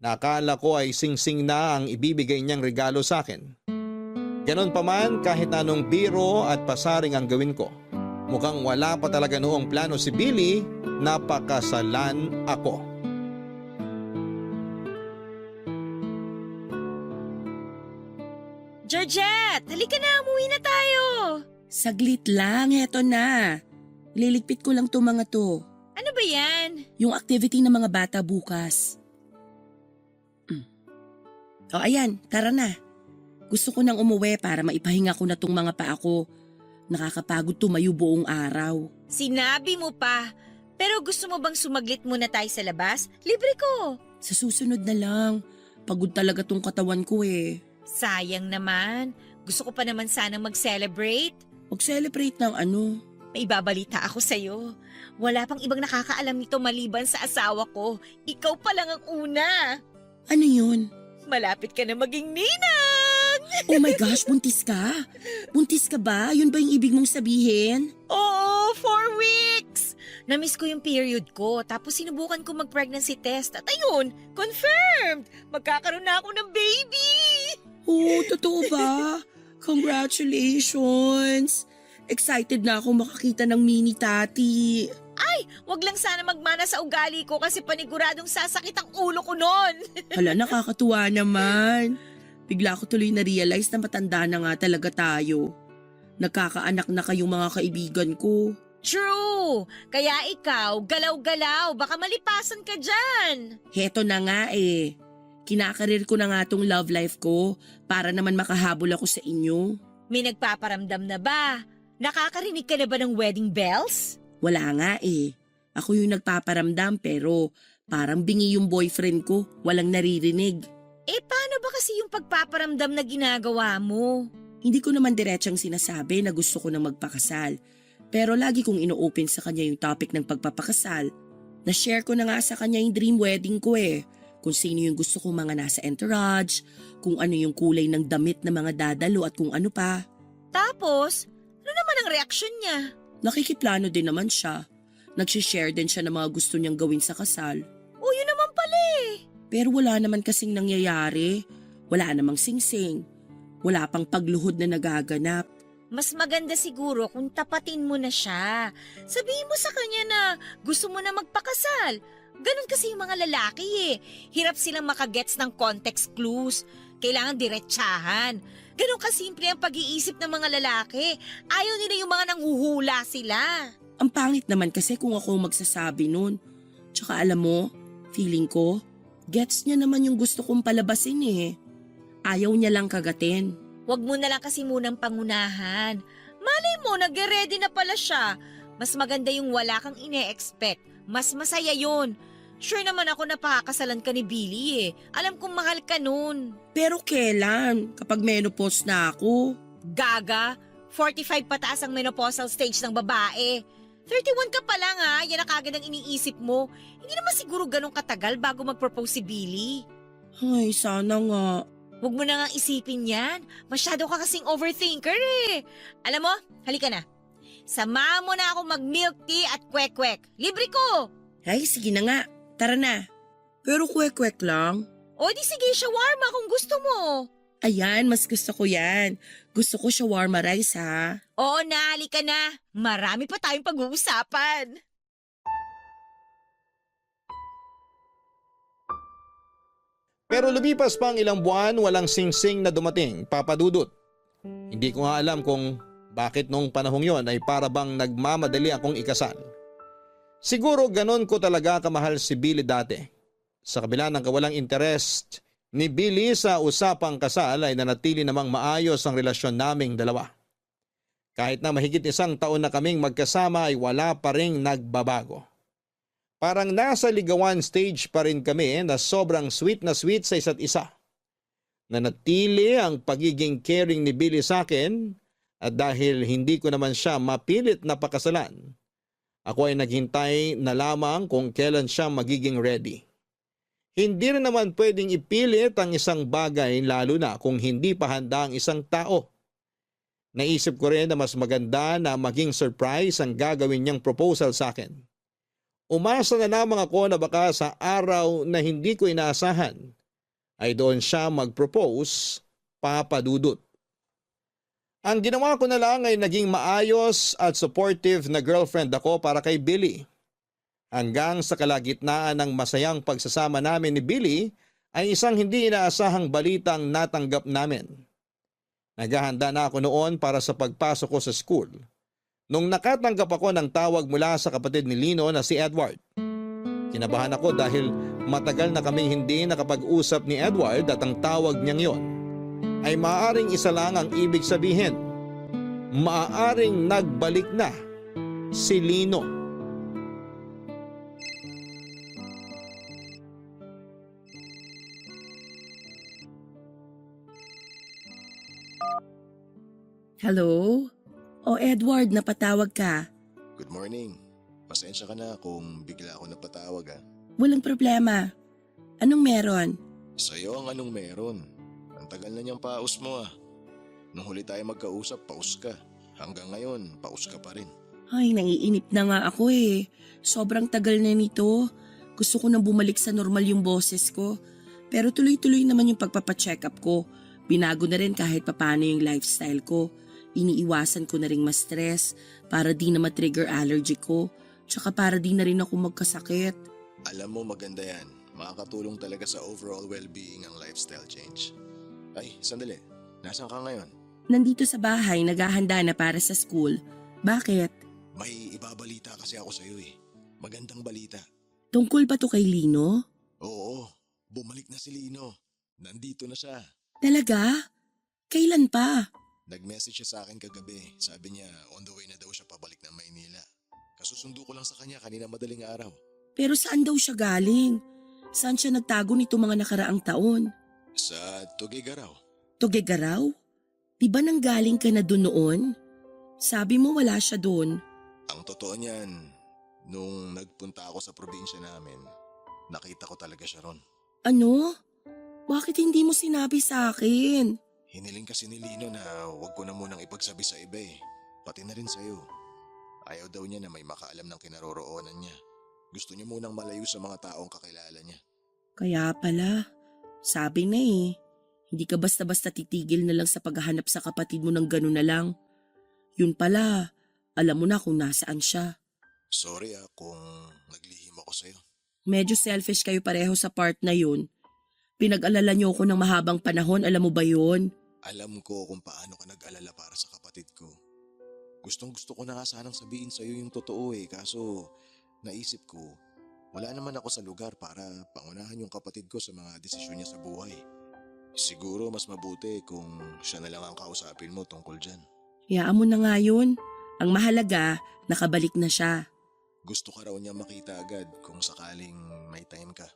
Nakala ko ay singsing na ang ibibigay niyang regalo sa akin. Ganon pa man, kahit anong biro at pasaring ang gawin ko, mukhang wala pa talaga noong plano si Billy na pakasalan ako. Georgette, halika na, umuwi na tayo. Saglit lang, heto na. Liligpit ko lang to mga to. Ano ba yan? Yung activity ng mga bata bukas. O ayan, tara na. Gusto ko nang umuwi para maipahinga ko na tong mga paa ko. Nakakapagod tumayo buong araw. Sinabi mo pa. Pero gusto mo bang sumaglit muna tayo sa labas? Libre ko. Sa susunod na lang. Pagod talaga tong katawan ko eh. Sayang naman. Gusto ko pa naman sanang mag-celebrate. Mag-celebrate ng ano? May babalita ako sa'yo. Wala pang ibang nakakaalam nito maliban sa asawa ko. Ikaw pa lang ang una. Ano yun? Malapit ka na maging ninang! Oh my gosh, buntis ka? Buntis ka ba? Yun ba yung ibig mong sabihin? Oo, 4 weeks! Namiss ko yung period ko, tapos sinubukan ko mag-pregnancy test at ayun, confirmed! Magkakaroon na ako ng baby! Oh, totoo ba? Congratulations! Excited na ako makakita ng mini tati. Wag lang sana magmana sa ugali ko kasi paniguradong sasakit ang ulo ko nun. Hala, nakakatuwa naman. Bigla ko tuloy na-realize na matanda na nga talaga tayo. Nagkakaanak na kayong mga kaibigan ko. True! Kaya ikaw, galaw-galaw, baka malipasan ka dyan. Heto na nga eh. Kinakarir ko na nga tong love life ko para naman makahabol ako sa inyo. May nagpaparamdam na ba? Nakakarinig ka na ba ng wedding bells? Wala nga eh. Ako yung nagpaparamdam pero parang bingi yung boyfriend ko. Walang naririnig. Paano ba kasi yung pagpaparamdam na ginagawa mo? Hindi ko naman diretsang sinasabi na gusto ko na magpakasal. Pero lagi kong ino-open sa kanya yung topic ng pagpapakasal. Na-share ko na nga sa kanya yung dream wedding ko eh. Kung sino yung gusto kong mga nasa entourage, kung ano yung kulay ng damit na mga dadalo at kung ano pa. Tapos, ano naman ang reaksyon niya? Nakikiplano din naman siya. Nagsishare din siya ng mga gusto niyang gawin sa kasal. O yun naman pala eh. Pero wala naman kasing nangyayari. Wala namang singsing. Wala pang pagluhod na nagaganap. Mas maganda siguro kung tapatin mo na siya. Sabihin mo sa kanya na gusto mo na magpakasal. Ganon kasi yung mga lalaki eh. Hirap silang makagets ng context clues. Kailangan diretsahan. Ganon kasimple ang pag-iisip ng mga lalaki. Ayaw nila yung mga nanghuhula sila. Ang pangit naman kasi kung ako magsasabi nun. Tsaka alam mo, feeling ko, gets niya naman yung gusto kong palabasin eh. Ayaw niya lang kagatin. Huwag mo na lang kasi munang pangunahan. Malay mo, nag-ready na pala siya. Mas maganda yung wala kang ine-expect. Mas masaya yun. Sure naman ako na pakakasalan ka ni Billy eh. Alam kong mahal ka nun. Pero kailan? Kapag menopause na ako? Gaga, 45 pataas ang menopausal stage ng babae. 31 ka pa lang ha, yan ang kagad ang iniisip mo. Hindi naman siguro ganun katagal bago mag-propose si Billy. Ay, sana nga. Huwag mo na nga isipin yan. Masyado ka kasing overthinker eh. Alam mo, halika na. Samahan mo na ako mag-milk tea at kwek-kwek. Libre ko! Ay, sige na nga. Tara na. Pero kwek-kwek lang. O di sige, shawarma kung gusto mo. Ayan, mas gusto ko yan. Gusto ko shawarma rice ha. Oo na, halika na. Marami pa tayong pag-uusapan. Pero lumipas pa ang ilang buwan, walang singsing na dumating, Papa Dudut. Hindi ko nga alam kung bakit noong panahong yon ay para bang nagmamadali akong ikasal. Siguro ganon ko talaga kamahal si Billy dati. Sa kabila ng kawalang interest ni Billy sa usapang kasal ay nanatili namang maayos ang relasyon naming dalawa. Kahit na mahigit 1 taon na kaming magkasama ay wala pa ring nagbabago. Parang nasa ligawan stage pa rin kami na sobrang sweet na sweet sa isa't isa. Nanatili ang pagiging caring ni Billy sa akin at dahil hindi ko naman siya mapilit na pakasalan, ako ay naghintay na lamang kung kailan siya magiging ready. Hindi rin naman pwedeng ipilit ang isang bagay lalo na kung hindi pa handa ang isang tao. Naisip ko rin na mas maganda na maging surprise ang gagawin niyang proposal sa akin. Umasa na lamang ako na baka sa araw na hindi ko inaasahan ay doon siya mag-propose, Papa Dudut. Ang ginawa ko na lang ay naging maayos at supportive na girlfriend ako para kay Billy. Hanggang sa kalagitnaan ng masayang pagsasama namin ni Billy ay isang hindi inaasahang balitang natanggap namin. Naghahanda na ako noon para sa pagpasok ko sa school nung nakatanggap ako ng tawag mula sa kapatid ni Lino na si Edward. Kinabahan ako dahil matagal na kaming hindi nakapag-usap ni Edward at ang tawag niyang yon ay maaaring isa lang ang ibig sabihin. Maaaring nagbalik na si Lino. Hello? O Edward, napatawag ka. Good morning. Pasensya ka na kung bigla ako napatawag ah. Walang problema. Anong meron? Sa'yo ang anong meron. Ang tagal na niyang paus mo ah. Nung huli tayo magkausap, paus ka. Hanggang ngayon, paus ka pa rin. Ay, nangiinip na nga ako eh. Sobrang tagal na nito. Gusto ko nang bumalik sa normal yung boses ko. Pero tuloy-tuloy naman yung pagpapacheck up ko. Binago na rin kahit papano yung lifestyle ko. Iniiwasan ko na rin ma-stress para di na ma-trigger allergy ko. Tsaka para di na rin ako magkasakit. Alam mo maganda yan. Makakatulong talaga sa overall well-being ang lifestyle change. Ay, sandali. Nasaan ka ngayon? Nandito sa bahay, naghahanda na para sa school. Bakit? May ibabalita kasi ako sa'yo eh. Magandang balita. Tungkol ba to kay Lino? Oo, bumalik na si Lino. Nandito na siya. Talaga? Kailan pa? Nag-message siya sa akin kagabi. Sabi niya on the way na daw siya pabalik ng Maynila. Kasusundo ko lang sa kanya kanina madaling araw. Pero saan daw siya galing? Saan siya nagtago nito mga nakaraang taon? Sa Tuguegarao. Tuguegarao? Di ba nanggaling ka na doon noon? Sabi mo wala siya doon. Ang totoo niyan, nung nagpunta ako sa probinsya namin, nakita ko talaga siya ron. Ano? Bakit hindi mo sinabi sa akin? Hiniling kasi ni Lino na huwag ko na munang ipagsabi sa iba eh. Pati na rin sa'yo. Ayaw daw niya na may makaalam ng kinaroroonan niya. Gusto niya munang malayo sa mga taong kakilala niya. Kaya pala, sabi na eh. Hindi ka basta-basta titigil na lang sa paghahanap sa kapatid mo ng gano'n na lang. Yun pala, alam mo na kung nasaan siya. Sorry kung naglihim ako sa'yo. Medyo selfish kayo pareho sa part na yun. Pinag-alala niyo ako ng mahabang panahon, alam mo ba yun? Alam ko kung paano ka nag-alala para sa kapatid ko. Gustong-gusto ko na nga sanang sabihin sa'yo yung totoo eh, kaso naisip ko, wala naman ako sa lugar para pangunahan yung kapatid ko sa mga desisyon niya sa buhay. Siguro mas mabuti kung siya na lang ang kausapin mo tungkol dyan. Hayaan mo na nga yun. Ang mahalaga, nakabalik na siya. Gusto ka raw niya makita agad kung sakaling may time ka.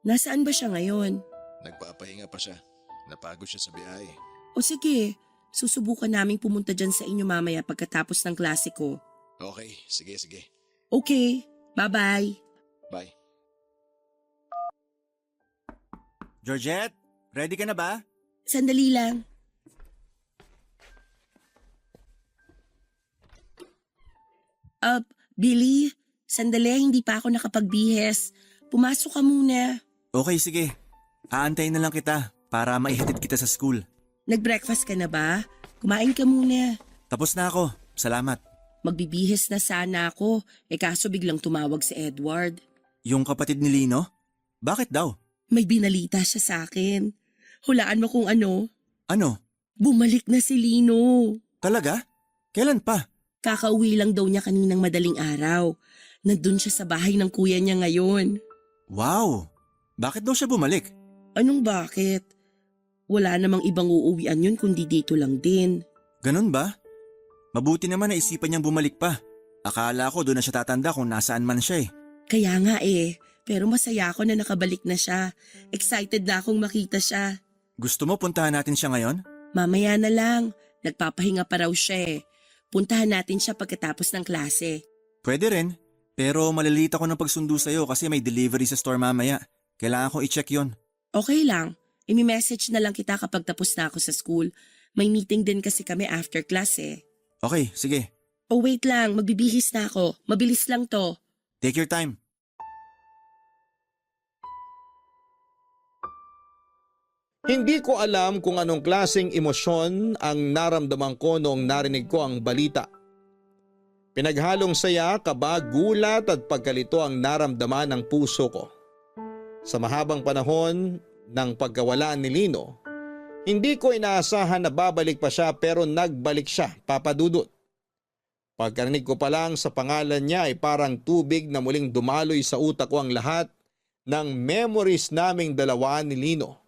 Nasaan ba siya ngayon? Nagpapahinga pa siya. Napagod siya sa biyahe. O sige, susubukan naming pumunta dyan sa inyo mamaya pagkatapos ng klase ko. Okay, sige. Okay, bye-bye. Bye. Georgette, ready ka na ba? Sandali lang. Billy, sandali, hindi pa ako nakapagbihes. Pumasok ka muna. Okay, sige. Aantayin na lang kita para maihatid kita sa school. Nag-breakfast ka na ba? Kumain ka muna. Tapos na ako. Salamat. Magbibihes na sana ako, kaso biglang tumawag si Edward. Yung kapatid ni Lino? Bakit daw? May binalita siya sa akin. Hulaan mo kung ano? Ano? Bumalik na si Lino. Talaga? Kailan pa? Kakauwi lang daw niya kaninang madaling araw. Nandun siya sa bahay ng kuya niya ngayon. Wow! Bakit daw siya bumalik? Anong bakit? Wala namang ibang uuwian yun kundi dito lang din. Ganun ba? Mabuti naman na isipan niyang bumalik pa. Akala ko doon na siya tatanda kung nasaan man siya eh. Kaya nga pero masaya ako na nakabalik na siya. Excited na akong makita siya. Gusto mo puntahan natin siya ngayon? Mamaya na lang. Nagpapahinga pa raw siya eh. Puntahan natin siya pagkatapos ng klase. Pwede rin, pero malilita ko ng pagsundo sa'yo kasi may delivery sa store mamaya. Kailangan ko i-check yon. Okay lang. I-message na lang kita kapag tapos na ako sa school. May meeting din kasi kami after class eh. Okay, sige. Oh wait lang, magbibihis na ako. Mabilis lang to. Take your time. Hindi ko alam kung anong klaseng emosyon ang naramdaman ko noong narinig ko ang balita. Pinaghalong saya, kaba, gulat at pagkalito ang naramdaman ng puso ko. Sa mahabang panahon ng pagkawala ni Lino, hindi ko inaasahan na babalik pa siya pero nagbalik siya, Papa Dudut. Pagkarinig ko pa lang sa pangalan niya ay parang tubig na muling dumaloy sa utak ko ang lahat ng memories naming dalawa ni Lino.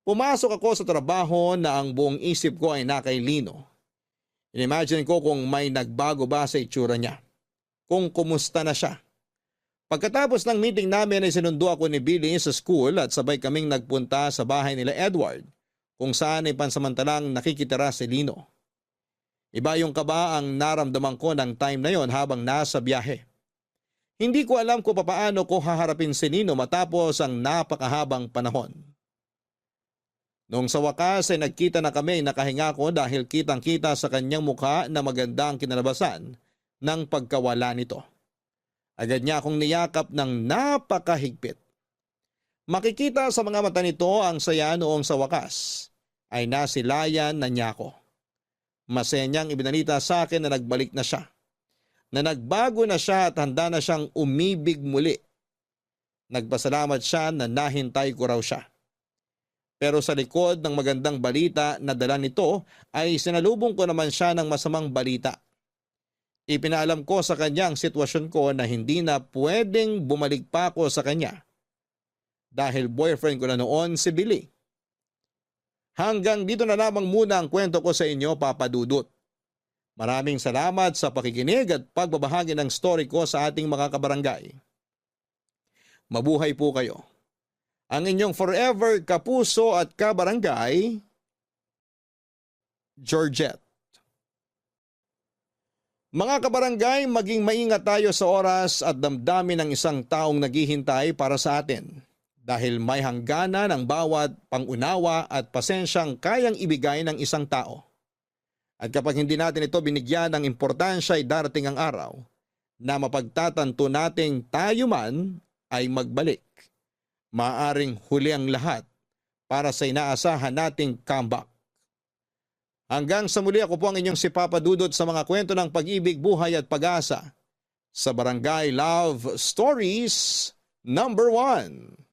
Pumasok ako sa trabaho na ang buong isip ko ay nakay Lino. Inimagine ko kung may nagbago ba sa itsura niya. Kung kumusta na siya. Pagkatapos ng meeting namin ay sinundo ako ni Billy sa school at sabay kaming nagpunta sa bahay nila Edward kung saan ay pansamantalang nakikitira si Lino. Iba yung kaba ang naramdaman ko ng time na yon habang nasa biyahe. Hindi ko alam kung papaano ko haharapin si Lino matapos ang napakahabang panahon. Noong sa wakas ay nagkita na kami, nakahinga ko dahil kitang-kita sa kanyang mukha na maganda ang kinalabasan ng pagkawala nito. Agad niya akong niyakap ng napakahigpit. Makikita sa mga mata nito ang saya noong sa wakas ay nasilayan na niya ako. Masaya niyang ibinalita sa akin na nagbalik na siya. Na nagbago na siya at handa na siyang umibig muli. Nagpasalamat siya na nahintay ko raw siya. Pero sa likod ng magandang balita na dala nito ay sinalubong ko naman siya ng masamang balita. Ipinaalam ko sa kanya ang sitwasyon ko na hindi na pwedeng bumalik pa ako sa kanya dahil boyfriend ko na noon si Billy. Hanggang dito na lamang muna ang kwento ko sa inyo, Papa Dudut. Maraming salamat sa pakikinig at pagbabahagi ng story ko sa ating mga kabarangay. Mabuhay po kayo. Ang inyong forever kapuso at kabarangay, Georgette. Mga kabarangay, maging maingat tayo sa oras at damdamin ng isang taong naghihintay para sa atin dahil may hangganan ang bawat pangunawa at pasensyang kayang ibigay ng isang tao. At kapag hindi natin ito binigyan ng importansya ay darating ang araw na mapagtatanto nating tayo man ay magbalik. Maaring huli ang lahat para sa inaasahan nating comeback. Hanggang sa muli, ako po ang inyong si Papa Dudut sa mga kwento ng pag-ibig, buhay at pag-asa sa Barangay Love Stories #1.